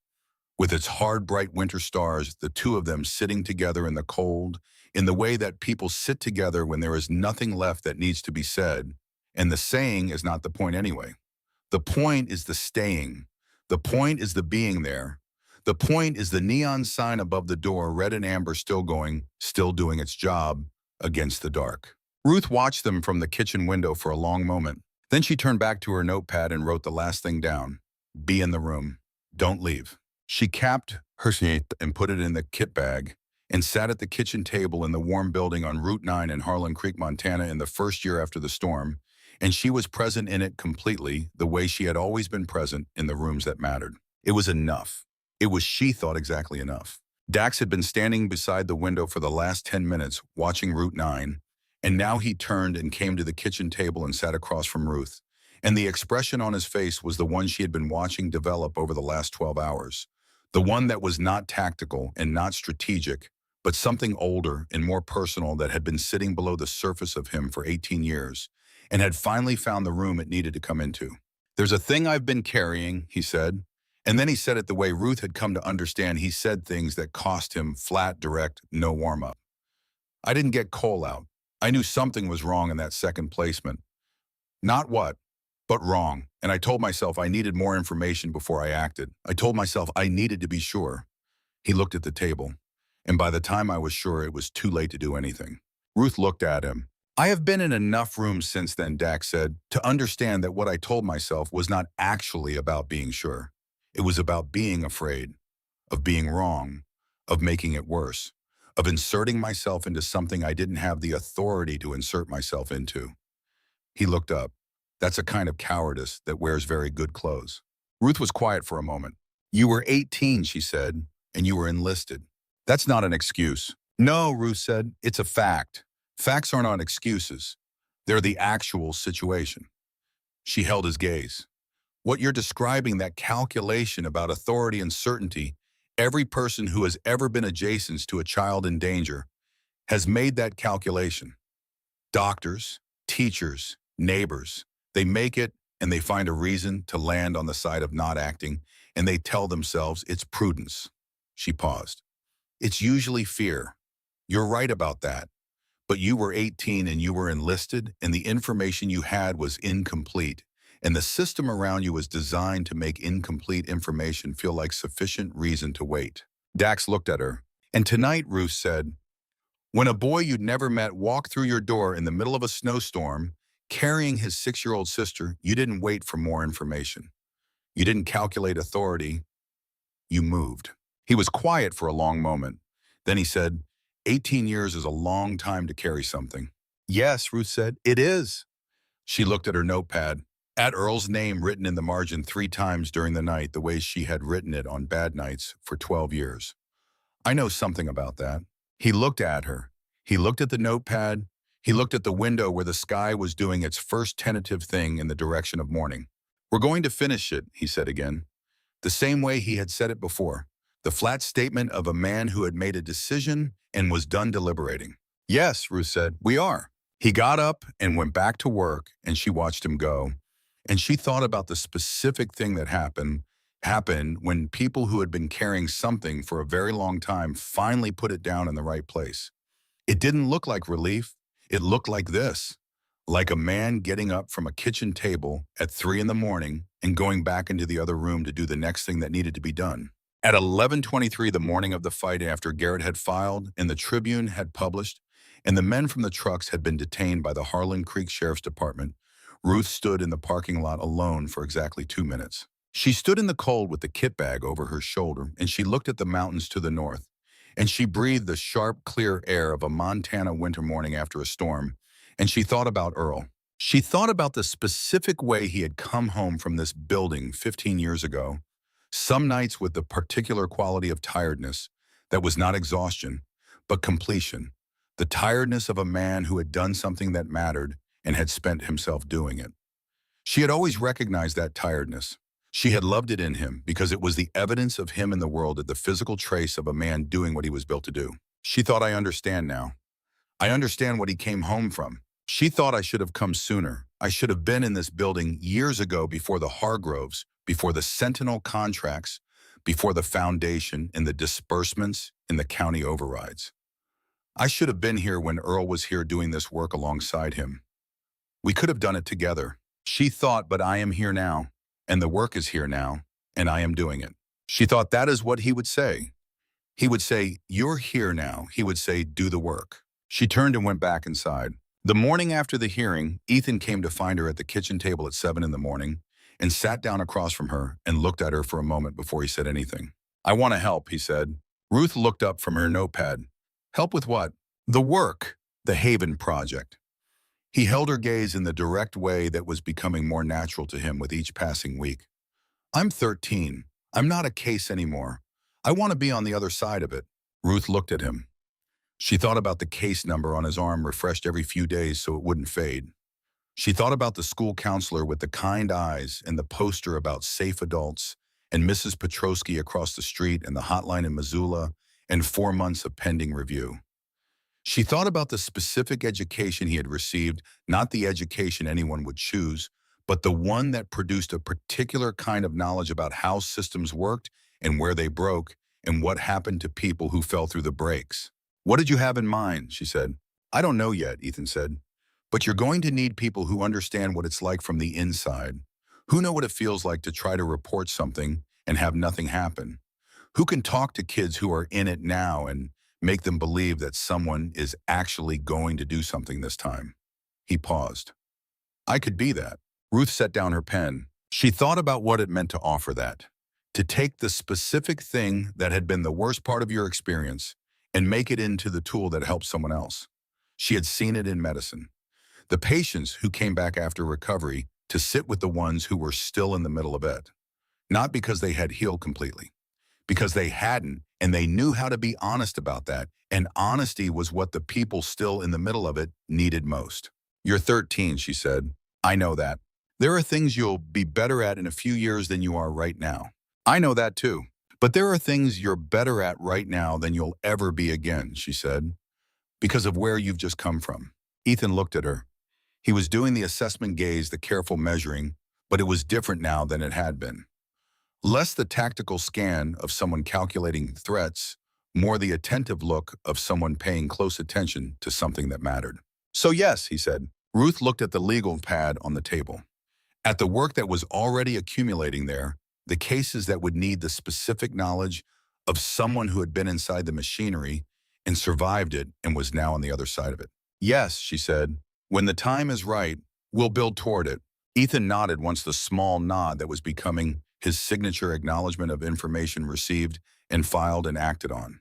With its hard, bright winter stars, the two of them sitting together in the cold, in the way that people sit together when there is nothing left that needs to be said. And the saying is not the point anyway. The point is the staying. The point is the being there. The point is the neon sign above the door, red and amber, still going, still doing its job, against the dark. Ruth watched them from the kitchen window for a long moment. Then she turned back to her notepad and wrote the last thing down. Be in the room. Don't leave. She capped her sheet and put it in the kit bag and sat at the kitchen table in the warm building on Route 9 in Harlan Creek, Montana in the first year after the storm, and she was present in it completely, the way she had always been present in the rooms that mattered. It was enough. It was, she thought, exactly enough. Dax had been standing beside the window for the last 10 minutes, watching Route 9, and now he turned and came to the kitchen table and sat across from Ruth. And the expression on his face was the one she had been watching develop over the last 12 hours. The one that was not tactical and not strategic, but something older and more personal that had been sitting below the surface of him for 18 years and had finally found the room it needed to come into. There's a thing I've been carrying, he said. And then he said it the way Ruth had come to understand. He said things that cost him flat, direct, no warm-up. I didn't get coal out. I knew something was wrong in that second placement. Not what, but wrong. And I told myself I needed more information before I acted. I told myself I needed to be sure. He looked at the table, and by the time I was sure, it was too late to do anything. Ruth looked at him. I have been in enough rooms since then, Dax said, to understand that what I told myself was not actually about being sure. It was about being afraid, of being wrong, of making it worse, of inserting myself into something I didn't have the authority to insert myself into. He looked up. That's a kind of cowardice that wears very good clothes. Ruth was quiet for a moment. You were 18, she said, and you were enlisted. That's not an excuse. No, Ruth said, it's a fact. Facts are not excuses. They're the actual situation. She held his gaze. What you're describing, that calculation about authority and certainty, every person who has ever been adjacent to a child in danger has made that calculation. Doctors, teachers, neighbors, they make it and they find a reason to land on the side of not acting, and they tell themselves it's prudence. She paused. It's usually fear. You're right about that. But you were 18 and you were enlisted, and the information you had was incomplete. And the system around you was designed to make incomplete information feel like sufficient reason to wait. Dax looked at her. And tonight, Ruth said, when a boy you'd never met walked through your door in the middle of a snowstorm, carrying his 6-year-old sister, you didn't wait for more information. You didn't calculate authority. You moved. He was quiet for a long moment. Then he said, 18 years is a long time to carry something. Yes, Ruth said, it is. She looked at her notepad, at Earl's name written in the margin 3 times during the night, the way she had written it on bad nights for 12 years. I know something about that. He looked at her. He looked at the notepad. He looked at the window where the sky was doing its first tentative thing in the direction of morning. We're going to finish it, he said again, the same way he had said it before, the flat statement of a man who had made a decision and was done deliberating. Yes, Ruth said, we are. He got up and went back to work, and she watched him go. And she thought about the specific thing that happened when people who had been carrying something for a very long time finally put it down in the right place. It didn't look like relief. It looked like this, like a man getting up from a kitchen table at 3 in the morning and going back into the other room to do the next thing that needed to be done. At 11:23 the morning of the fight, after Garrett had filed and the Tribune had published, and the men from the trucks had been detained by the Harlan Creek Sheriff's Department, Ruth stood in the parking lot alone for exactly 2 minutes. She stood in the cold with the kit bag over her shoulder, and she looked at the mountains to the north, and she breathed the sharp, clear air of a Montana winter morning after a storm, and she thought about Earl. She thought about the specific way he had come home from this building 15 years ago, some nights with the particular quality of tiredness that was not exhaustion, but completion, the tiredness of a man who had done something that mattered and had spent himself doing it. She had always recognized that tiredness. She had loved it in him because it was the evidence of him in the world, at the physical trace of a man doing what he was built to do. She thought, I understand now. I understand what he came home from. She thought, I should have come sooner. I should have been in this building years ago, before the Hargroves, before the Sentinel contracts, before the foundation and the disbursements and the county overrides. I should have been here when Earl was here doing this work alongside him. We could have done it together. She thought, but I am here now, and the work is here now, and I am doing it. She thought that is what he would say. He would say, you're here now. He would say, do the work. She turned and went back inside. The morning after the hearing, Ethan came to find her at the kitchen table at 7 in the morning and sat down across from her and looked at her for a moment before he said anything. I want to help, he said. Ruth looked up from her notepad. Help with what? The work, the Haven Project. He held her gaze in the direct way that was becoming more natural to him with each passing week. I'm 13. I'm not a case anymore. I want to be on the other side of it. Ruth looked at him. She thought about the case number on his arm, refreshed every few days so it wouldn't fade. She thought about the school counselor with the kind eyes and the poster about safe adults, and Mrs. Petrosky across the street, and the hotline in Missoula, and 4 months of pending review. She thought about the specific education he had received, not the education anyone would choose, but the one that produced a particular kind of knowledge about how systems worked and where they broke and what happened to people who fell through the breaks. What did you have in mind? She said. I don't know yet, Ethan said. But you're going to need people who understand what it's like from the inside, who know what it feels like to try to report something and have nothing happen, who can talk to kids who are in it now and make them believe that someone is actually going to do something this time. He paused. I could be that. Ruth set down her pen. She thought about what it meant to offer that, to take the specific thing that had been the worst part of your experience and make it into the tool that helps someone else. She had seen it in medicine. The patients who came back after recovery to sit with the ones who were still in the middle of it. Not because they had healed completely, because they hadn't, and they knew how to be honest about that, and honesty was what the people still in the middle of it needed most. You're 13, she said. I know that. There are things you'll be better at in a few years than you are right now. I know that too. But there are things you're better at right now than you'll ever be again, she said, because of where you've just come from. Ethan looked at her. He was doing the assessment gaze, the careful measuring, but it was different now than it had been. Less the tactical scan of someone calculating threats, more the attentive look of someone paying close attention to something that mattered. So yes, he said. Ruth looked at the legal pad on the table, at the work that was already accumulating there, the cases that would need the specific knowledge of someone who had been inside the machinery and survived it and was now on the other side of it. Yes, she said. When the time is right, we'll build toward it. Ethan nodded once the small nod that was becoming his signature acknowledgement of information received and filed and acted on.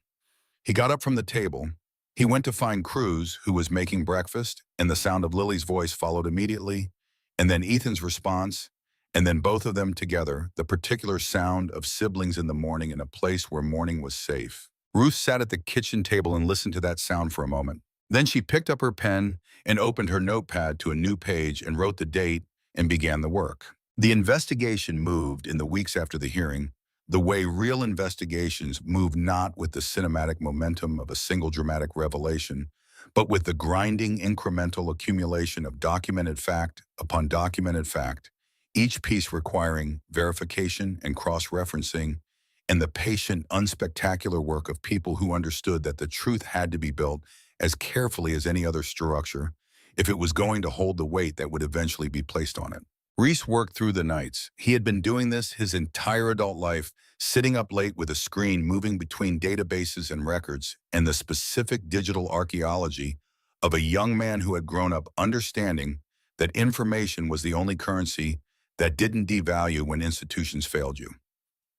He got up from the table. He went to find Cruz, who was making breakfast, and the sound of Lily's voice followed immediately, and then Ethan's response, and then both of them together, the particular sound of siblings in the morning in a place where morning was safe. Ruth sat at the kitchen table and listened to that sound for a moment. Then she picked up her pen and opened her notepad to a new page and wrote the date and began the work. The investigation moved in the weeks after the hearing, the way real investigations move, not with the cinematic momentum of a single dramatic revelation, but with the grinding incremental accumulation of documented fact upon documented fact, each piece requiring verification and cross-referencing, and the patient, unspectacular work of people who understood that the truth had to be built as carefully as any other structure if it was going to hold the weight that would eventually be placed on it. Reese worked through the nights. He had been doing this his entire adult life, sitting up late with a screen moving between databases and records, and the specific digital archaeology of a young man who had grown up understanding that information was the only currency that didn't devalue when institutions failed you.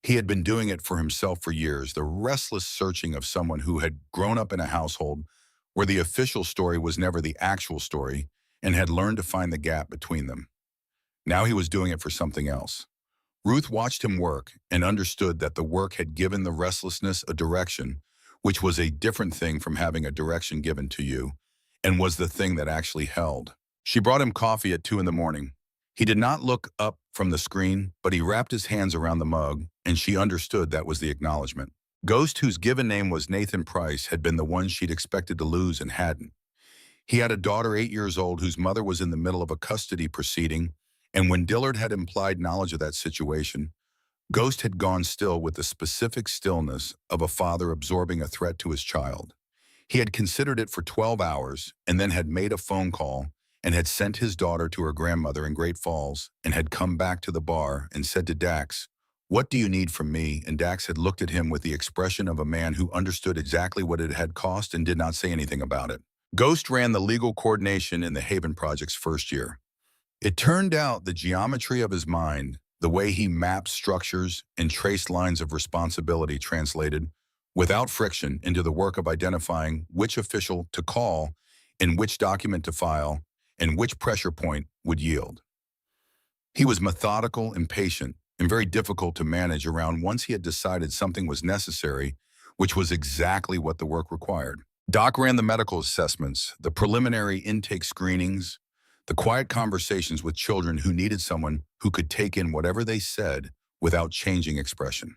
He had been doing it for himself for years, the restless searching of someone who had grown up in a household where the official story was never the actual story and had learned to find the gap between them. Now he was doing it for something else. Ruth watched him work and understood that the work had given the restlessness a direction, which was a different thing from having a direction given to you, and was the thing that actually held. She brought him coffee at 2 in the morning. He did not look up from the screen, but he wrapped his hands around the mug, and she understood that was the acknowledgement. Ghost, whose given name was Nathan Price, had been the one she'd expected to lose and hadn't. He had a daughter 8 years old whose mother was in the middle of a custody proceeding, and when Dillard had implied knowledge of that situation, Ghost had gone still with the specific stillness of a father absorbing a threat to his child. He had considered it for 12 hours and then had made a phone call and had sent his daughter to her grandmother in Great Falls and had come back to the bar and said to Dax, "What do you need from me?" And Dax had looked at him with the expression of a man who understood exactly what it had cost and did not say anything about it. Ghost ran the legal coordination in the Haven Project's first year. It turned out the geometry of his mind, the way he mapped structures and traced lines of responsibility translated, without friction, into the work of identifying which official to call and which document to file and which pressure point would yield. He was methodical and patient and very difficult to manage around once he had decided something was necessary, which was exactly what the work required. Doc ran the medical assessments, the preliminary intake screenings, the quiet conversations with children who needed someone who could take in whatever they said without changing expression.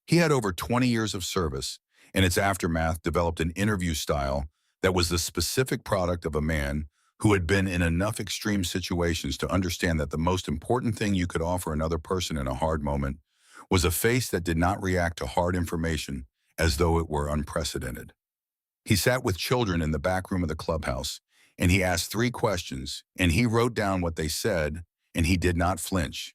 He had over 20 years of service, and its aftermath developed an interview style that was the specific product of a man who had been in enough extreme situations to understand that the most important thing you could offer another person in a hard moment was a face that did not react to hard information as though it were unprecedented. He sat with children in the back room of the clubhouse, and he asked 3 questions, and he wrote down what they said, and he did not flinch.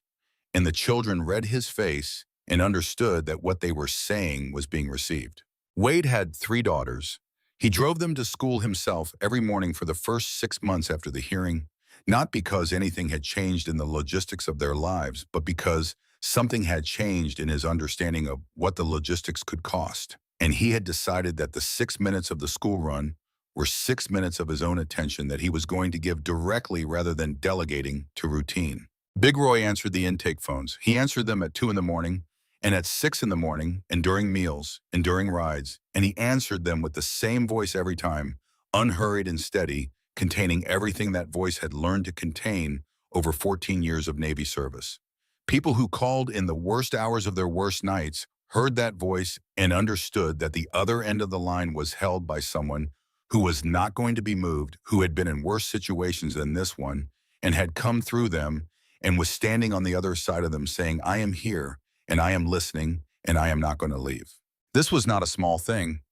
And the children read his face and understood that what they were saying was being received. Wade had 3 daughters. He drove them to school himself every morning for the first 6 months after the hearing, not because anything had changed in the logistics of their lives, but because something had changed in his understanding of what the logistics could cost. And he had decided that the 6 minutes of the school run were 6 minutes of his own attention that he was going to give directly rather than delegating to routine. Big Roy answered the intake phones. He answered them at 2 in the morning, and at 6 in the morning, and during meals, and during rides, and he answered them with the same voice every time, unhurried and steady, containing everything that voice had learned to contain over 14 years of Navy service. People who called in the worst hours of their worst nights heard that voice and understood that the other end of the line was held by someone who was not going to be moved, who had been in worse situations than this one, and had come through them, and was standing on the other side of them saying, "I am here, and I am listening, and I am not going to leave." This was not a small thing.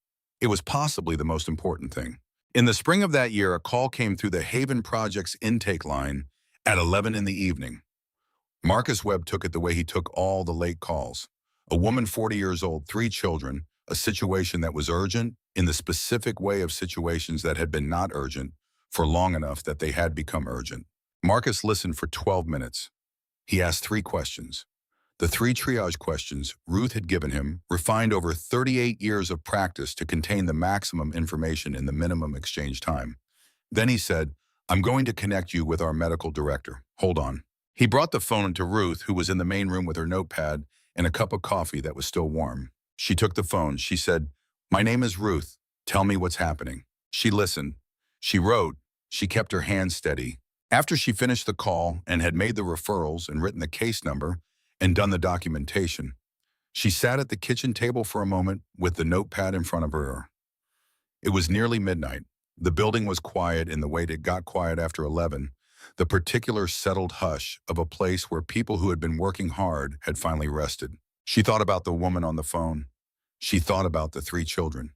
It was possibly the most important thing. In the spring of that year, a call came through the Haven Project's intake line at 11 in the evening. Marcus Webb took it the way he took all the late calls. A woman 40 years old, 3 children, a situation that was urgent in the specific way of situations that had been not urgent for long enough that they had become urgent. Marcus listened for 12 minutes. He asked 3 questions. The 3 triage questions Ruth had given him, refined over 38 years of practice to contain the maximum information in the minimum exchange time. Then he said, "I'm going to connect you with our medical director. Hold on." He brought the phone to Ruth, who was in the main room with her notepad and a cup of coffee that was still warm. She took the phone. She said, "My name is Ruth. Tell me what's happening." She listened. She wrote. She kept her hand steady. After she finished the call and had made the referrals and written the case number and done the documentation, she sat at the kitchen table for a moment with the notepad in front of her. It was nearly midnight. The building was quiet in the way it got quiet after 11, the particular settled hush of a place where people who had been working hard had finally rested. She thought about the woman on the phone. She thought about the 3 children.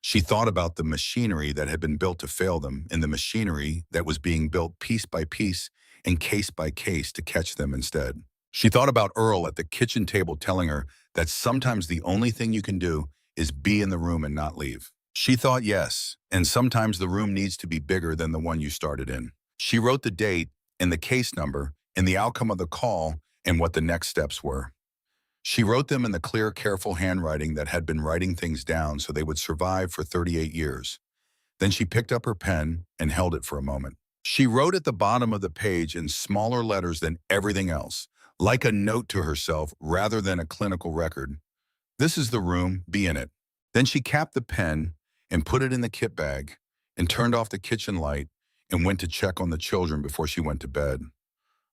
She thought about the machinery that had been built to fail them and the machinery that was being built piece by piece and case by case to catch them instead. She thought about Earl at the kitchen table telling her that sometimes the only thing you can do is be in the room and not leave. She thought yes, and sometimes the room needs to be bigger than the one you started in. She wrote the date and the case number and the outcome of the call and what the next steps were. She wrote them in the clear, careful handwriting that had been writing things down so they would survive for 38 years. Then she picked up her pen and held it for a moment. She wrote at the bottom of the page in smaller letters than everything else, like a note to herself rather than a clinical record. This is the room, be in it. Then she capped the pen and put it in the kit bag and turned off the kitchen light and went to check on the children before she went to bed.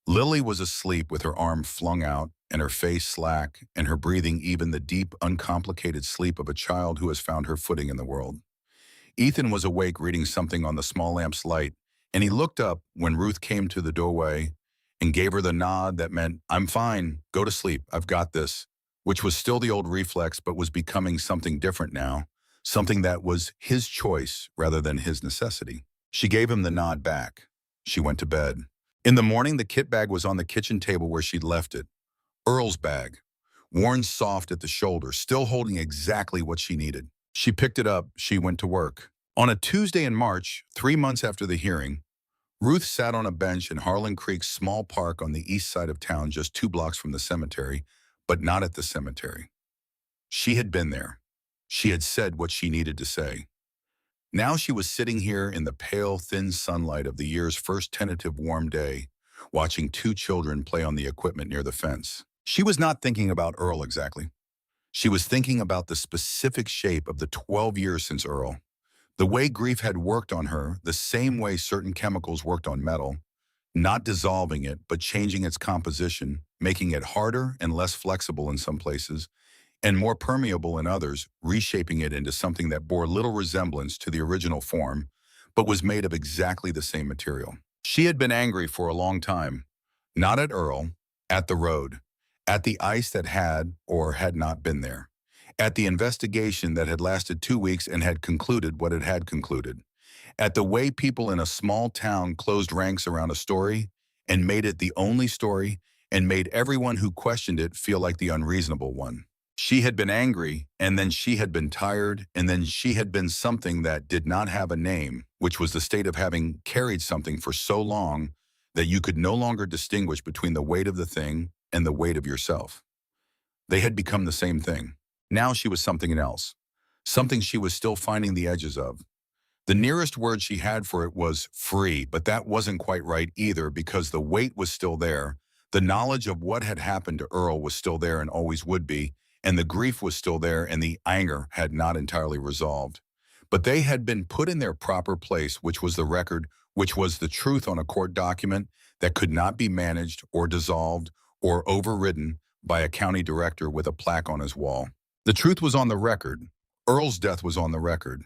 Lily was asleep with her arm flung out and her face slack and her breathing even the deep, uncomplicated sleep of a child who has found her footing in the world. Ethan was awake reading something on the small lamp's light, and he looked up when Ruth came to the doorway and gave her the nod that meant, "I'm fine, go to sleep, I've got this," which was still the old reflex but was becoming something different now, something that was his choice rather than his necessity. She gave him the nod back. She went to bed. In the morning, the kit bag was on the kitchen table where she'd left it. Earl's bag, worn soft at the shoulder, still holding exactly what she needed. She picked it up. She went to work. On a Tuesday in March, 3 months after the hearing, Ruth sat on a bench in Harlan Creek's small park on the east side of town, just 2 blocks from the cemetery, but not at the cemetery. She had been there. She had said what she needed to say. Now she was sitting here in the pale, thin sunlight of the year's first tentative warm day, watching 2 children play on the equipment near the fence. She was not thinking about Earl exactly. She was thinking about the specific shape of the 12 years since Earl. The way grief had worked on her, the same way certain chemicals worked on metal, not dissolving it, but changing its composition, making it harder and less flexible in some places, and more permeable in others, reshaping it into something that bore little resemblance to the original form, but was made of exactly the same material. She had been angry for a long time, not at Earl, at the road, at the ice that had or had not been there, at the investigation that had lasted 2 weeks and had concluded what it had concluded, at the way people in a small town closed ranks around a story and made it the only story and made everyone who questioned it feel like the unreasonable one. She had been angry, and then she had been tired, and then she had been something that did not have a name, which was the state of having carried something for so long that you could no longer distinguish between the weight of the thing and the weight of yourself. They had become the same thing. Now she was something else, something she was still finding the edges of. The nearest word she had for it was free, but that wasn't quite right either because the weight was still there. The knowledge of what had happened to Earl was still there and always would be, and the grief was still there and the anger had not entirely resolved. But they had been put in their proper place, which was the record, which was the truth on a court document that could not be managed or dissolved or overridden by a county director with a plaque on his wall. The truth was on the record. Earl's death was on the record.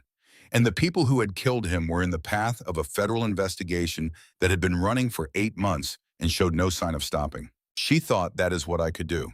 And the people who had killed him were in the path of a federal investigation that had been running for 8 months and showed no sign of stopping. She thought, that is what I could do.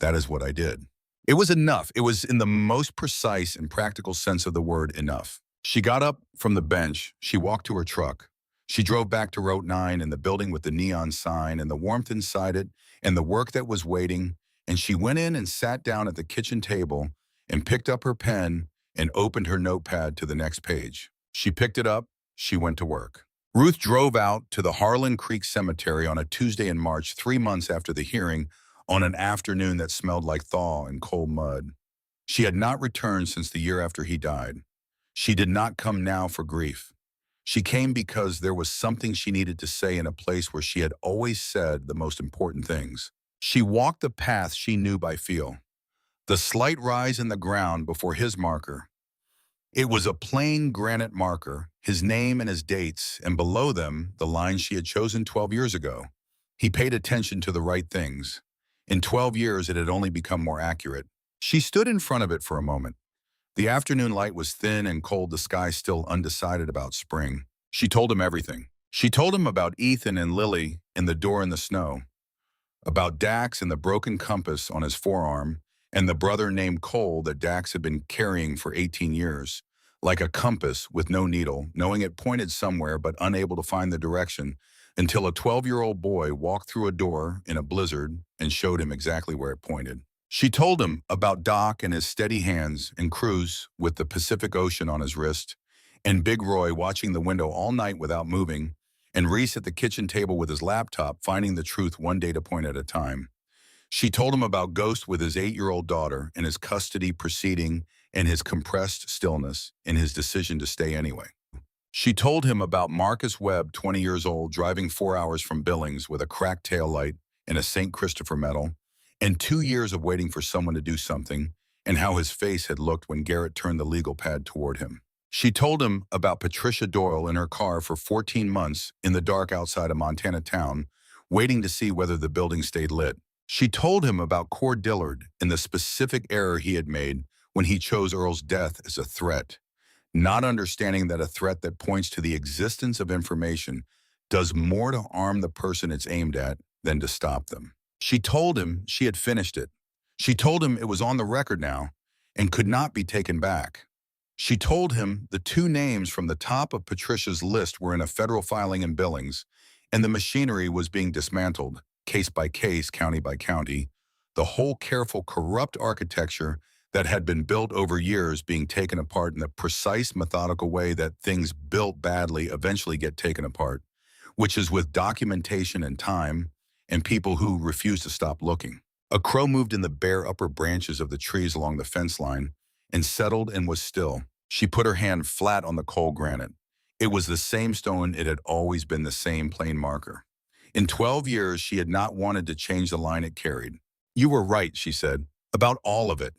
That is what I did. It was enough. It was in the most precise and practical sense of the word enough. She got up from the bench. She walked to her truck. She drove back to Route 9 and the building with the neon sign and the warmth inside it and the work that was waiting. And she went in and sat down at the kitchen table and picked up her pen and opened her notepad to the next page. She picked it up. She went to work. Ruth drove out to the Harlan Creek Cemetery on a Tuesday in March, 3 months after the hearing, on an afternoon that smelled like thaw and cold mud. She had not returned since the year after he died. She did not come now for grief. She came because there was something she needed to say in a place where she had always said the most important things. She walked the path she knew by feel, the slight rise in the ground before his marker. It was a plain granite marker, his name and his dates, and below them, the lines she had chosen 12 years ago. He paid attention to the right things. In 12 years, it had only become more accurate. She stood in front of it for a moment. The afternoon light was thin and cold, the sky still undecided about spring. She told him everything. She told him about Ethan and Lily and the door in the snow, about Dax and the broken compass on his forearm, and the brother named Cole that Dax had been carrying for 18 years, like a compass with no needle, knowing it pointed somewhere but unable to find the direction, until a 12-year-old boy walked through a door in a blizzard and showed him exactly where it pointed. She told him about Doc and his steady hands and Cruz with the Pacific Ocean on his wrist, and Big Roy watching the window all night without moving, and Reese at the kitchen table with his laptop finding the truth one data point at a time. She told him about Ghost with his 8-year-old daughter and his custody proceeding and his compressed stillness and his decision to stay anyway. She told him about Marcus Webb, 20 years old, driving 4 hours from Billings with a cracked taillight and a St. Christopher medal, and 2 years of waiting for someone to do something, and how his face had looked when Garrett turned the legal pad toward him. She told him about Patricia Doyle in her car for 14 months in the dark outside a Montana town, waiting to see whether the building stayed lit. She told him about Cord Dillard and the specific error he had made when he chose Earl's death as a threat, not understanding that a threat that points to the existence of information does more to harm the person it's aimed at than to stop them. She told him she had finished it. She told him it was on the record now and could not be taken back. She told him the 2 names from the top of Patricia's list were in a federal filing in Billings, and the machinery was being dismantled, case by case, county by county, the whole careful, corrupt architecture that had been built over years being taken apart in the precise, methodical way that things built badly eventually get taken apart, which is with documentation and time and people who refuse to stop looking. A crow moved in the bare upper branches of the trees along the fence line and settled and was still. She put her hand flat on the cold granite. It was the same stone, it had always been the same plain marker. In 12 years, she had not wanted to change the line it carried. "You were right," she said, "about all of it.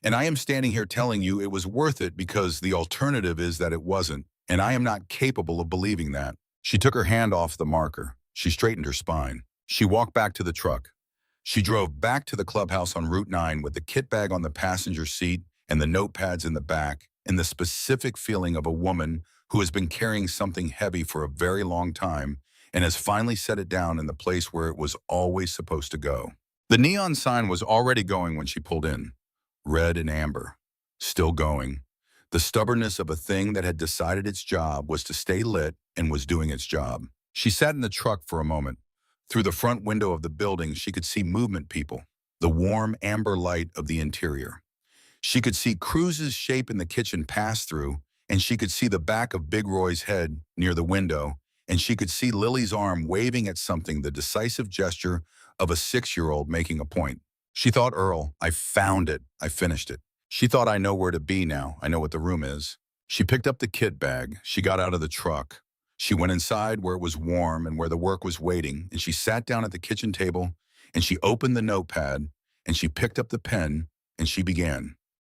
And I am standing here telling you it was worth it because the alternative is that it wasn't, and I am not capable of believing that." She took her hand off the marker. She straightened her spine. She walked back to the truck. She drove back to the clubhouse on Route 9 with the kit bag on the passenger seat and the notepads in the back, and the specific feeling of a woman who has been carrying something heavy for a very long time and has finally set it down in the place where it was always supposed to go. The neon sign was already going when she pulled in. Red and amber. Still going. The stubbornness of a thing that had decided its job was to stay lit and was doing its job. She sat in the truck for a moment. Through the front window of the building, she could see movement people, the warm amber light of the interior. She could see Cruz's shape in the kitchen pass through, and she could see the back of Big Roy's head near the window, and she could see Lily's arm waving at something, the decisive gesture of a 6-year-old making a point. She thought, "Earl, I found it. I finished it." She thought, "I know where to be now. I know what the room is." She picked up the kit bag. She got out of the truck. She went inside where it was warm and where the work was waiting, and she sat down at the kitchen table, and she opened the notepad, and she picked up the pen, and she began.